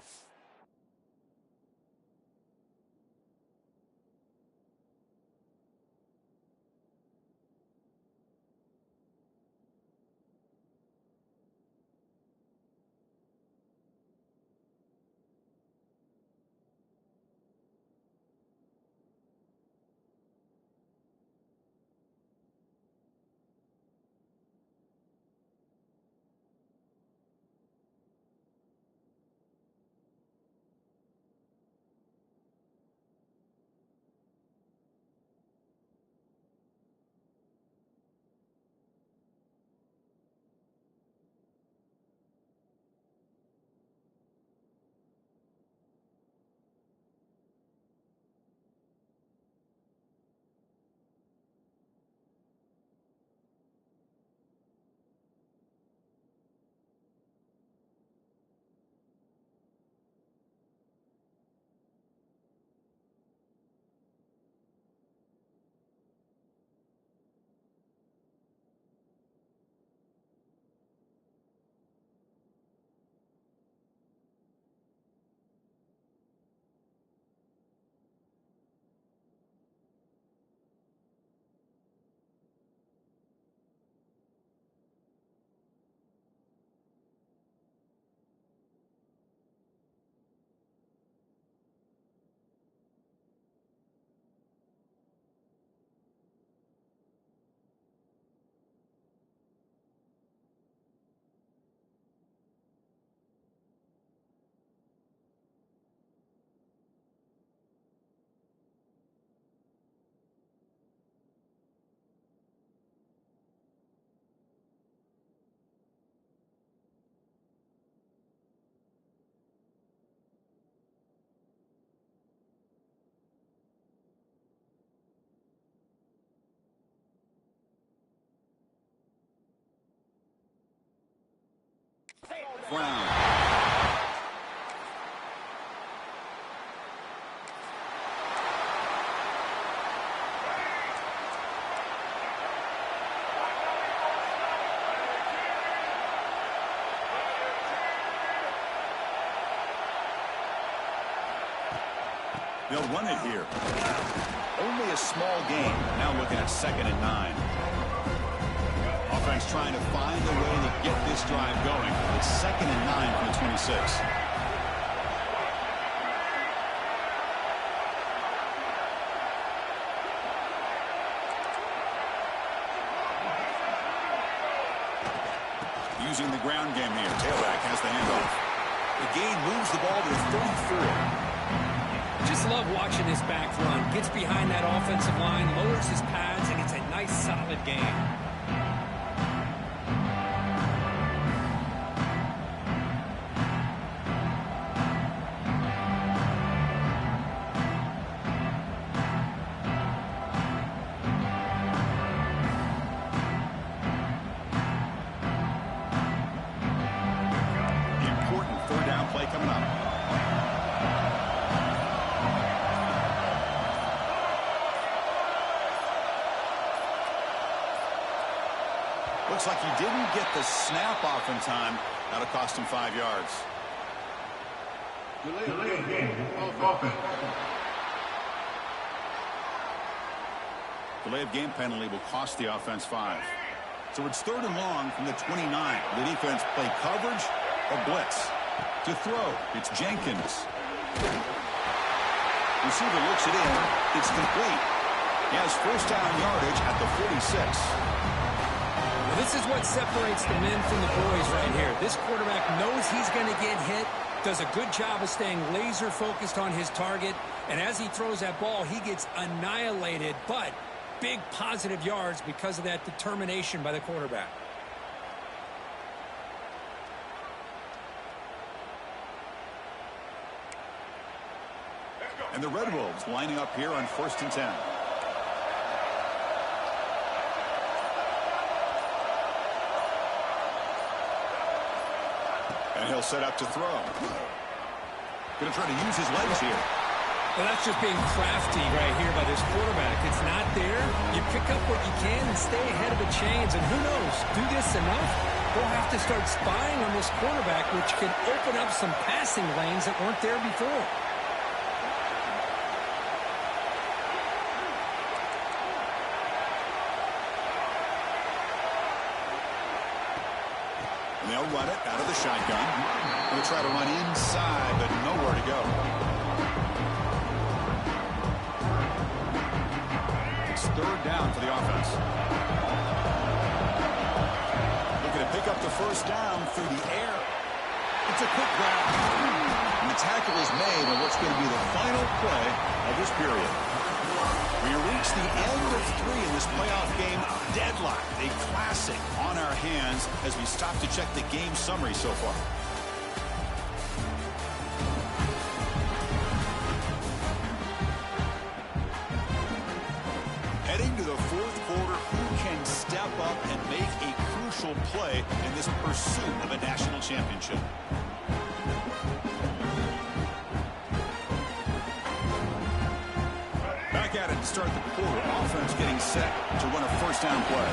Brown. They'll run it here. Only a small gain. Now looking at 2nd and 9. Offense trying to find a way to get this drive going. It's 2nd and 9 from the 26. Using the ground game here. Tailback has the handoff. The gain moves the ball to the 34. Just love watching this back run. Gets behind that offensive line, lowers his pads, and it's a nice, solid game. Important 3rd down play coming up. Looks like he didn't get the snap off in time. That'll cost him 5 yards. Delay of game. Offense. Delay of game penalty will cost the offense 5. So it's 3rd and long from the 29. The defense play coverage or blitz. To throw, it's Jenkins. Receiver looks it in. It's complete. He has 1st down yardage at the 46. This is what separates the men from the boys right here. This quarterback knows he's going to get hit, does a good job of staying laser focused on his target, and as he throws that ball, he gets annihilated, but big positive yards because of that determination by the quarterback. And the Red Wolves lining up here on 1st and 10. And he'll set up to throw. Going to try to use his legs here. Well, that's just being crafty right here by this quarterback. It's not there. You pick up what you can and stay ahead of the chains. And who knows, do this enough, we'll have to start spying on this quarterback, which can open up some passing lanes that weren't there before. And they'll run it out of the shotgun. They'll try to run inside, but nowhere to go. It's 3rd down for the offense. Looking to pick up the 1st down through the air. It's a quick grab. And the tackle is made on what's going to be the final play of this period. We reach the end of 3 in this playoff game. Deadlocked, a classic on our hands as we stop to check the game summary so far. Heading to the 4th quarter, who can step up and make a crucial play in this pursuit of a national championship? Back at it to start the quarter. Offense getting set to run a 1st down play.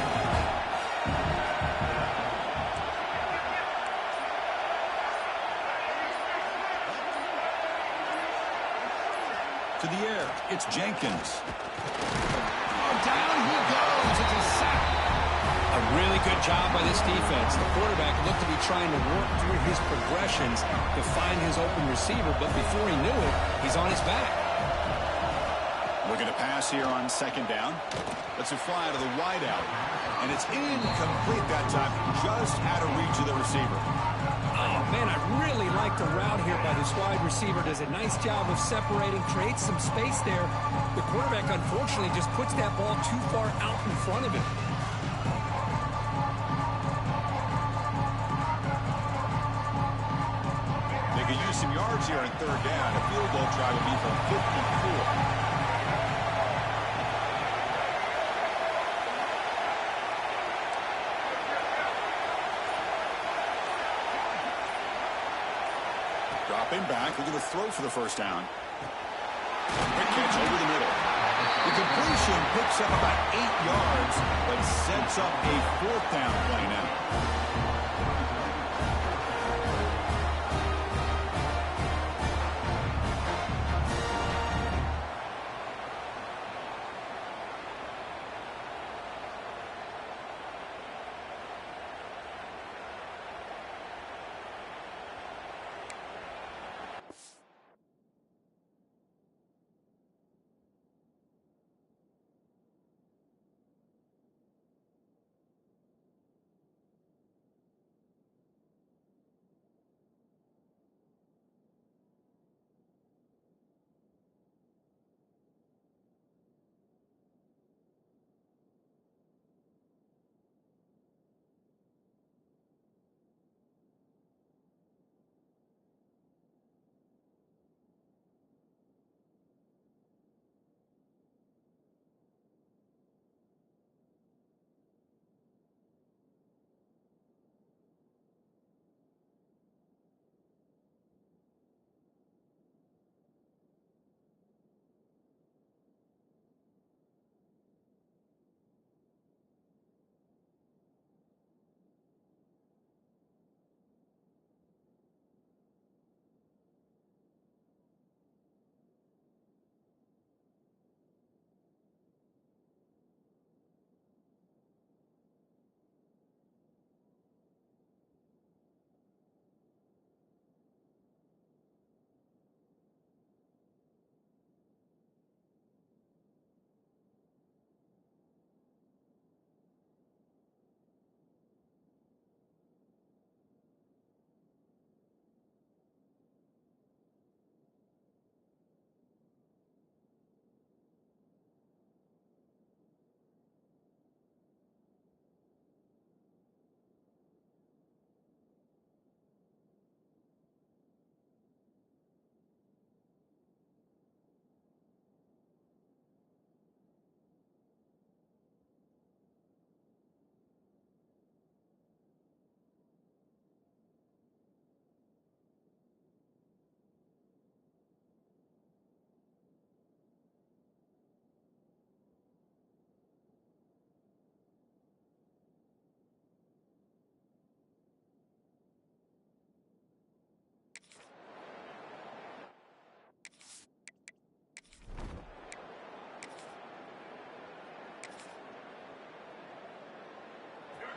To the air, it's Jenkins. Oh, down he goes. It's a sack. A really good job by this defense. The quarterback looked to be trying to work through his progressions to find his open receiver, but before he knew it, he's on his back. Looking to pass here on 2nd down. That's a fly to the wideout. And it's incomplete that time. Just out of reach of the receiver. Oh, man, I really like the route here by this wide receiver. Does a nice job of separating, creates some space there. The quarterback, unfortunately, just puts that ball too far out in front of him. They could use some yards here on 3rd down. A field goal try would be from 54. Dropping back, looking to throw for the first down. Quick catch over the middle. The completion picks up about 8 yards, but sets up a 4th down play now.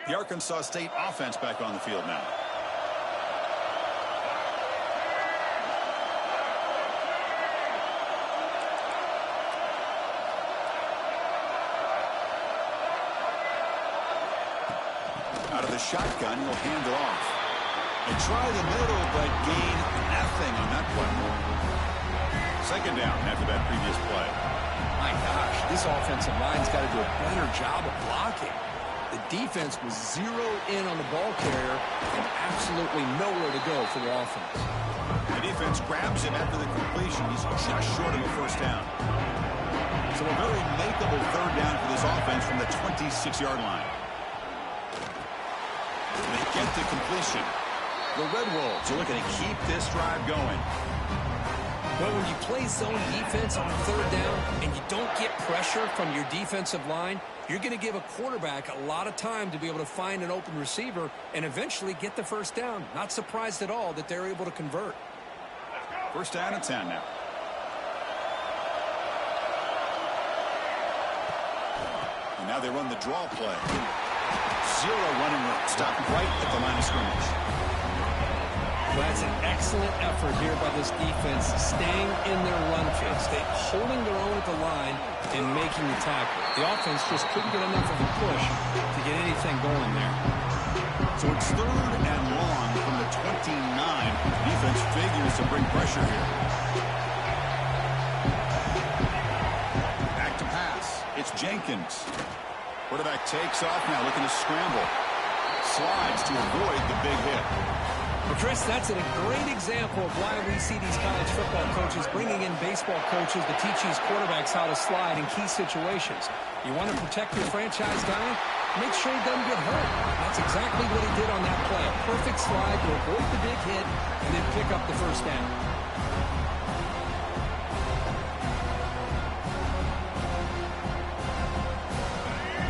The Arkansas State offense back on the field now. Out of the shotgun, he'll hand it off. And try the middle, but gain nothing on that play. 2nd down after that previous play. My gosh, this offensive line's got to do a better job of blocking. The defense was zeroed in on the ball carrier and absolutely nowhere to go for the offense. The defense grabs him after the completion. He's just short of a 1st down. So a very makeable 3rd down for this offense from the 26-yard line. They get the completion. The Red Wolves are looking to keep this drive going. But when you play zone defense on 3rd down and you don't get pressure from your defensive line, you're going to give a quarterback a lot of time to be able to find an open receiver and eventually get the 1st down. Not surprised at all that they're able to convert. 1st down and 10 now. And now they run the draw play. 0 running room. Stop right at the line of scrimmage. Well, that's an excellent effort here by this defense, staying in their run fits, holding their own at the line and making the tackle. The offense just couldn't get enough of a push to get anything going there. So it's 3rd and long from the 29. Defense figures to bring pressure here. Back to pass. It's Jenkins. Quarterback takes off now, looking to scramble. Slides to avoid the big hit. Well, Chris, that's a great example of why we see these college football coaches bringing in baseball coaches to teach these quarterbacks how to slide in key situations. You want to protect your franchise guy? make sure he doesn't get hurt. That's exactly what he did on that play. A perfect slide to avoid the big hit and then pick up the first down.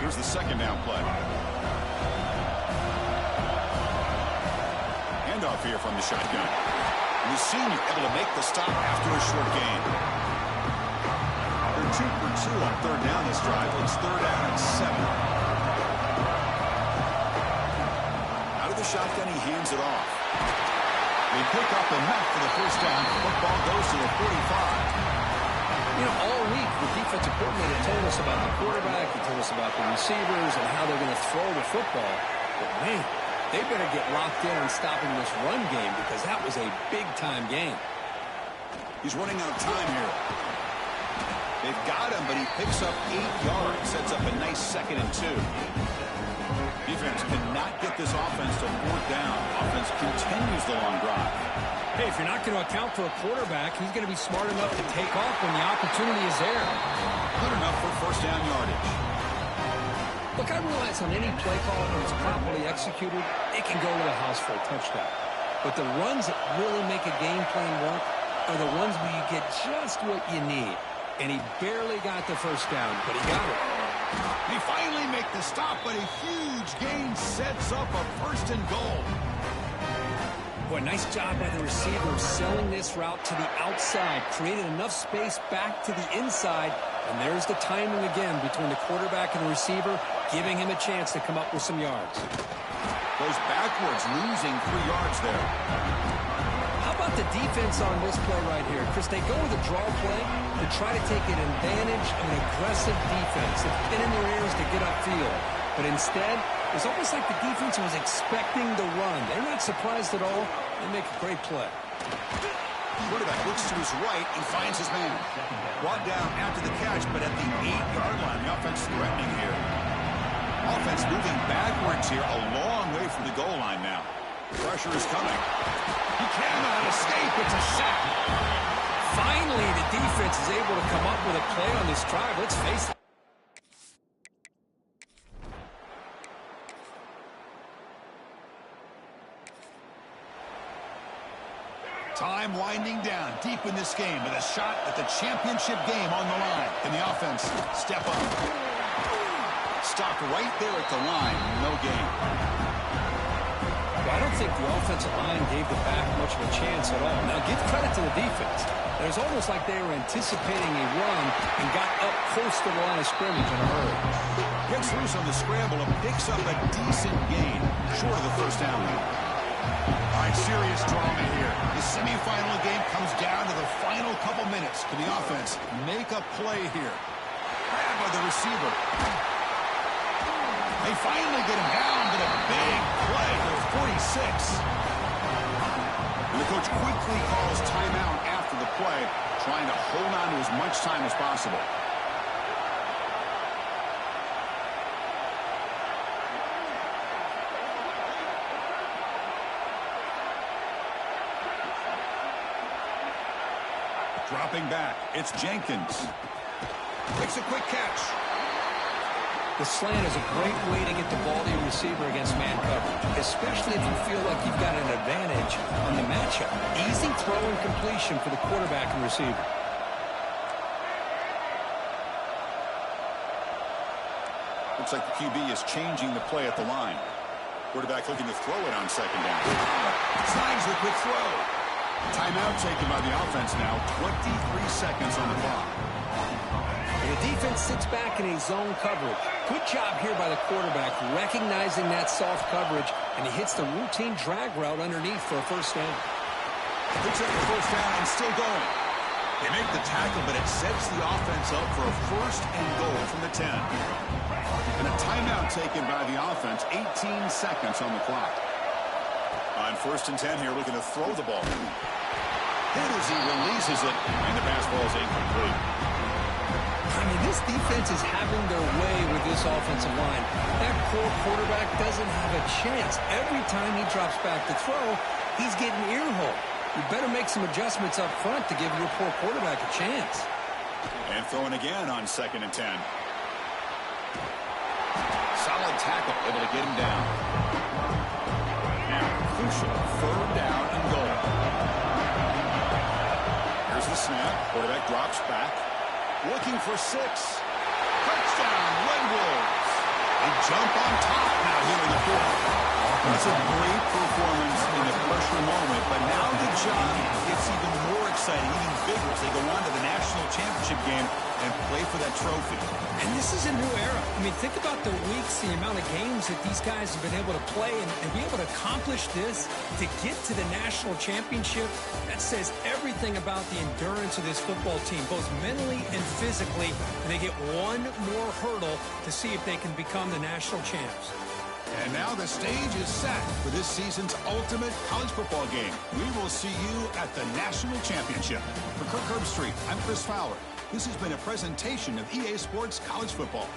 Here's the second down play. Handoff here from the shotgun. And the senior able to make the stop after a short gain. They're 2 for 2 on third down this drive. It's third down and 7. Out of the shotgun, he hands it off. They pick up enough for the first down. Football goes to the 45. You know, all week, the defensive coordinator told us about the quarterback, he told us about the receivers and how they're going to throw the football. But, man, they better get locked in on stopping this run game because that was a big-time game. He's running out of time here. They've got him, but he picks up 8 yards, sets up a nice 2nd and 2. Defense cannot get this offense to 4th down. Offense continues the long drive. Hey, if you're not going to account for a quarterback, he's going to be smart enough to take off when the opportunity is there. Good enough for first down yardage. Look, I realize on any play call, when it's properly executed, it can go to the house for a touchdown. But the runs that really make a game plan work are the ones where you get just what you need. And he barely got the first down, but he got it. They finally make the stop, but a huge gain sets up a 1st and goal. Boy, nice job by the receiver selling this route to the outside, created enough space back to the inside, and there's the timing again between the quarterback and the receiver, giving him a chance to come up with some yards. Goes backwards, losing 3 yards there. How about the defense on this play right here? Chris, they go with a draw play to try to take an advantage of an aggressive defense. They pin in their ears to get upfield. But instead, it's almost like the defense was expecting the run. They're not surprised at all. They make a great play. Quarterback looks to his right and finds his man. Brought down after the catch, but at the 8-yard line. The offense threatening here. Offense moving backwards here, a long way from the goal line now. Pressure is coming. He cannot escape. It's a sack. Finally, the defense is able to come up with a play on this drive. Let's face it. Time winding down deep in this game with a shot at the championship game on the line. Can the offense step up? Stopped right there at the line. No gain. Well, I don't think the offensive line gave the back much of a chance at all. Now, give credit to the defense. It was almost like they were anticipating a run and got up close to the line of scrimmage in a hurry. Gets loose on the scramble and picks up a decent gain, short of the first down. All right, serious drama here. The semifinal game comes down to the final couple minutes. Can the offense make a play here? Grabbed by the receiver. They finally get him down to the big play to 46. And the coach quickly calls timeout after the play, trying to hold on to as much time as possible. Dropping back, it's Jenkins. Makes a quick catch. The slant is a great way to get the ball to your receiver against man coverage, especially if you feel like you've got an advantage on the matchup. Easy throw and completion for the quarterback and receiver. Looks like the QB is changing the play at the line. Quarterback looking to throw it on second down. Signs the quick throw. Timeout taken by the offense now. 23 seconds on the clock. And the defense sits back in a zone coverage. Good job here by the quarterback, recognizing that soft coverage, and he hits the routine drag route underneath for a first down. Picks up the first down and still going. They make the tackle, but it sets the offense up for a first and goal from the 10. And a timeout taken by the offense. 18 seconds on the clock. On first and 10 here, looking to throw the ball. Hit as he releases it, and the pass ball is incomplete. I mean, this defense is having their way with this offensive line. That poor quarterback doesn't have a chance. Every time he drops back to throw, he's getting ear-hole. You better make some adjustments up front to give your poor quarterback a chance. And throwing again on second and 10. Solid tackle, able to get him down. Now, crucial 3rd down and goal. Here's the snap. Quarterback drops back. Looking for 6. Touchdown, Red Wolves. They jump on top now here in the 4th. That's a great performance in the pressure moment, but now the job gets even more exciting, even bigger as they go on to the national championship game and play for that trophy. And this is a new era. I mean, think about the weeks, the amount of games that these guys have been able to play and be able to accomplish this, to get to the national championship. That says everything about the endurance of this football team, both mentally and physically. And they get one more hurdle to see if they can become the national champs. And now the stage is set for this season's ultimate college football game. We will see you at the national championship. For Kirk Herbstreit, I'm Chris Fowler. This has been a presentation of EA Sports College Football.